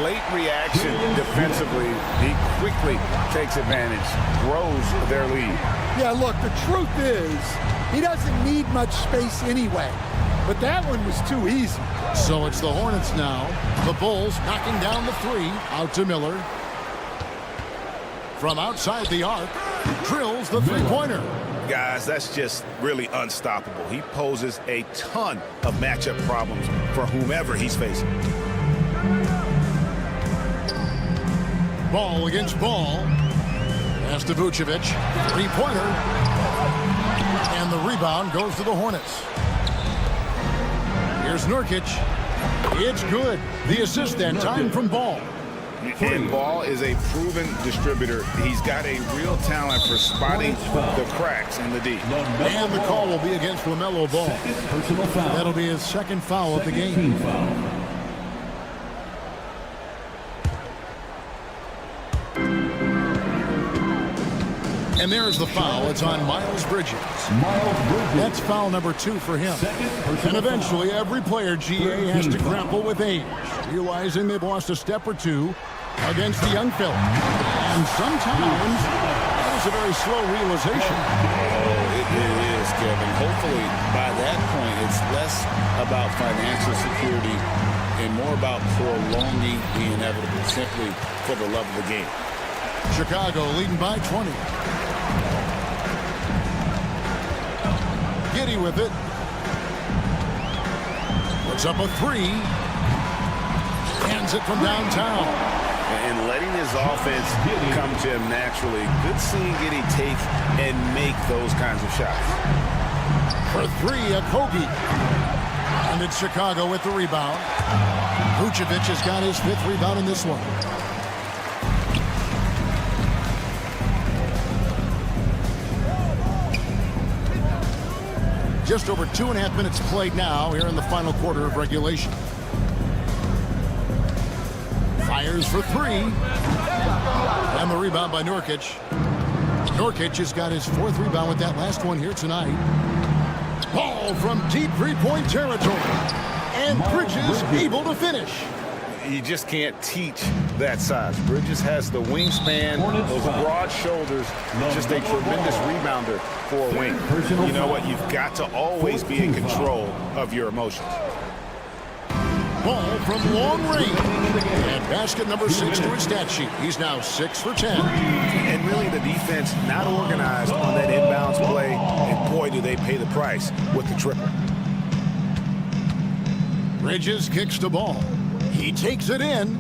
Late reaction defensively. He quickly takes advantage, grows their lead. Yeah, look, the truth is, he doesn't need much space anyway. But that one was too easy. So it's the Hornets now. The Bulls knocking down the 3. Out to Miller. From outside the arc, drills the three-pointer. Guys, that's just really unstoppable. He poses a ton of matchup problems for whomever he's facing. Ball against ball. Pass to Vucevic. Three-pointer. And the rebound goes to the Hornets. Here's Nurkic. It's good. The assist that time from Ball. And Ball is a proven distributor. He's got a real talent for spotting the cracks in the D. And the call will be against LaMelo Ball. That'll be his second foul of the game. And there's the foul. It's on Miles Bridges. That's foul number 2 for him. And eventually, every player, GA, has to grapple with age, realizing they've lost a step or two against the young fella. And sometimes, that is a very slow realization. Oh, it is, Kevin. Hopefully, by that point, it's less about financial security and more about prolonging the inevitable, simply for the love of the game. Chicago leading by 20. Giddey with it. Puts up a 3. Hands it from downtown. And letting his offense come to him naturally. Good seeing Giddey take and make those kinds of shots. For 3, a Kobe. And it's Chicago with the rebound. Vucevic has got his 5th rebound in this one. Just over 2.5 minutes played now here in the final quarter of regulation. Fires for 3. And the rebound by Nurkic. Nurkic has got his 4th rebound with that last one here tonight. Ball from deep three-point territory. And Bridges able to finish. You just can't teach that size. Bridges has the wingspan, those broad shoulders, just a tremendous rebounder for a wing. You know what? You've got to always be in control of your emotions. Ball from long range. And basket number 6 to his stat sheet. He's now 6 for 10. And really the defense not organized on that inbounds play. And boy, do they pay the price with the triple. Bridges kicks the ball. He takes it in.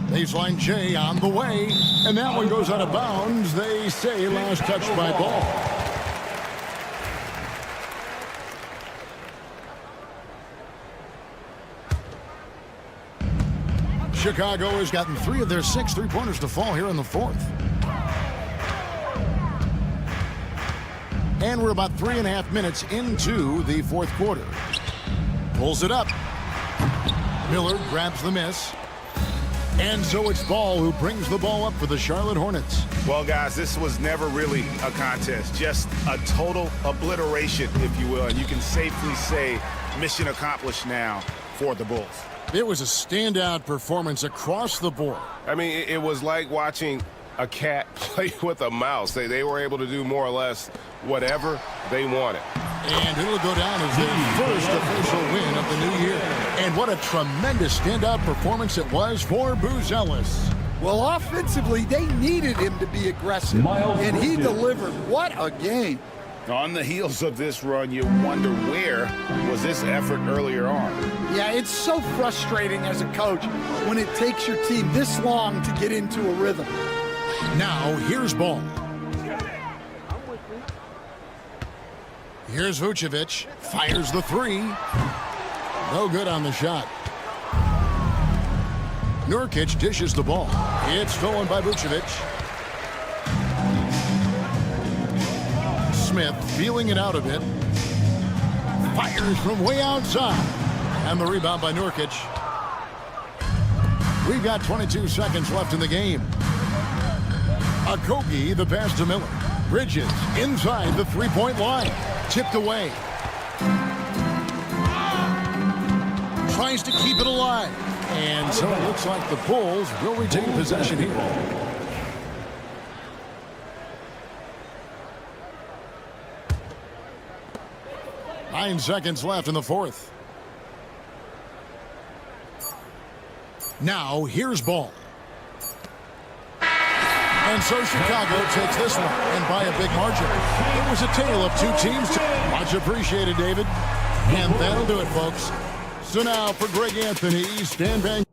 Baseline J on the way. And that one goes out of bounds. They say last touch by Ball. Chicago has gotten 3 of their 6 three-pointers to fall here in the 4th. And we're about 3.5 minutes into the 4th quarter. Pulls it up. Miller grabs the miss. And so it's Ball who brings the ball up for the Charlotte Hornets. Well, guys, this was never really a contest. Just a total obliteration, if you will. And you can safely say mission accomplished now for the Bulls. It was a standout performance across the board. I mean, it was like watching a cat play with a mouse. They were able to do more or less whatever they wanted. And it'll go down as their first official win of the new year. And what a tremendous standout performance it was for Booz Ellis. Well, offensively, they needed him to be aggressive, and he delivered. What a game. On the heels of this run, you wonder where was this effort earlier on. Yeah, it's so frustrating as a coach when it takes your team this long to get into a rhythm. Now, here's ball. Here's Vucevic. Fires the three. No good on the shot. Nurkic dishes the ball. It's stolen by Vucevic. Smith feeling it out a bit. Fires from way outside. And the rebound by Nurkic. We've got 22 seconds left in the game. Okogie, the pass to Miller. Bridges inside the three-point line. Tipped away. Tries to keep it alive. And so it looks like the Bulls will retain possession here. Nine seconds left in the fourth. Now, here's ball. And so Chicago takes this one, and by a big margin. It was a tale of two teams. Much appreciated, David. And that'll do it, folks. So now for Greg Anthony, Stan Van.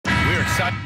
We're excited.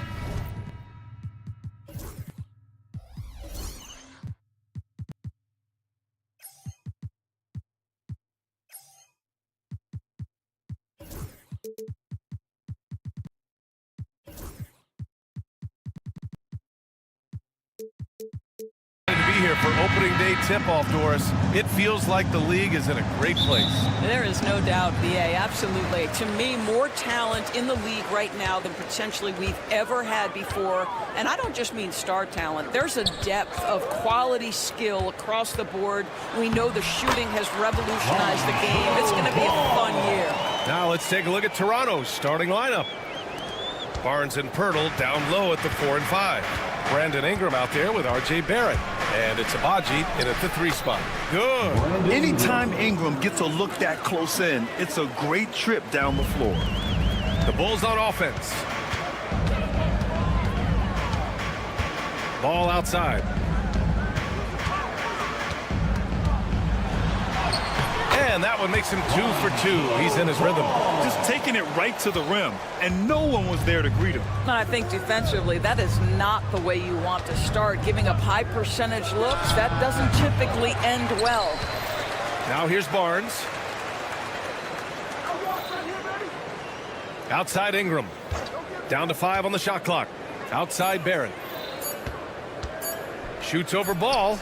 Here for opening day tip-off, Doris. It feels like the league is in a great place. There is no doubt, BA, absolutely. To me, more talent in the league right now than potentially we've ever had before. And I don't just mean star talent. There's a depth of quality skill across the board. We know the shooting has revolutionized the game. It's going to be a fun year. Now let's take a look at Toronto's starting lineup. Barnes and Pirtle down low at the 4 and 5. Brandon Ingram out there with R.J. Barrett. And it's Abaji in at the 3 spot. Good. Anytime Ingram gets a look that close in, it's a great trip down the floor. The Bulls on offense. Ball outside. And that one makes him 2 for 2. He's in his rhythm. Just taking it right to the rim, and no one was there to greet him. I think defensively, that is not the way you want to start. Giving up high percentage looks, that doesn't typically end well. Now here's Barnes. Outside Ingram. Down to 5 on the shot clock. Outside Barrett. Shoots over ball.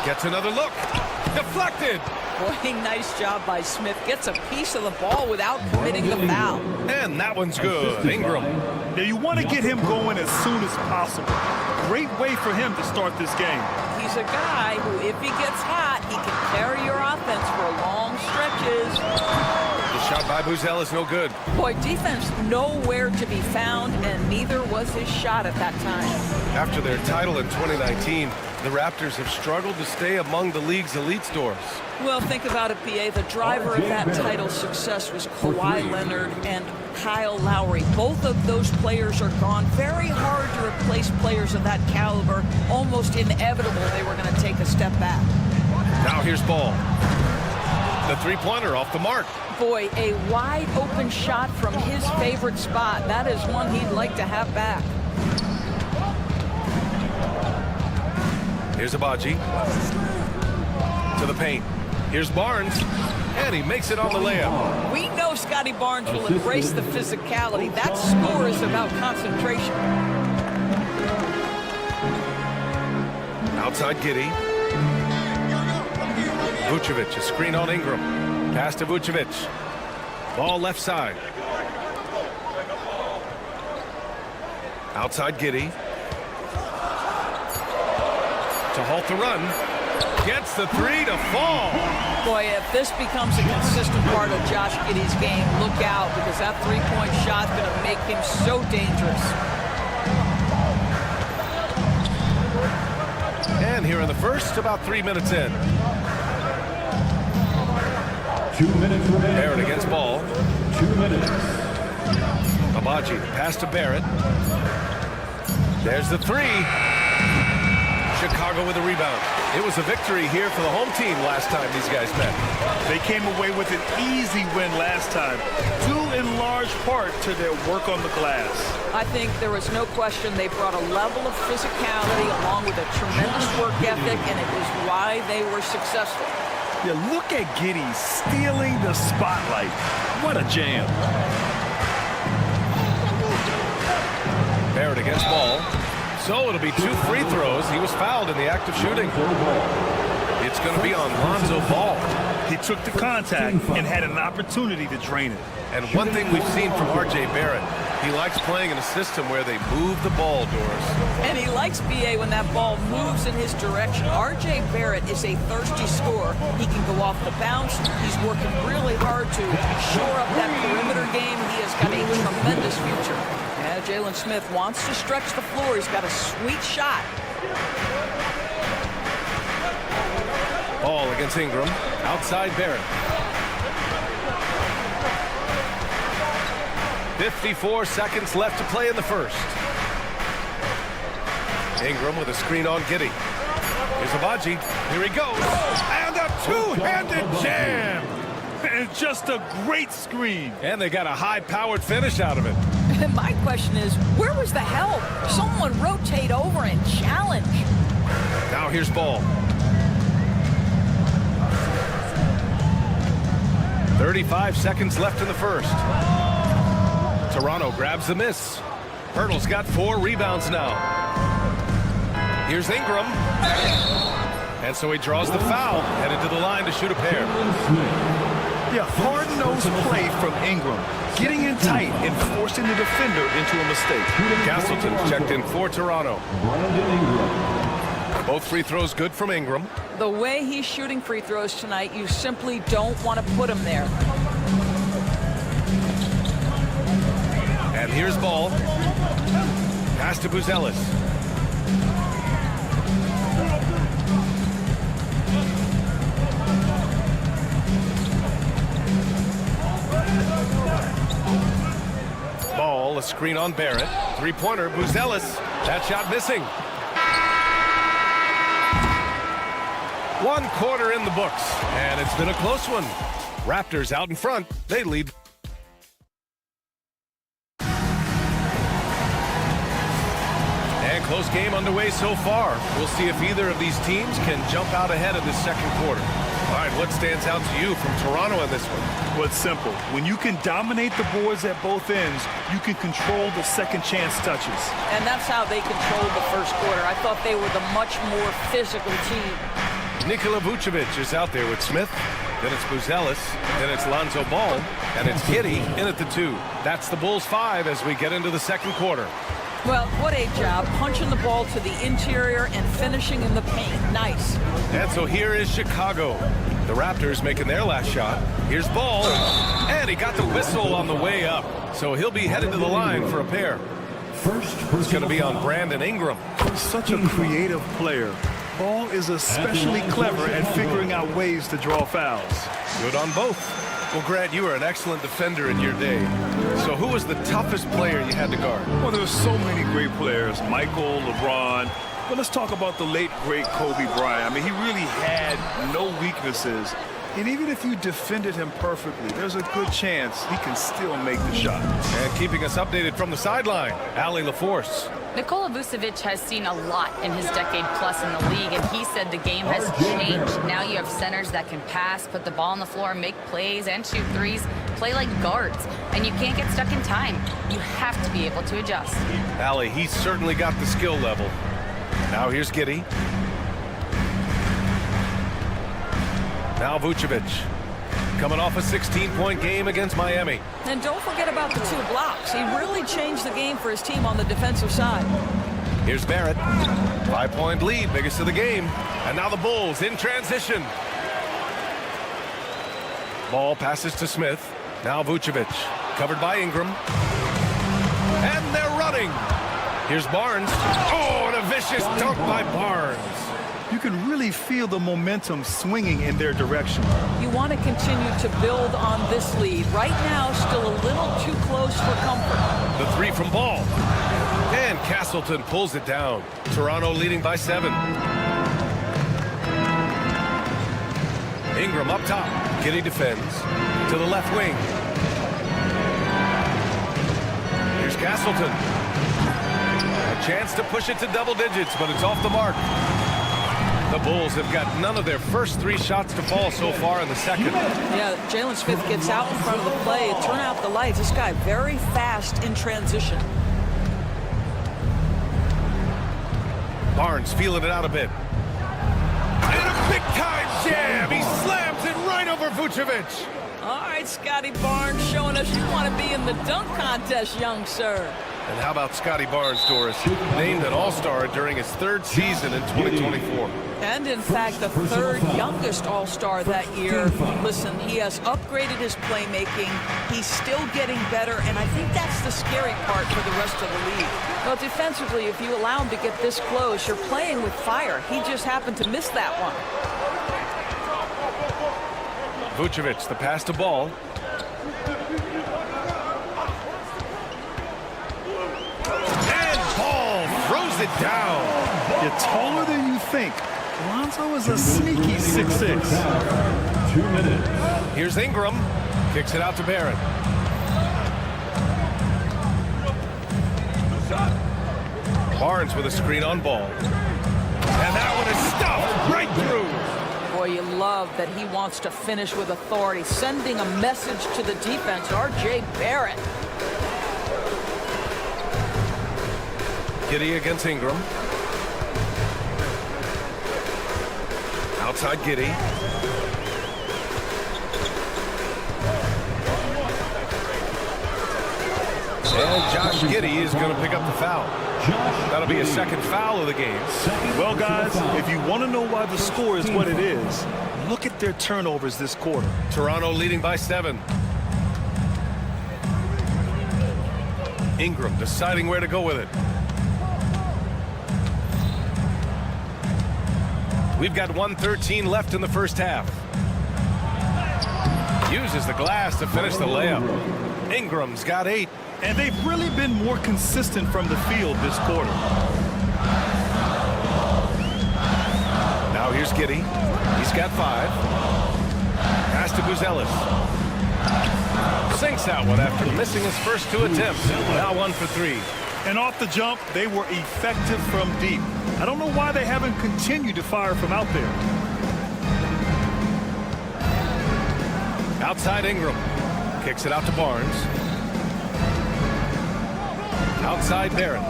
Gets another look. Deflected. Boy, nice job by Smith. Gets a piece of the ball without committing the foul. And that one's good. Ingram. Now you want to get him going as soon as possible. Great way for him to start this game. He's a guy who, if he gets hot, he can carry your offense for long stretches. The shot by Buzel is no good. Boy, defense nowhere to be found, and neither was his shot at that time. After their title in 2019, the Raptors have struggled to stay among the league's elite scores. Well, think about it, PA. The driver of that title success was Kawhi Leonard and Kyle Lowry. Both of those players are gone. Very hard to replace players of that caliber. Almost inevitable they were going to take a step back. Now here's Ball. The three-pointer off the mark. Boy, a wide open shot from his favorite spot. That is one he'd like to have back. Here's Abaji. To the paint. Here's Barnes. And he makes it on the layup. We know Scotty Barnes will embrace the physicality. That score is about concentration. Outside Giddey. Vucevic, a screen on Ingram. Pass to Vucevic. Ball left side. Outside Giddey. To halt the run. Gets the 3 to fall. Boy, if this becomes a consistent part of Josh Giddey's game, look out, because that three-point shot's going to make him so dangerous. here in the first, about 3 minutes in. 2 minutes remaining. Barrett against ball. 2 minutes. Abaji, pass to Barrett. There's the three. Chicago with a rebound. It was a victory here for the home team last time these guys met. They came away with an easy win last time, due in large part to their work on the glass. I think there was no question they brought a level of physicality along with a tremendous work ethic, and it was why they were successful. Yeah, look at Giddey stealing the spotlight. What a jam. Barrett against ball. So it'll be 2 free throws. He was fouled in the act of shooting. It's going to be on Lonzo Ball. He took the contact and had an opportunity to drain it. And one thing we've seen from R.J. Barrett, he likes playing in a system where they move the ball, Doris. And he likes B.A. when that ball moves in his direction. R.J. Barrett is a thirsty scorer. He can go off the bounce. He's working really hard to shore up that perimeter game. He has got a tremendous future. Yeah, Jalen Smith wants to stretch the floor. He's got a sweet shot. Ball against Ingram. Outside Barrett. 54 seconds left to play in the first. Ingram with a screen on Giddey. Here's Abaji. Here he goes. And a two-handed jam. And just a great screen. And they got a high-powered finish out of it. My question is, where was the help? Someone rotate over and challenge. Now here's Ball. 35 seconds left in the first. Toronto grabs the miss. Hurdle's got 4 rebounds now. Here's Ingram. And so he draws the foul, headed to the line to shoot a pair. Yeah, hard-nosed play from Ingram, getting in tight and forcing the defender into a mistake. Castleton's checked in for Toronto. Both free throws good from Ingram. The way he's shooting free throws tonight, you simply don't want to put him there. And here's Ball. Pass to Buzelis. Ball, a screen on Barrett. Three-pointer, Buzelis. That shot missing. 1 quarter in the books, and it's been a close one. Raptors out in front. They lead. And close game underway so far. We'll see if either of these teams can jump out ahead of this second quarter. All right, what stands out to you from Toronto in this one? Well, it's simple. When you can dominate the boards at both ends, you can control the second chance touches. And that's how they controlled the first quarter. I thought they were the much more physical team. Nikola Vucevic is out there with Smith. Then it's Buzelis. Then it's Lonzo Ball. And it's Giddey in at the 2. That's the Bulls 5 as we get into the second quarter. Well, what a job. Punching the ball to the interior and finishing in the paint. Nice. And so here is Chicago. The Raptors making their last shot. Here's Ball. And he got the whistle on the way up. So he'll be headed to the line for a pair. It's going to be on Brandon Ingram. He's such a creative player. Ball is especially clever at figuring out ways to draw fouls. Good on both. Well, Grant, you were an excellent defender in your day. So who was the toughest player you had to guard? Well, there were so many great players. Michael, LeBron. But let's talk about the late, great Kobe Bryant. I mean, he really had no weaknesses. And even if you defended him perfectly, there's a good chance he can still make the shot. And keeping us updated from the sideline, Allie LaForce. Nikola Vucevic has seen a lot in his decade plus in the league, and he said the game has changed. Now you have centers that can pass, put the ball on the floor, make plays, and shoot threes, play like guards, and you can't get stuck in time. You have to be able to adjust. Allie, he's certainly got the skill level. Now here's Giddey. Now Vucevic, coming off a 16-point game against Miami. And don't forget about the 2 blocks. He really changed the game for his team on the defensive side. Here's Barrett. 5-point lead, biggest of the game. And now the Bulls in transition. Ball passes to Smith. Now Vucevic, covered by Ingram. And they're running. Here's Barnes. Oh, and a vicious dunk by Barnes. you can really feel the momentum swinging in their direction. You want to continue to build on this lead. Right now, still a little too close for comfort. The three from Ball. And Castleton pulls it down. Toronto leading by 7. Ingram up top. Giddey defends. To the left wing. Here's Castleton. A chance to push it to double digits, but it's off the mark. The Bulls have got none of their first 3 shots to fall so far in the second. Yeah, Jalen Smith gets out in front of the play. Turn out the lights. This guy very fast in transition. Barnes feeling it out a bit. And a big-time jam. He slams it right over Vucevic. All right, Scotty Barnes showing us you want to be in the dunk contest, young sir. And how about Scotty Barnes, Doris? Named an All-Star during his 3rd season in 2024. And, in fact, the 3rd youngest All-Star that year. Listen, he has upgraded his playmaking. He's still getting better, and I think that's the scary part for the rest of the league. Well, defensively, if you allow him to get this close, you're playing with fire. He just happened to miss that one. Vucevic, the pass to Ball. Throws it down. You're taller than you think. Lonzo is a sneaky 6'6". 2 minutes. Here's Ingram. Kicks it out to Barrett. Barnes with a screen on Ball. And that one is stuffed right through. Boy, you love that he wants to finish with authority, sending a message to the defense. R.J. Barrett. Giddey against Ingram. Outside Giddey. And Josh Giddey is going to pick up the foul. That'll be a 2nd foul of the game. Well, guys, if you want to know why the score is what it is, look at their turnovers this quarter. Toronto leading by 7. Ingram deciding where to go with it. We've got 1:13 left in the first half. Uses the glass to finish the layup. Ingram's got 8. And they've really been more consistent from the field this quarter. Now here's Giddey. He's got 5. Pass to Buzelis. Sinks that one after missing his first 2 attempts. Now 1 for 3. And off the jump, they were effective from deep. I don't know why they haven't continued to fire from out there. Outside Ingram. Kicks it out to Barnes. Outside Barrett.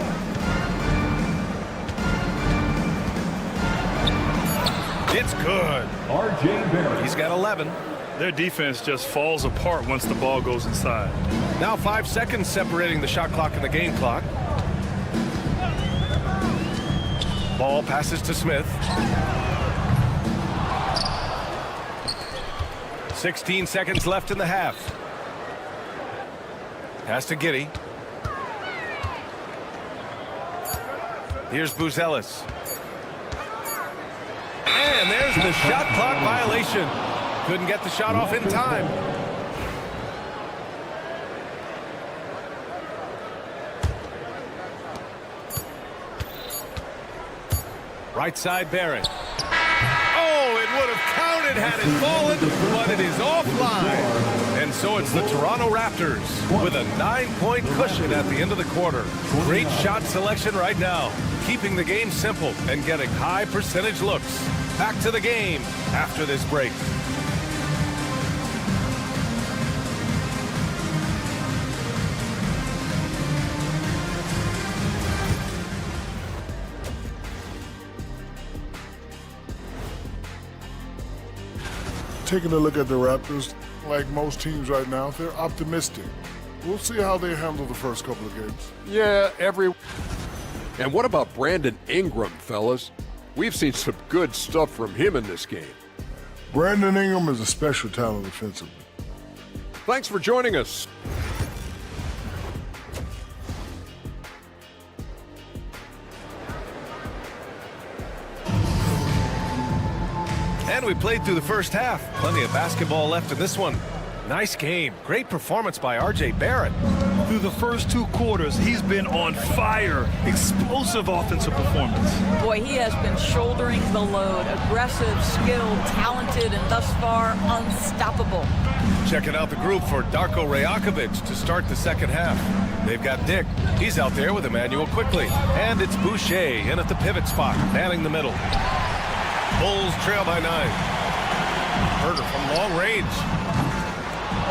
It's good. R.J. Barrett. He's got 11. Their defense just falls apart once the ball goes inside. Now 5 seconds separating the shot clock and the game clock. Ball passes to Smith. 16 seconds left in the half. Pass to Giddey. Here's Buzelis. And there's the shot clock violation. Couldn't get the shot off in time. Right side Barrett. Oh, it would have counted had it fallen, but it is offline. And so it's the Toronto Raptors with a 9-point cushion at the end of the quarter. Great shot selection right now, keeping the game simple and getting high percentage looks. Back to the game after this break. Taking a look at the Raptors, like most teams right now, they're optimistic. We'll see how they handle the first couple of games. Yeah, And what about Brandon Ingram, fellas? We've seen some good stuff from him in this game. Brandon Ingram is a special talent defensively. Thanks for joining us. And we played through the first half. Plenty of basketball left in this one. Nice game. Great performance by R.J. Barrett. Through the first 2 quarters, he's been on fire. Explosive offensive performance. Boy, he has been shouldering the load. Aggressive, skilled, talented, and thus far unstoppable. Checking out the group for Darko Rajakovic to start the second half. They've got Dick. He's out there with Emmanuel quickly. And it's Boucher in at the pivot spot, manning the middle. Bulls trail by 9. Herder from long range.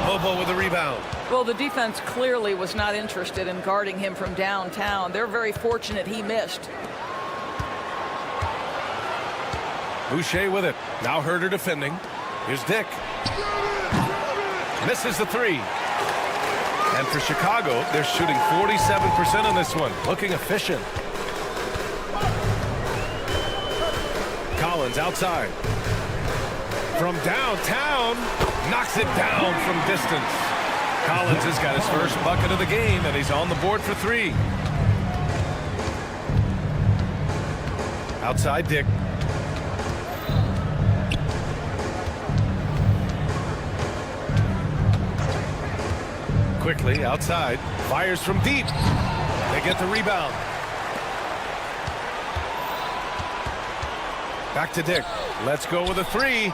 Bobo with a rebound. Well, the defense clearly was not interested in guarding him from downtown. They're very fortunate he missed. Boucher with it. Now Herder defending. Here's Dick. Misses the 3. And for Chicago, they're shooting 47% on this one. Looking efficient. Collins outside. From downtown, knocks it down from distance. Collins has got his first bucket of the game, and he's on the board for 3. Outside Dick. Quickly outside, fires from deep. They get the rebound. Back to Dick. Let's go with a 3.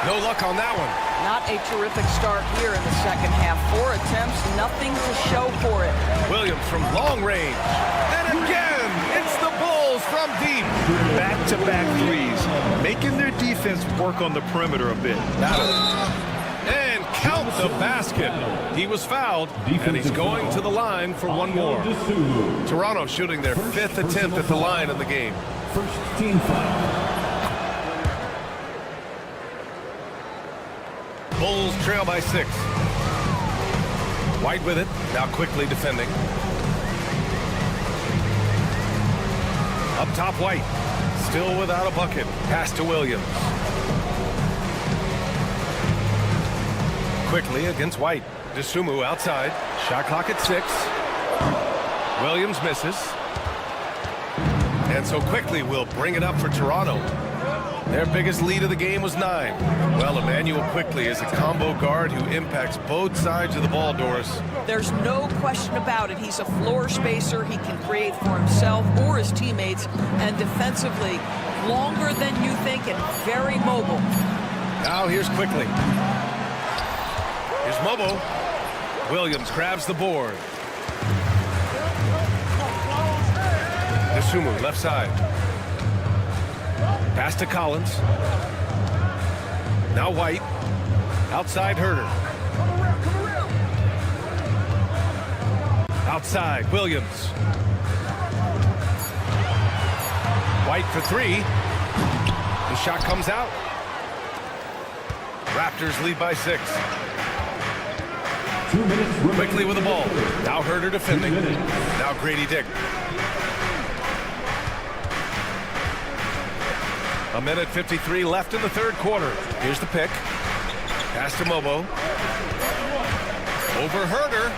No luck on that one. Not a terrific start here in the second half. 4 attempts, nothing to show for it. Williams from long range. And again, it's the Bulls from deep. Back-to-back threes, making their defense work on the perimeter a bit. And count the basket. He was fouled, and he's going to the line for one more. Toronto shooting their 5th attempt at the line in the game. First team foul. Bulls trail by 6. White with it, now quickly defending. Up top White, still without a bucket. Pass to Williams. Quickly against White. DeSumo outside, shot clock at 6. Williams misses. And so quickly we'll bring it up for Toronto. Their biggest lead of the game was 9. Well, Emmanuel quickly is a combo guard who impacts both sides of the ball, Doris. There's no question about it. He's a floor spacer. He can create for himself or his teammates. And defensively, longer than you think and very mobile. Now here's quickly. Here's Mobo. Williams grabs the board. DeSumo left side. Pass to Collins. Now White. Outside Herder. Outside Williams. White for 3. The shot comes out. Raptors lead by 6. 2 minutes. Quickly with the ball. Now Herder defending. Now Grady Dick. A minute 53 left in the third quarter. Here's the pick. Pass to Mobo. Over Herder.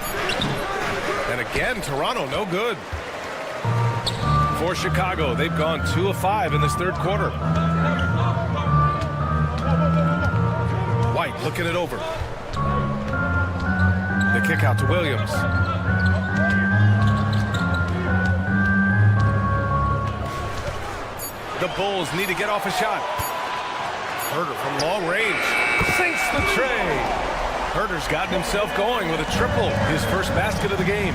And again, Toronto no good. For Chicago, they've gone 2 of 5 in this third quarter. White looking it over. The kick out to Williams. The Bulls need to get off a shot. Herder from long range sinks the tray. Herder's gotten himself going with a triple, his first basket of the game.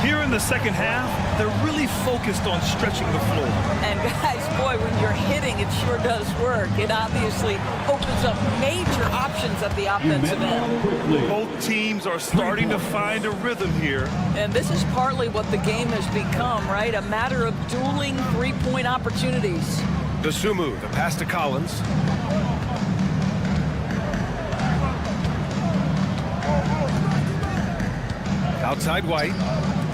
Here in the second half, they're really focused on stretching the floor. And guys, boy, when you're hitting, it sure does work. It obviously opens up major options at the offensive end. Both teams are starting to find a rhythm here. And this is partly what the game has become, right? A matter of dueling three-point opportunities. DeSumo, the pass to Collins. Outside White.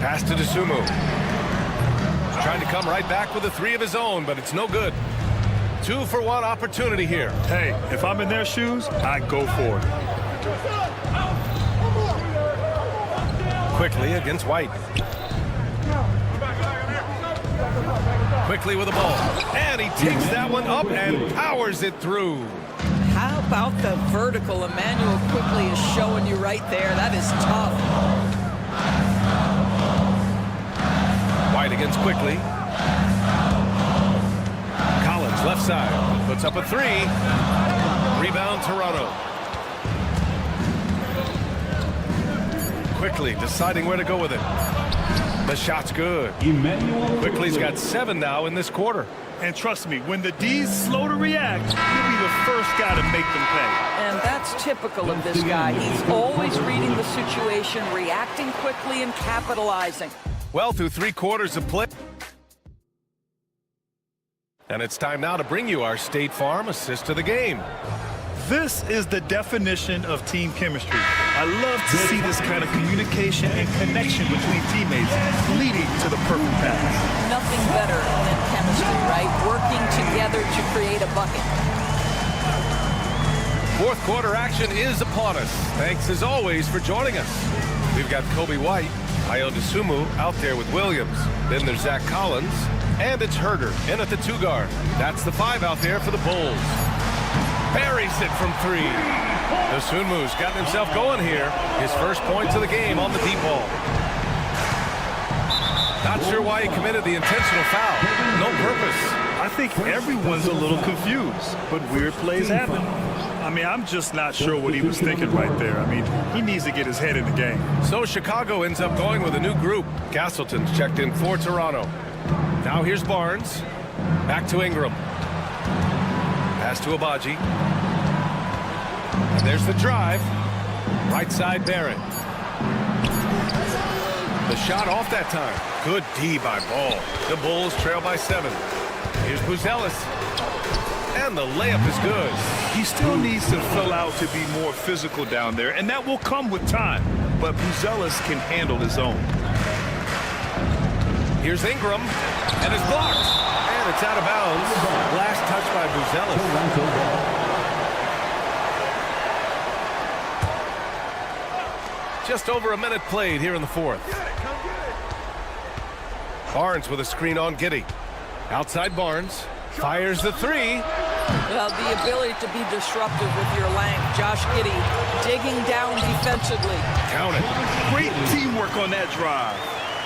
Pass to DeSumo. Trying to come right back with a 3 of his own, but it's no good. 2-for-1 opportunity here. Hey, if I'm in their shoes, I go for it. Quickly against White. Quickly with the ball. And he takes that one up and powers it through. How about the vertical Emmanuel Quickly is showing you right there? That is tough. White against Quickly. Collins, left side. Puts up a three. Rebound, Toronto. Quickly deciding where to go with it. The shot's good. Quickly's got 7 now in this quarter. And trust me, when the D's slow to react, he'll be the first guy to make them pay. And that's typical of this guy. He's always reading the situation, reacting quickly and capitalizing. Well, through 3 quarters of play. And it's time now to bring you our State Farm assist of the game. This is the definition of team chemistry. I love to see this kind of communication and connection between teammates leading to the perfect pass. Nothing better than chemistry, right? Working together to create a bucket. 4th quarter action is upon us. Thanks as always for joining us. We've got Kobe White, Ayo Dosunmu out there with Williams. Then there's Zach Collins, and it's Herder in at the 2 guard. That's the 5 out there for the Bulls. Buries it from 3. Dosunmu's gotten himself going here. His first points of the game on the deep ball. Not sure why he committed the intentional foul. No purpose. I think everyone's a little confused, but weird plays happen. I mean, I'm just not sure what he was thinking right there. I mean, he needs to get his head in the game. So Chicago ends up going with a new group. Castleton's checked in for Toronto. Now here's Barnes. Back to Ingram. Pass to Abaji. And there's the drive. Right side Barrett. The shot off that time. Good D by Ball. The Bulls trail by 7. Here's Buzelis. And the layup is good. He still needs to fill out to be more physical down there, and that will come with time. But Buzelis can handle his own. Here's Ingram. And it's blocked. And it's out of bounds. Last touch by Buzelis. Just over a minute played here in the 4th. Barnes with a screen on Giddey. Outside Barnes. Fires the 3. Well, the ability to be disruptive with your length. Josh Giddey digging down defensively. Count it. Great teamwork on that drive.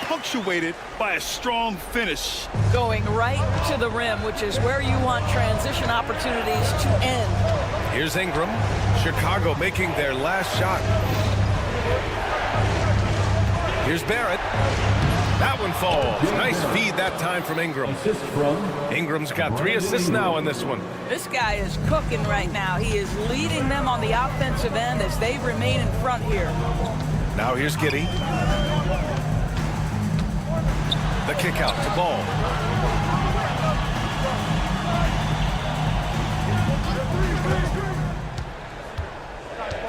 Punctuated by a strong finish. Going right to the rim, which is where you want transition opportunities to end. Here's Ingram. Chicago making their last shot. Here's Barrett. That one falls. Nice feed that time from Ingram. Ingram's got 3 assists now in this one. This guy is cooking right now. He is leading them on the offensive end as they remain in front here. Now here's Giddey. The kick out to Ball.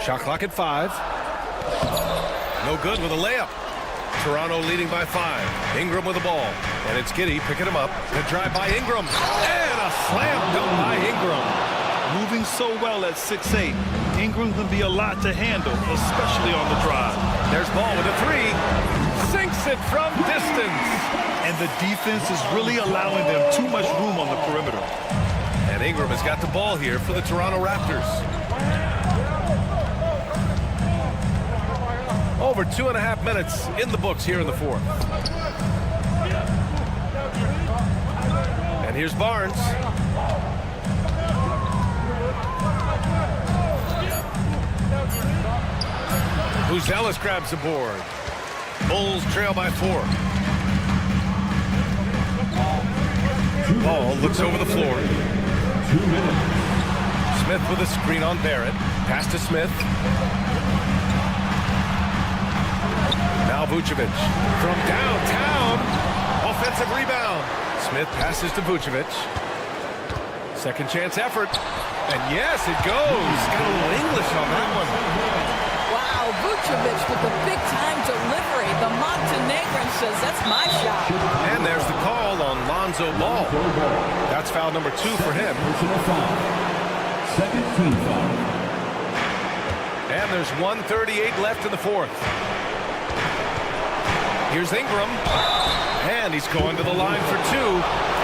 Shot clock at 5. No good with a layup. Toronto leading by 5. Ingram with the ball. And it's Giddey picking him up. The drive by Ingram. And a slam dunk by Ingram. Moving so well at 6'8". Ingram can be a lot to handle, especially on the drive. There's Ball with a 3. Sinks it from distance. And the defense is really allowing them too much room on the perimeter. And Ingram has got the ball here for the Toronto Raptors. Over 2.5 minutes in the books here in the 4th. And here's Barnes. Buzelis grabs the board. Bulls trail by 4. Ball looks over the floor. 2 minutes. Smith with a screen on Barrett. Pass to Smith. Now Vucevic from downtown. Offensive rebound. Smith passes to Vucevic. Second chance effort. And yes, it goes. Got a little English on that one. Wow, Vucevic with the big-time delivery. The Montenegrin says, that's my shot. And there's the call on Lonzo Ball. That's foul number 2 for him. Second team foul. And there's 1:38 left in the 4th. Here's Ingram. And he's going to the line for two.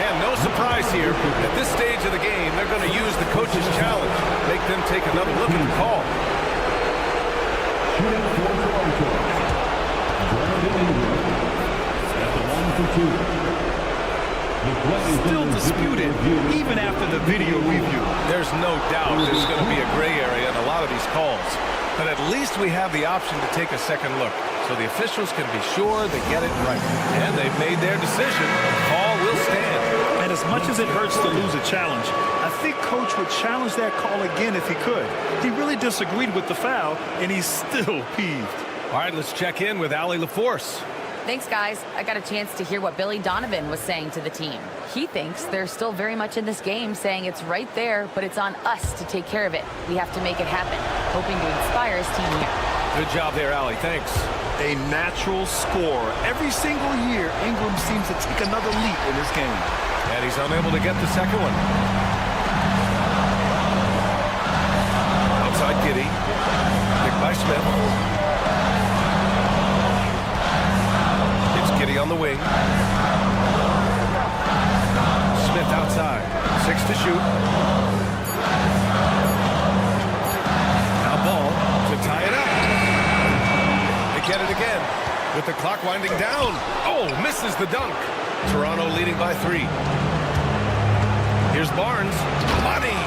And no surprise here. At this stage of the game, they're going to use the coach's challenge. Make them take another look at the call. Shooting for Toronto. Brandon Ingram at the line for two. Still disputed, even after the video review. There's no doubt there's going to be a gray area in a lot of these calls. But at least we have the option to take a second look, so the officials can be sure they get it right. And they've made their decision. The call will stand. And as much as it hurts to lose a challenge, I think Coach would challenge that call again if he could. He really disagreed with the foul, and he's still peeved. All right, let's check in with Allie LaForce. Thanks, guys. I got a chance to hear what Billy Donovan was saying to the team. He thinks they're still very much in this game, saying it's right there, but it's on us to take care of it. We have to make it happen, hoping to inspire his team here. Good job there, Allie. Thanks. A natural scorer. Every single year, Ingram seems to take another leap in this game. And he's unable to get the second one. Outside Giddey. Picked by Smith. Giddey on the wing. Smith outside. 6 to shoot. Now ball to tie it up. They get it again with the clock winding down. Oh, misses the dunk. Toronto leading by 3. Here's Barnes. Money.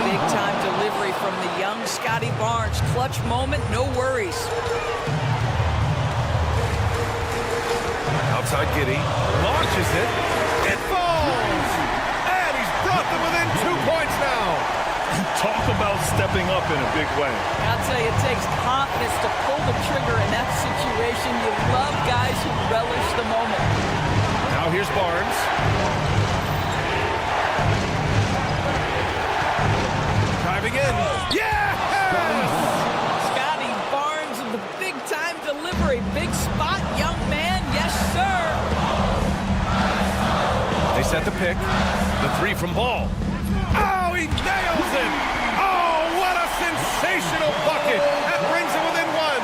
Big time delivery from the young Scotty Barnes. Clutch moment, no worries. Outside Giddey, launches it, it falls! And he's brought them within 2 points now! Talk about stepping up in a big way. I'll tell you, it takes confidence to pull the trigger in that situation. You love guys who relish the moment. Now here's Barnes. Driving in. Yeah! Scotty Barnes with the big-time delivery. Big spot, young man. Yes, sir. They set the pick. The 3 from Ball. Oh, he nails it. Oh, what a sensational bucket. That brings him within 1.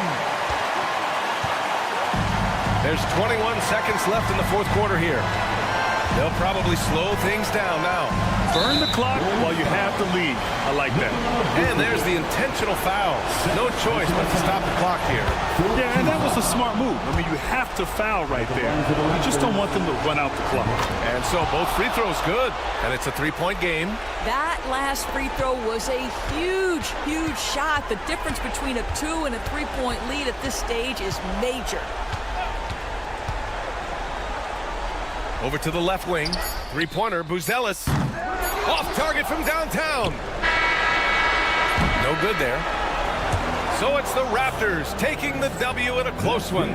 There's 21 seconds left in the fourth quarter here. They'll probably slow things down now. Burn the clock while you have the lead. I like that. And there's the intentional foul. No choice but to stop the clock here. Yeah, and that was a smart move. I mean, you have to foul right there. You just don't want them to run out the clock. And so both free throws good. And it's a 3-point game. That last free throw was a huge, huge shot. The difference between a 2 and a 3-point lead at this stage is major. Over to the left wing. 3-pointer, Buzelis. Off target from downtown. No good there. So it's the Raptors taking the W in a close one.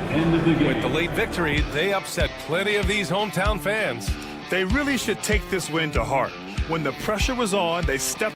With the late victory, they upset plenty of these hometown fans. They really should take this win to heart. When the pressure was on, they stepped